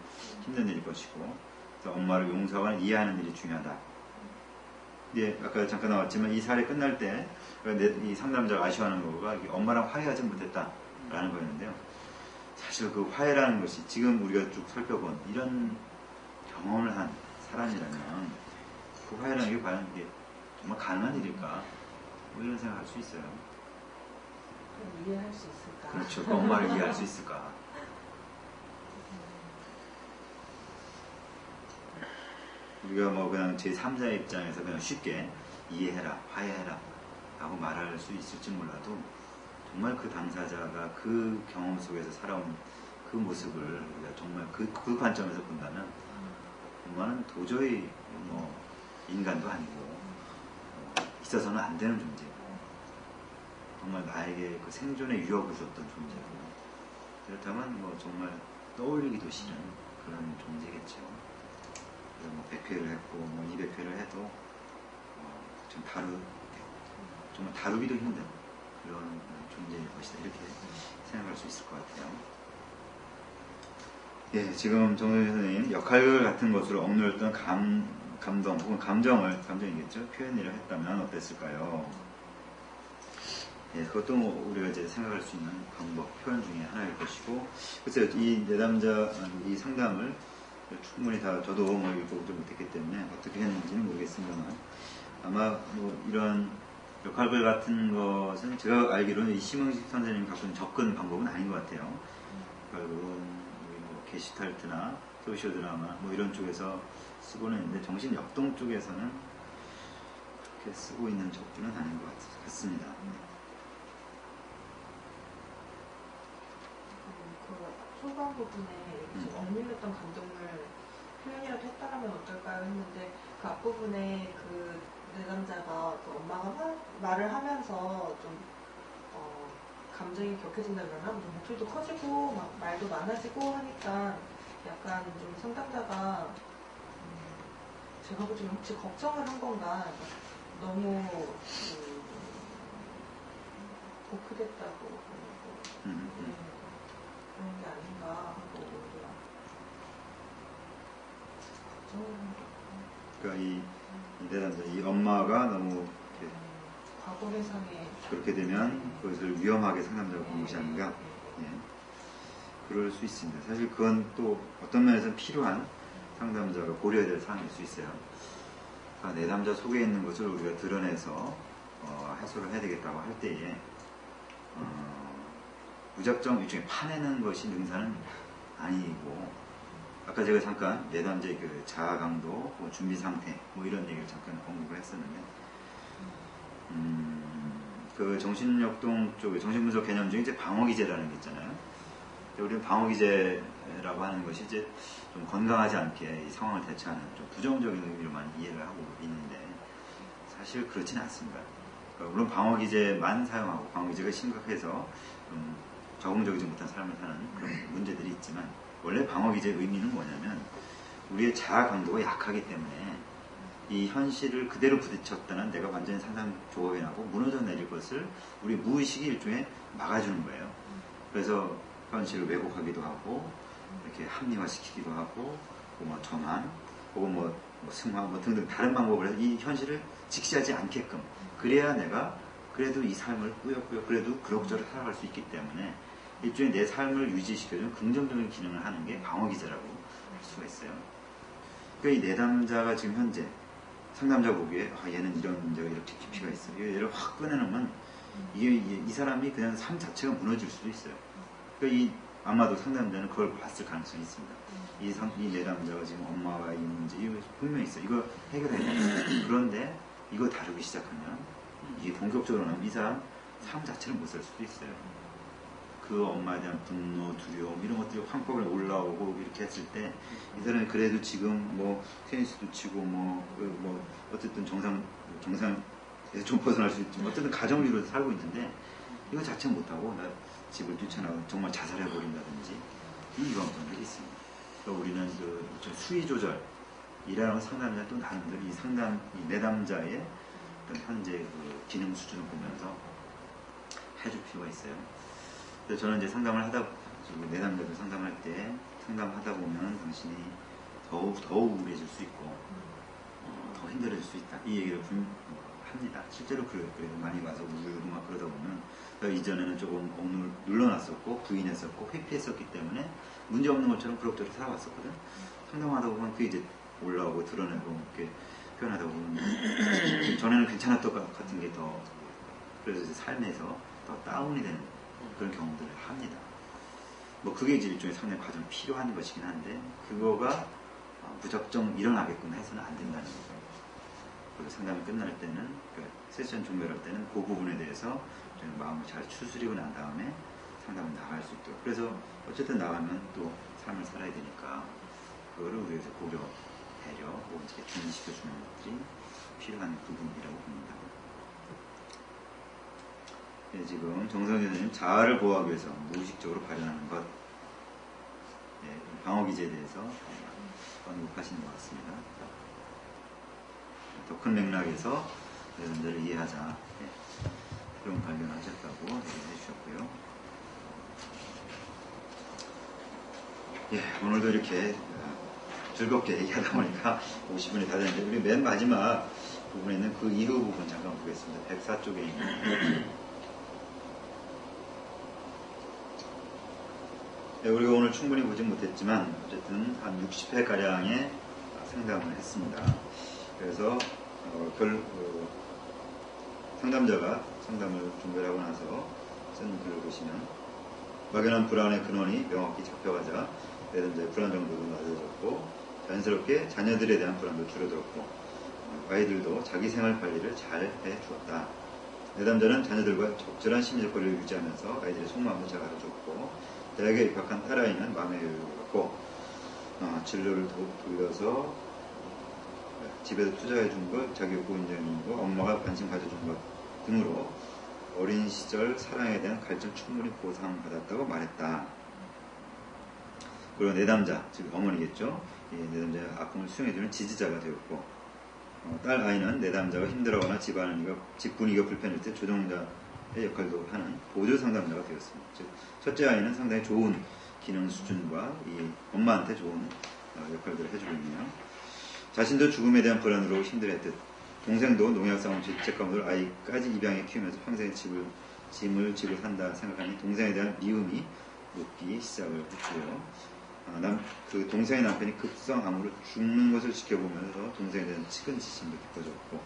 힘든 일일 것이고 그래서 엄마를 용서하고 이해하는 일이 중요하다. 근데 아까 잠깐 나왔지만 이 사례 끝날 때 이 상담자가 아쉬워하는 거가 엄마랑 화해하지 못했다라는 거였는데요. 사실 그 화해라는 것이 지금 우리가 쭉 살펴본 이런 경험을 한 사람이라면 그 화해라는 게 과연 이게 정말 가능한 일일까? 뭐 이런 생각할 수 있어요. 이해할 수 있을까? 그렇죠. 그 엄마를 이해할 수 있을까? 우리가 뭐 그냥 제3자의 입장에서 그냥 쉽게 이해해라, 화해해라 라고 말할 수 있을지 몰라도 정말 그 당사자가 그 경험 속에서 살아온 그 모습을 우리가 정말 그 관점에서 본다면 엄마는 도저히 뭐 인간도 아니고 있어서는 안 되는 존재고 정말 나에게 그 생존의 유혹을 줬던 존재고 그렇다면 뭐 정말 떠올리기도 싫은 그런 존재겠죠. 그래서 뭐 100회를 했고 뭐 200회를 해도 좀 정말 다루기도 힘든 그런 존재일 것이다 이렇게 생각할 수 있을 것 같아요. 예, 지금 정선생 선생님 역할 같은 것으로 억눌렸던 감동 혹은 감정이겠죠 표현이라 했다면 어땠을까요? 예, 그것도 뭐 우리가 이제 생각할 수 있는 방법 표현 중에 하나일 것이고 글쎄요 이 내담자 이 상담을 충분히 다 저도 뭐 읽어보지 못했기 때문에 어떻게 했는지는 모르겠습니다만 아마 뭐 이런 역할글 같은 것은 제가 알기로는 이 심흥식 선생님이 갖고 있는 접근 방법은 아닌 것 같아요. 역할글은 뭐 게시탈트나 소시오 드라마 뭐 이런 쪽에서 쓰고는 있는데 정신 역동 쪽에서는 그렇게 쓰고 있는 접근은 아닌 것 같습니다. 그 초반 부분에 좀 억눌렸던 감정을 표현이라도 했다라면 어떨까요 했는데 그 앞부분에 그 내담자가 그 엄마가 말을 하면서 좀 감정이 격해진다 그러나 좀 목소리도 커지고 막 말도 많아지고 하니까 약간 좀 상담자가 제가 보기에는 혹시 걱정을 한 건가 너무 고크됐다고 그런 게 아닌가 하고 그러니까 이 내담자 이 엄마가 너무 이렇게 과거 회상에 그렇게 되면 그것을 위험하게 상담자가 본 것이 아닌가. 예. 그럴 수 있습니다. 사실 그건 또 어떤 면에서는 필요한 상담자가 고려해야 될 사항일 수 있어요. 그러니까 내담자 속에 있는 것을 우리가 드러내서 해소를 해야 되겠다고 할 때에 무작정 일종의 파내는 것이 능사는 아니고 아까 제가 잠깐 내담자의 그 자아 강도, 준비 상태 뭐 이런 얘기를 잠깐 언급을 했었는데 그 정신역동 쪽에 정신분석 개념 중에 이제 방어기제라는 게 있잖아요. 우리는 방어기제라고 하는 것이 이제 좀 건강하지 않게 이 상황을 대처하는 좀 부정적인 의미로만 이해를 하고 있는데 사실 그렇지는 않습니다. 그러니까 물론 방어기제만 사용하고 방어기제가 심각해서 좀 적응적이지 못한 삶을 사는 그런 문제들이 있지만 원래 방어기제의 의미는 뭐냐면 우리의 자아 강도가 약하기 때문에 이 현실을 그대로 부딪혔다는 내가 완전히 상상 조각이 나고 무너져 내릴 것을 우리 무의식이 일종의 막아주는 거예요. 그래서 현실을 왜곡하기도 하고 이렇게 합리화시키기도 하고 뭐 전환 혹은 뭐 승화 뭐 등등 다른 방법을 해서 이 현실을 직시하지 않게끔 그래야 내가 그래도 이 삶을 꾸역꾸역 그래도 그럭저럭 살아갈 수 있기 때문에 일종의 내 삶을 유지시켜주는 긍정적인 기능을 하는 게 방어기제라고 할 수가 있어요. 그러니까 이 내담자가 지금 현재 상담자 보기에 얘는 이런 문제가 이렇게 깊이가 있어. 얘를 확 꺼내놓으면 이 사람이 그냥 삶 자체가 무너질 수도 있어요. 그러니까 아마도 상담자는 그걸 봤을 가능성이 있습니다. 이 내담자가 지금 엄마와 이 문제 이거 분명히 있어. 이거 해결해야 돼. 그런데 이거 다루기 시작하면 이게 본격적으로 나면 이 사람 삶 자체를 못 살 수도 있어요. 그 엄마에 대한 분노, 두려움 이런 것들이 한꺼번에 올라오고 이렇게 했을 때 이 사람이 그래도 지금 뭐 테니스도 치고 뭐 어쨌든 정상에서 좀 벗어날 수 있지만 어쨌든 가정주의로 살고 있는데 이거 자체 못하고 나 집을 뛰쳐나가고 정말 자살해버린다든지 이 위험성들이 있습니다. 그러니까 우리는 그 수위 조절이라는 상담자 또 나름대로 이 내담자의 어떤 현재 그 기능 수준을 보면서 해줄 필요가 있어요. 그래서 저는 이제 상담을 내담자들 상담할 때 상담하다 보면 당신이 더욱 우울해질 수 있고 더 힘들어질 수 있다 이 얘기를 합니다. 실제로 그래도 많이 와서 울고 막 그러다 보면 이전에는 조금 눌러놨었고 부인했었고 회피했었기 때문에 문제없는 것처럼 그럭저럭 살아왔었거든. 상담하다 보면 그게 이제 올라오고 드러내고 이렇게 표현하다 보면 전에는 괜찮았던 것 같은 게 더 그래서 이제 삶에서 더 다운이 되는 그런 경험들을 합니다. 뭐 그게 이제 일종의 상담 과정 필요한 것이긴 한데 그거가 무작정 일어나게끔 해서는 안 된다는 거죠. 그리고 상담이 끝날 때는 그러니까 세션 종료할 때는 그 부분에 대해서 좀 마음을 잘 추스리고 난 다음에 상담을 나갈 수 있도록. 그래서 어쨌든 나가면 또 삶을 살아야 되니까 그거를 우리에서 고려, 배려, 혹은 이렇게 준시켜주는 것들이 필요한 부분이라고 봅니다. 네, 지금 정성현 선생님 자아를 보호하기 위해서 무의식적으로 발현하는 것 네, 방어기제에 대해서 언급하시는 것 같습니다. 더 큰 맥락에서 내담자를 이해하자 네, 그런 발견하셨다고 얘기해 주셨고요. 예, 오늘도 이렇게 즐겁게 얘기하다 보니까 50분이 다 됐는데 우리 맨 마지막 부분에 있는 그 이후 부분 잠깐 보겠습니다. 104쪽에 있는 네, 우리가 오늘 충분히 보지 못했지만 어쨌든 한 60회가량의 상담을 했습니다. 그래서 상담자가 상담을 준비하고 나서 쓴 글을 보시면 막연한 불안의 근원이 명확히 잡혀가자 내담자의 불안 정도도 낮아졌고 자연스럽게 자녀들에 대한 불안도 줄어들었고 아이들도 자기 생활 관리를 잘 해주었다. 내담자는 자녀들과 적절한 심리적 거리를 유지하면서 아이들의 속마음도 잘 알아줬고 대학에 입학한 딸아이는 마음의 여유를 갖고 진로를 돌려서 집에서 투자해준 것, 자기 욕구 인정해준 것, 엄마가 관심 가져준 것 등으로 어린 시절 사랑에 대한 갈증 충분히 보상받았다고 말했다. 그리고 내담자, 즉 어머니겠죠. 내담자의 아픔을 수용해주는 지지자가 되었고 딸 아이는 내담자가 힘들어하거나 집 분위기가 불편할 때 조정자의 역할도 하는 보조 상담자가 되었습니다. 즉 첫째 아이는 상당히 좋은 기능 수준과 이 엄마한테 좋은 역할들을 해주고 있네요. 자신도 죽음에 대한 불안으로 힘들어했듯 동생도 농약상을 죄책감으로 아이까지 입양해 키우면서 평생의 짐을 지고 산다 생각하니 동생에 대한 미움이 높기 시작을 했고요. 그 동생의 남편이 급성암으로 죽는 것을 지켜보면서 동생에 대한 측은지심도 깊어졌고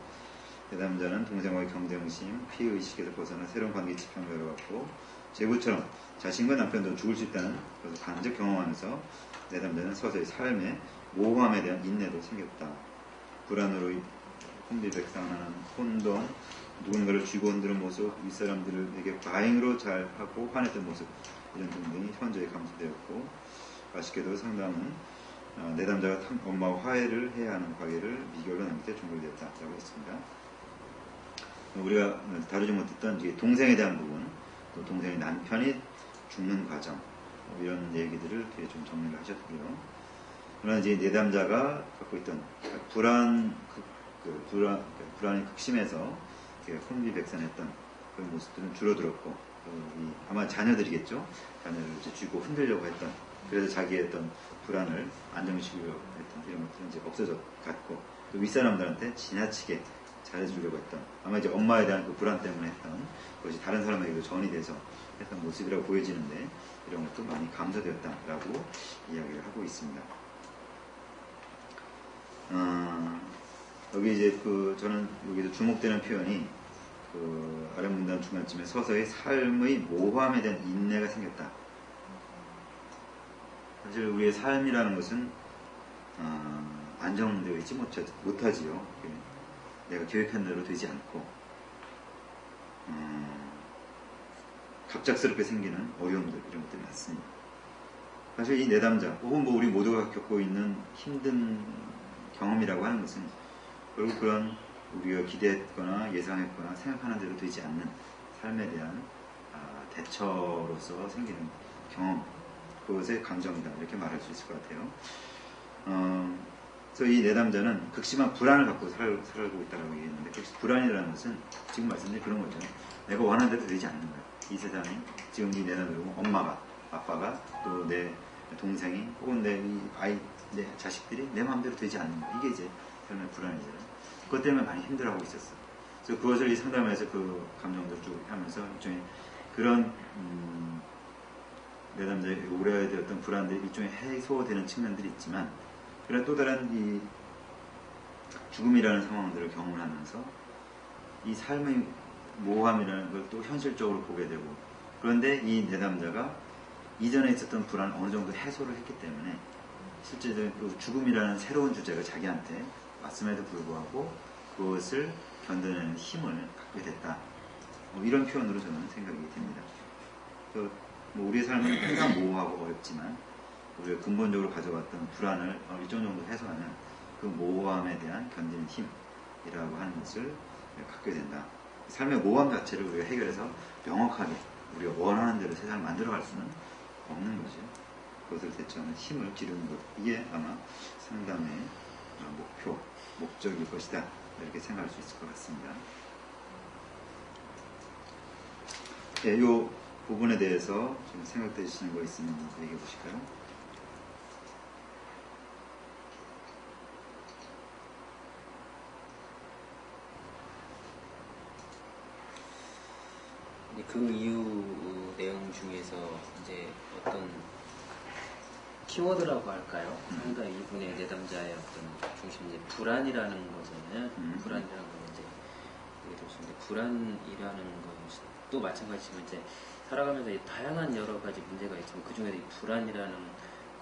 내담자는 동생과의 경쟁심, 피해의식에서 벗어나 새로운 관계 지평을 갖고 제부처럼 자신과 남편도 죽을 수 있다는 것을 간접 경험하면서 내담자는 서서히 삶의 모호함에 대한 인내도 생겼다. 불안으로 혼비백산하는 혼돈, 누군가를 쥐고 흔드는 모습, 윗사람들에게 과잉으로 잘하고 화냈던 모습 이런 등등이 현저히 감소되었고 아쉽게도 상담은 내담자가 엄마와 화해를 해야 하는 과제를 미결로 남길 때 종결되었다고 했습니다. 우리가 다루지 못했던 동생에 대한 부분, 또 동생의 남편이 죽는 과정 이런 얘기들을 되게 좀 정리를 하셨고요. 그러나 이제 내담자가 갖고 있던 불안이 극심해서 혼비백산했던 그런 모습들은 줄어들었고 아마 자녀들이겠죠. 자녀를 이제 쥐고 흔들려고 했던 그래서 자기의 어떤 불안을 안정시키려고 했던 이런 것들은 이제 없어져 갔고 또 윗사람들한테 지나치게 잘해주려고 했던 아마 이제 엄마에 대한 그 불안 때문에 했던 그것이 다른 사람에게도 전이 돼서 했던 모습이라고 보여지는데 이런 것도 많이 감소되었다라고 이야기를 하고 있습니다. 여기 이제 저는 여기서 주목되는 표현이 아래 문단 중간쯤에 서서히 삶의 모호함에 대한 인내가 생겼다. 사실 우리의 삶이라는 것은 안정되어 있지 못하지요. 내가 계획한 대로 되지 않고 갑작스럽게 생기는 어려움들 이런 것들이 많습니다. 사실 이 내담자 혹은 뭐 우리 모두가 겪고 있는 힘든 경험이라고 하는 것은 결국 그런 우리가 기대했거나 예상했거나 생각하는 대로 되지 않는 삶에 대한 대처로서 생기는 경험, 그것의 감정이다 이렇게 말할 수 있을 것 같아요. 그래서 이 내담자는 극심한 불안을 갖고 살고 있다고 얘기했는데, 불안이라는 것은 지금 말씀드린 그런 거죠. 내가 원하는 대로 되지 않는 거야. 이 세상이 지금 이 내담자고 엄마가, 아빠가, 또 내 동생이 혹은 내 자식들이 내 마음대로 되지 않는 거야. 이게 이제 삶의 불안이잖아요. 그것 때문에 많이 힘들어하고 있었어. 그래서 그것을 이 상담에서 그 감정들 쭉 하면서 일종의 그런 내담자의 오래되었던 불안들이 일종의 해소되는 측면들이 있지만, 그런 또 다른 이 죽음이라는 상황들을 경험을 하면서 이 삶의 모호함이라는 걸 또 현실적으로 보게 되고, 그런데 이 내담자가 이전에 있었던 불안을 어느 정도 해소를 했기 때문에 실제적인 그 죽음이라는 새로운 주제가 자기한테 왔음에도 불구하고 그것을 견뎌내는 힘을 갖게 됐다. 이런 표현으로 저는 생각이 듭니다. 뭐 우리의 삶은 항상 모호하고 어렵지만 우리가 근본적으로 가져왔던 불안을 일정 정도 해소하는 그 모호함에 대한 견디는 힘이라고 하는 것을 갖게 된다. 삶의 모호함 자체를 우리가 해결해서 명확하게 우리가 원하는 대로 세상을 만들어갈 수는 없는 거죠. 그것을 대처하는 힘을 기르는 것, 이게 아마 상담의 목표, 목적일 것이다 이렇게 생각할 수 있을 것 같습니다. 네, 이 부분에 대해서 좀 생각되시는 거 있으면 얘기해 보실까요? 그 이유 내용 중에서 이제 어떤 키워드라고 할까요? 상당히 이분의 내담자의 어떤 중심, 이제 불안이라는 거잖아요. 불안이라는 건 이제 얘기 들었는데, 불안이라는 것도 마찬가지지만 이제 살아가면서 다양한 여러 가지 문제가 있지만 그 중에서 이 불안이라는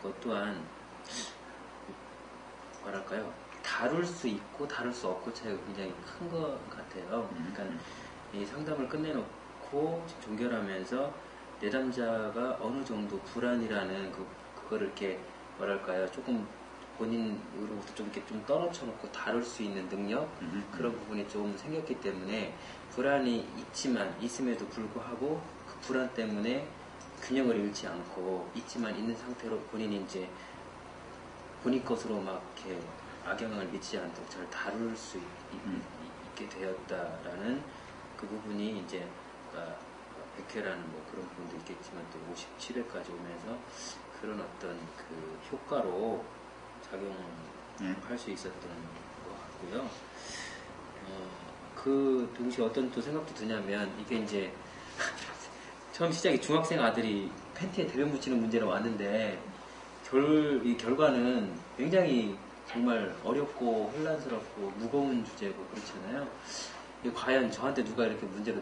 것 또한 뭐랄까요? 다룰 수 있고 다룰 수 없고 차이가 굉장히 큰 것 같아요. 그러니까 이 상담을 끝내놓고 종결하면서 내담자가 어느 정도 불안이라는 그거를 이렇게 뭐랄까요? 조금 본인으로부터 좀 이렇게 좀 떨어져 놓고 다룰 수 있는 능력, 그런 부분이 좀 생겼기 때문에 불안이 있음에도 불구하고 그 불안 때문에 균형을 잃지 않고 있지만 있는 상태로 본인이 이제 본인 것으로 막 이렇게 악영향을 미치지 않도록 잘 다룰 수 있게 되었다라는 그 부분이 이제 100회라는 뭐 그런 부분도 있겠지만 또 57회까지 오면서 그런 어떤 그 효과로 작용할 수 있었던 것 같고요. 그 동시에 어떤 또 생각도 드냐면, 이게 이제 처음 시작이 중학생 아들이 팬티에 대변 묻히는 문제로 왔는데 이 결과는 굉장히 정말 어렵고 혼란스럽고 무거운 주제고 그렇잖아요. 과연 저한테 누가 이렇게 문제로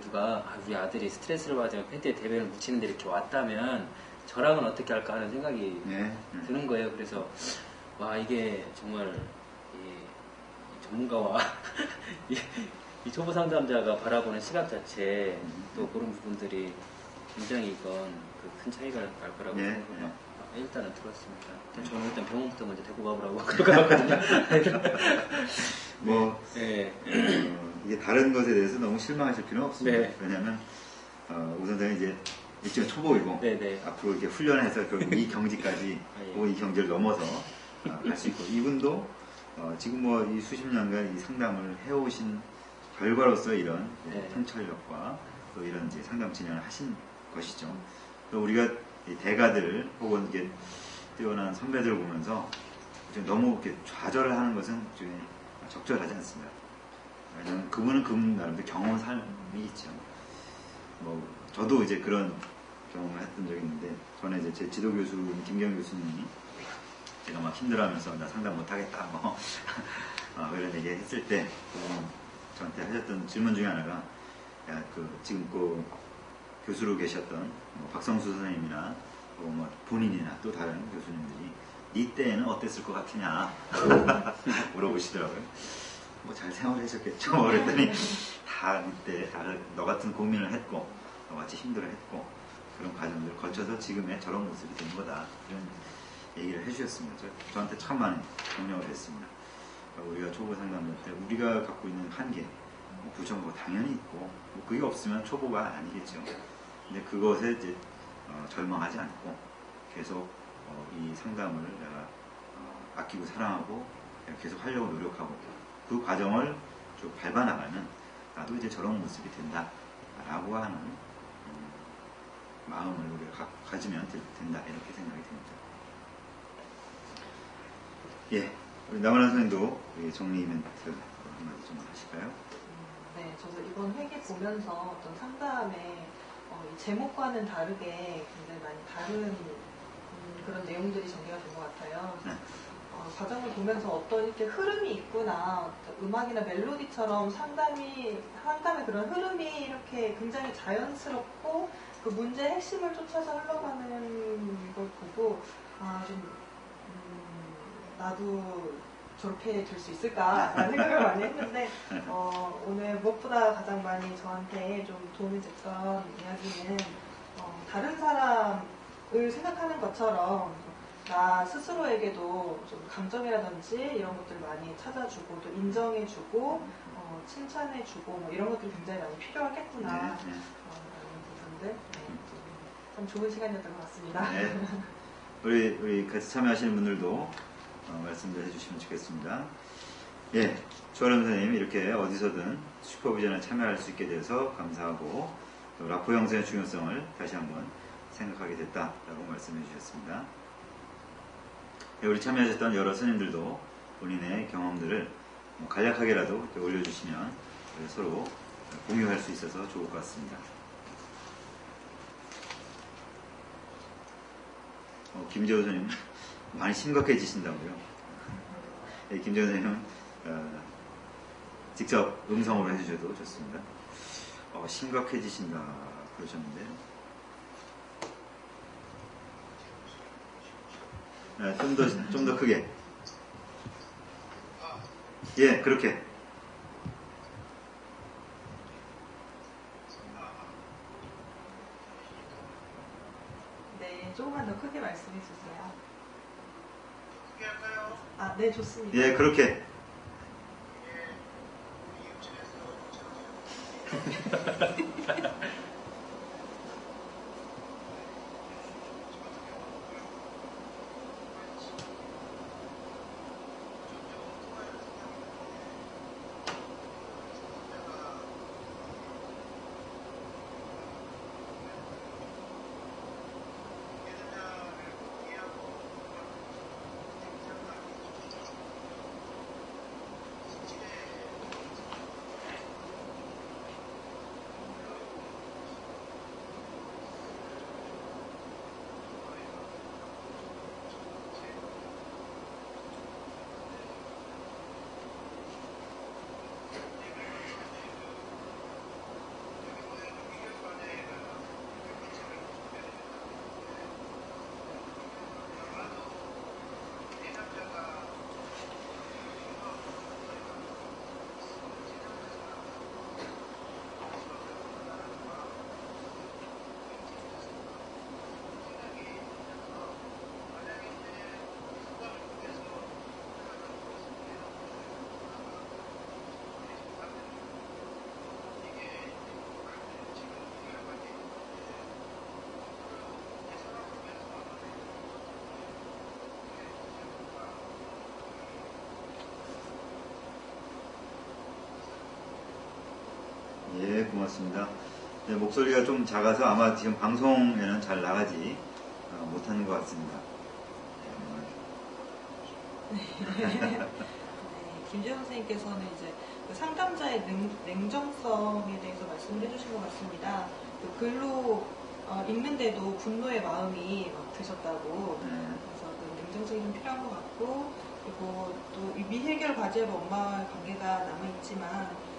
우리 아들이 스트레스를 받으면 팬티에 대변을 묻히는데 이렇게 왔다면 저랑은 어떻게 할까 하는 생각이 드는 거예요. 그래서 와, 이게 정말 이 전문가와 이 초보 상담자가 바라보는 시각 자체, 또 그런 부분들이 굉장히 이건 큰 차이가 날 거라고 생각을 일단은 들었습니다. 저는 일단 병원부터 먼저 데리고 가보라고 그러고 갔거든요. 이게 다른 것에 대해서 너무 실망하실 필요는 없습니다. 네. 왜냐하면 우선 저는 이제 일종의 초보이고 앞으로 이렇게 훈련해서 결국 이 경지까지 혹은 이 경지를 넘어서 갈 수 있고, 이분도 지금 뭐 이 수십 년간 이 상담을 해오신 결과로서 이런 통찰력과 또 이런 이제 상담 진행을 하신 것이죠. 또 우리가 이 대가들 혹은 이게 뛰어난 선배들을 보면서 너무 이렇게 좌절을 하는 것은 적절하지 않습니다. 왜냐하면 그분은 그분 나름대로 경험 삶이 있죠. 뭐 저도 이제 그런 경험을 했던 적이 있는데, 전에 이제 제 지도 교수님 김경 교수님이 제가 막 힘들어하면서 나 상담 못하겠다 뭐 이런 얘기 했을 때 저한테 하셨던 질문 중에 하나가, 지금 그 교수로 계셨던 박성수 선생님이나 뭐 본인이나 또 다른 교수님들이 네 때에는 어땠을 것 같으냐 물어보시더라고요. 뭐 잘 생활하셨겠죠. 그랬더니 다 이때 너 같은 고민을 했고 너같이 힘들어했고 그런 과정들을 거쳐서 지금의 저런 모습이 된 거다. 이런 얘기를 해주셨습니다. 저한테 참 많은 공력을 했습니다. 우리가 초보 상담자 때 우리가 갖고 있는 한계, 부정보 당연히 있고, 그게 없으면 초보가 아니겠죠. 근데 그것에 이제 절망하지 않고 계속 이 상담을 내가 아끼고 사랑하고 계속 하려고 노력하고 그 과정을 쭉 밟아나가면 나도 이제 저런 모습이 된다라고 하는 마음을 우리가 가지면 된다 이렇게 생각이 듭니다. 예, 우리 남은환 선생님도 정리 멘트 한마디 좀 하실까요? 네, 저도 이번 회계 보면서 어떤 상담의 이 제목과는 다르게 굉장히 많이 다른 그런 내용들이 전개가 된 것 같아요. 네. 과정을 보면서 어떤 이렇게 흐름이 있구나, 음악이나 멜로디처럼 상담의 그런 흐름이 이렇게 굉장히 자연스럽고 그 문제의 핵심을 쫓아서 흘러가는 걸 보고 나도 저렇게 될 수 있을까라는 생각을 많이 했는데 오늘 무엇보다 가장 많이 저한테 좀 도움이 됐던 이야기는 다른 사람을 생각하는 것처럼 나 스스로에게도 좀 감정이라든지 이런 것들 많이 찾아주고 또 인정해주고 칭찬해주고 뭐 이런 것들이 굉장히 많이 필요하겠구나 라는 부분들 참 좋은 시간이었던 것 같습니다. 네. 우리 같이 참여하시는 분들도 말씀을 해주시면 좋겠습니다. 예, 조아람 선생님 이렇게 어디서든 슈퍼비전에 참여할 수 있게 돼서 감사하고 또 라포 형성의 중요성을 다시 한번 생각하게 됐다라고 말씀해 주셨습니다. 예, 우리 참여하셨던 여러 스님들도 본인의 경험들을 간략하게라도 이렇게 올려주시면 서로 공유할 수 있어서 좋을 것 같습니다. 김재호 선생님 많이 심각해지신다고요. 네, 김재호 선생님은 직접 음성으로 해주셔도 좋습니다. 심각해지신다 그러셨는데 좀 더 크게. 예, 그렇게. 네, 조금만 더 크게 말씀해 주세요. 크게 할까요? 아, 네, 좋습니다. 예, 그렇게. 예, 고맙습니다. 네, 목소리가 좀 작아서 아마 지금 방송에는 잘 나가지 못하는 것 같습니다. 네, 김재훈 선생님께서는 이제 그 상담자의 냉정성에 대해서 말씀을 해주신 것 같습니다. 그 글로 읽는데도 분노의 마음이 막 드셨다고. 그래서 그 냉정성이 좀 필요한 것 같고, 그리고 또 이 미해결 과제로 엄마와의 관계가 남아있지만,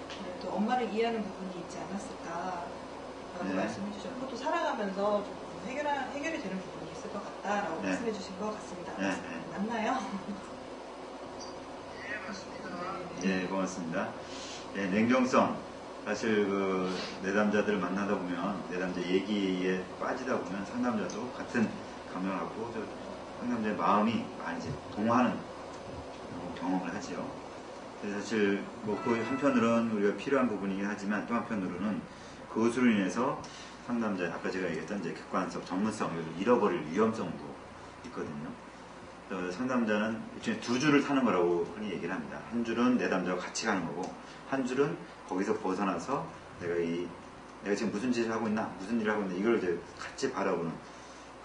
또 엄마를 이해하는 부분이 있지 않았을까라고 말씀해 주셨고, 또 살아가면서 좀 해결이 되는 부분이 있을 것 같다라고 말씀해 주신 것 같습니다. 맞나요? 예, 맞습니다. 예, 고맙습니다. 예, 냉정성. 사실 그 내담자들을 만나다 보면 내담자 얘기에 빠지다 보면 상담자도 같은 감명을 갖고 상담자의 마음이 많이 이제 동하는 경험을 하지요. 그래서 사실 뭐 그 한편으로는 우리가 필요한 부분이긴 하지만 또 한편으로는 그것으로 인해서 상담자 아까 제가 얘기했던 이제 객관성, 전문성을 잃어버릴 위험성도 있거든요. 상담자는 일종의 두 줄을 타는 거라고 흔히 얘기를 합니다. 한 줄은 내담자와 같이 가는 거고 한 줄은 거기서 벗어나서 내가 지금 무슨 짓을 하고 있나, 무슨 일을 하고 있나 이걸 이제 같이 바라보는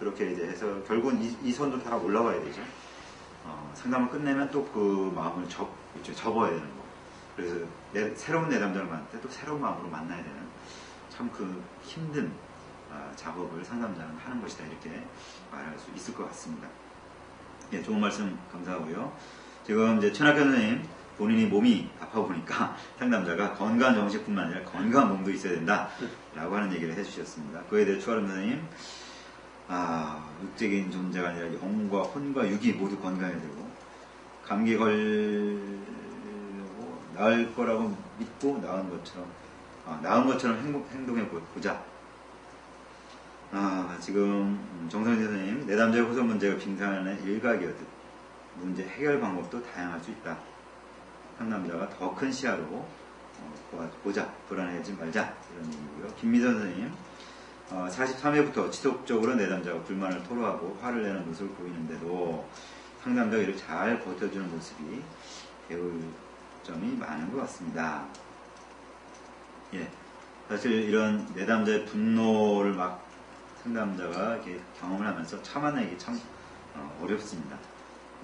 그렇게 이제 해서 결국은 이 선도 다 올라가야 되죠. 상담을 끝내면 또 그 마음을 접어야 되는 거. 그래서 새로운 내담자를 만날 때 또 새로운 마음으로 만나야 되는 참 그 힘든 작업을 상담자는 하는 것이다 이렇게 말할 수 있을 것 같습니다. 예, 좋은 말씀 감사하고요. 지금 이제 최낙현 선생님 본인이 몸이 아파 보니까 상담자가 건강한 정신뿐만 아니라 건강한 몸도 있어야 된다 라고 하는 얘기를 해주셨습니다. 그에 대해 추가로 선생님 육적인 존재가 아니라 영과 혼과 육이 모두 건강해야 되고 감기 걸리고 나을 거라고 믿고 나은 것처럼 행동해 보자. 지금 정선희 선생님 내담자의 호소 문제가 빙산의 일각이었듯 문제 해결 방법도 다양할 수 있다. 상담자가 더 큰 시야로 보자. 불안해하지 말자. 이런 얘기고요. 김미선 선생님 43회부터 지속적으로 내담자가 불만을 토로하고 화를 내는 모습을 보이는데도 상담자가 이를 잘 버텨주는 모습이 배울 점이 많은 것 같습니다. 예, 사실 이런 내담자의 분노를 막 상담자가 이렇게 경험을 하면서 참아내기 참 어렵습니다.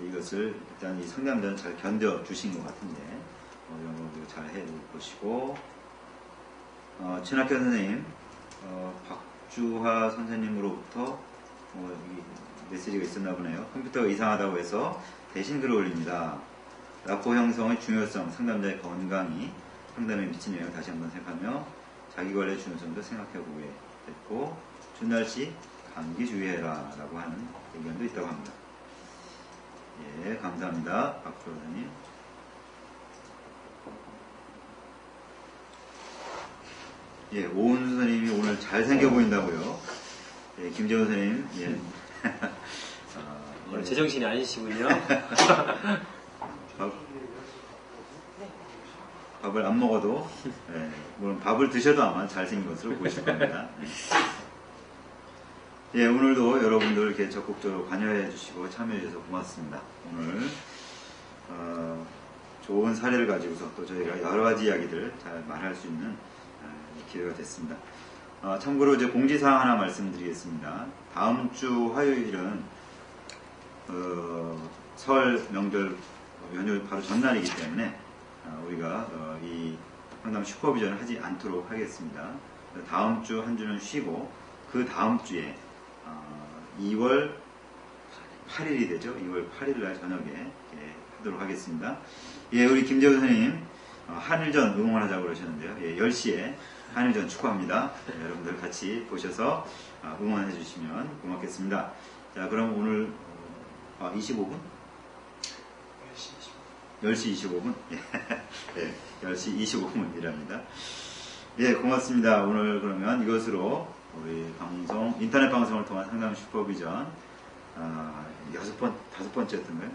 이것을 일단 이 상담자는 잘 견뎌주신 것 같은데 이런 것도 잘 해보시고 최낙현 선생님 박주하 선생님으로부터 이 메시지가 있었나 보네요. 컴퓨터가 이상하다고 해서 대신 글을 올립니다. 라포 형성의 중요성, 상담자의 건강이 상담에 미친 영향을 다시 한번 생각하며 자기관리의 중요성도 생각해보게 됐고 준날씨 감기 주의해라 라고 하는 의견도 있다고 합니다. 예, 감사합니다. 박 프로님. 예, 오은수 선생님이 오늘 잘생겨 보인다고요. 예, 김재훈 선생님. 예. 오늘 제정신이 아니시군요. 밥을 안 먹어도, 예, 물론 밥을 드셔도 아마 잘생긴 것으로 보이실 겁니다. 예, 오늘도 여러분들 이렇게 적극적으로 관여해 주시고 참여해 주셔서 고맙습니다. 오늘 좋은 사례를 가지고서 또 저희가 여러 가지 이야기들을 잘 말할 수 있는 기회가 됐습니다. 참고로 이제 공지사항 하나 말씀드리겠습니다. 다음 주 화요일은 설 명절 연휴 바로 전날이기 때문에 우리가 이 상담 슈퍼비전을 하지 않도록 하겠습니다. 다음 주 한 주는 쉬고 그 다음 주에 2월 8일이 되죠. 2월 8일 날 저녁에 하도록 하겠습니다. 예, 우리 김재훈 선생님 한일전 응원하자고 그러셨는데요. 예, 10시에 한일전 축구합니다. 예, 여러분들 같이 보셔서 응원해 주시면 고맙겠습니다. 자, 그럼 오늘 25분? 10시 25분? 예, 10시 25분이랍니다. 예, 고맙습니다. 오늘 그러면 이것으로 우리 방송, 인터넷 방송을 통한 상담 슈퍼비전, 5번째였던가요?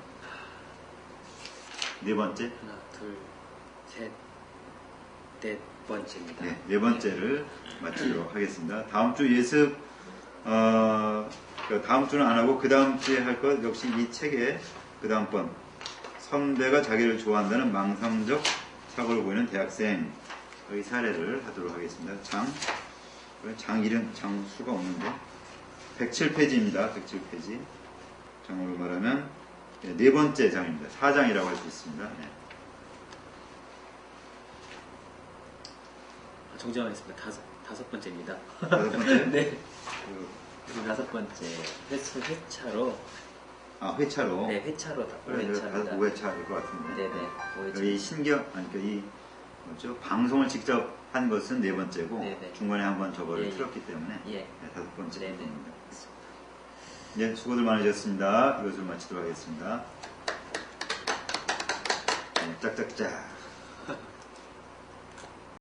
4번째? 하나, 둘, 셋, 넷 번째입니다. 네, 4번째를 마치도록 하겠습니다. 다음 주 예습, 다음 주는 안 하고 그 다음 주에 할 것, 역시 이 책의 그 다음 번, 선배가 자기를 좋아한다는 망상적 사고를 보이는 대학생, 의 사례를 하도록 하겠습니다. 장 이름, 장수가 없는데 107페이지입니다. 107페이지. 장으로 말하면 4번째 장입니다. 4장이라고 할 수 있습니다. 네. 정정하겠습니다. 다섯 번째입니다. 5번째? 네. 5번째 회차로. 회차로. 네, 회차로 5회차입니다. 5회차일 것 같은데. 네네. 5회차. 이 이 방송을 직접 한 것은 4번째고 네네. 중간에 한번 저거를 예, 틀었기 때문에 예. 5번째 네네. 입니다. 네, 수고들 많으셨습니다. 이것을 마치도록 하겠습니다. 네, 짝짝짝.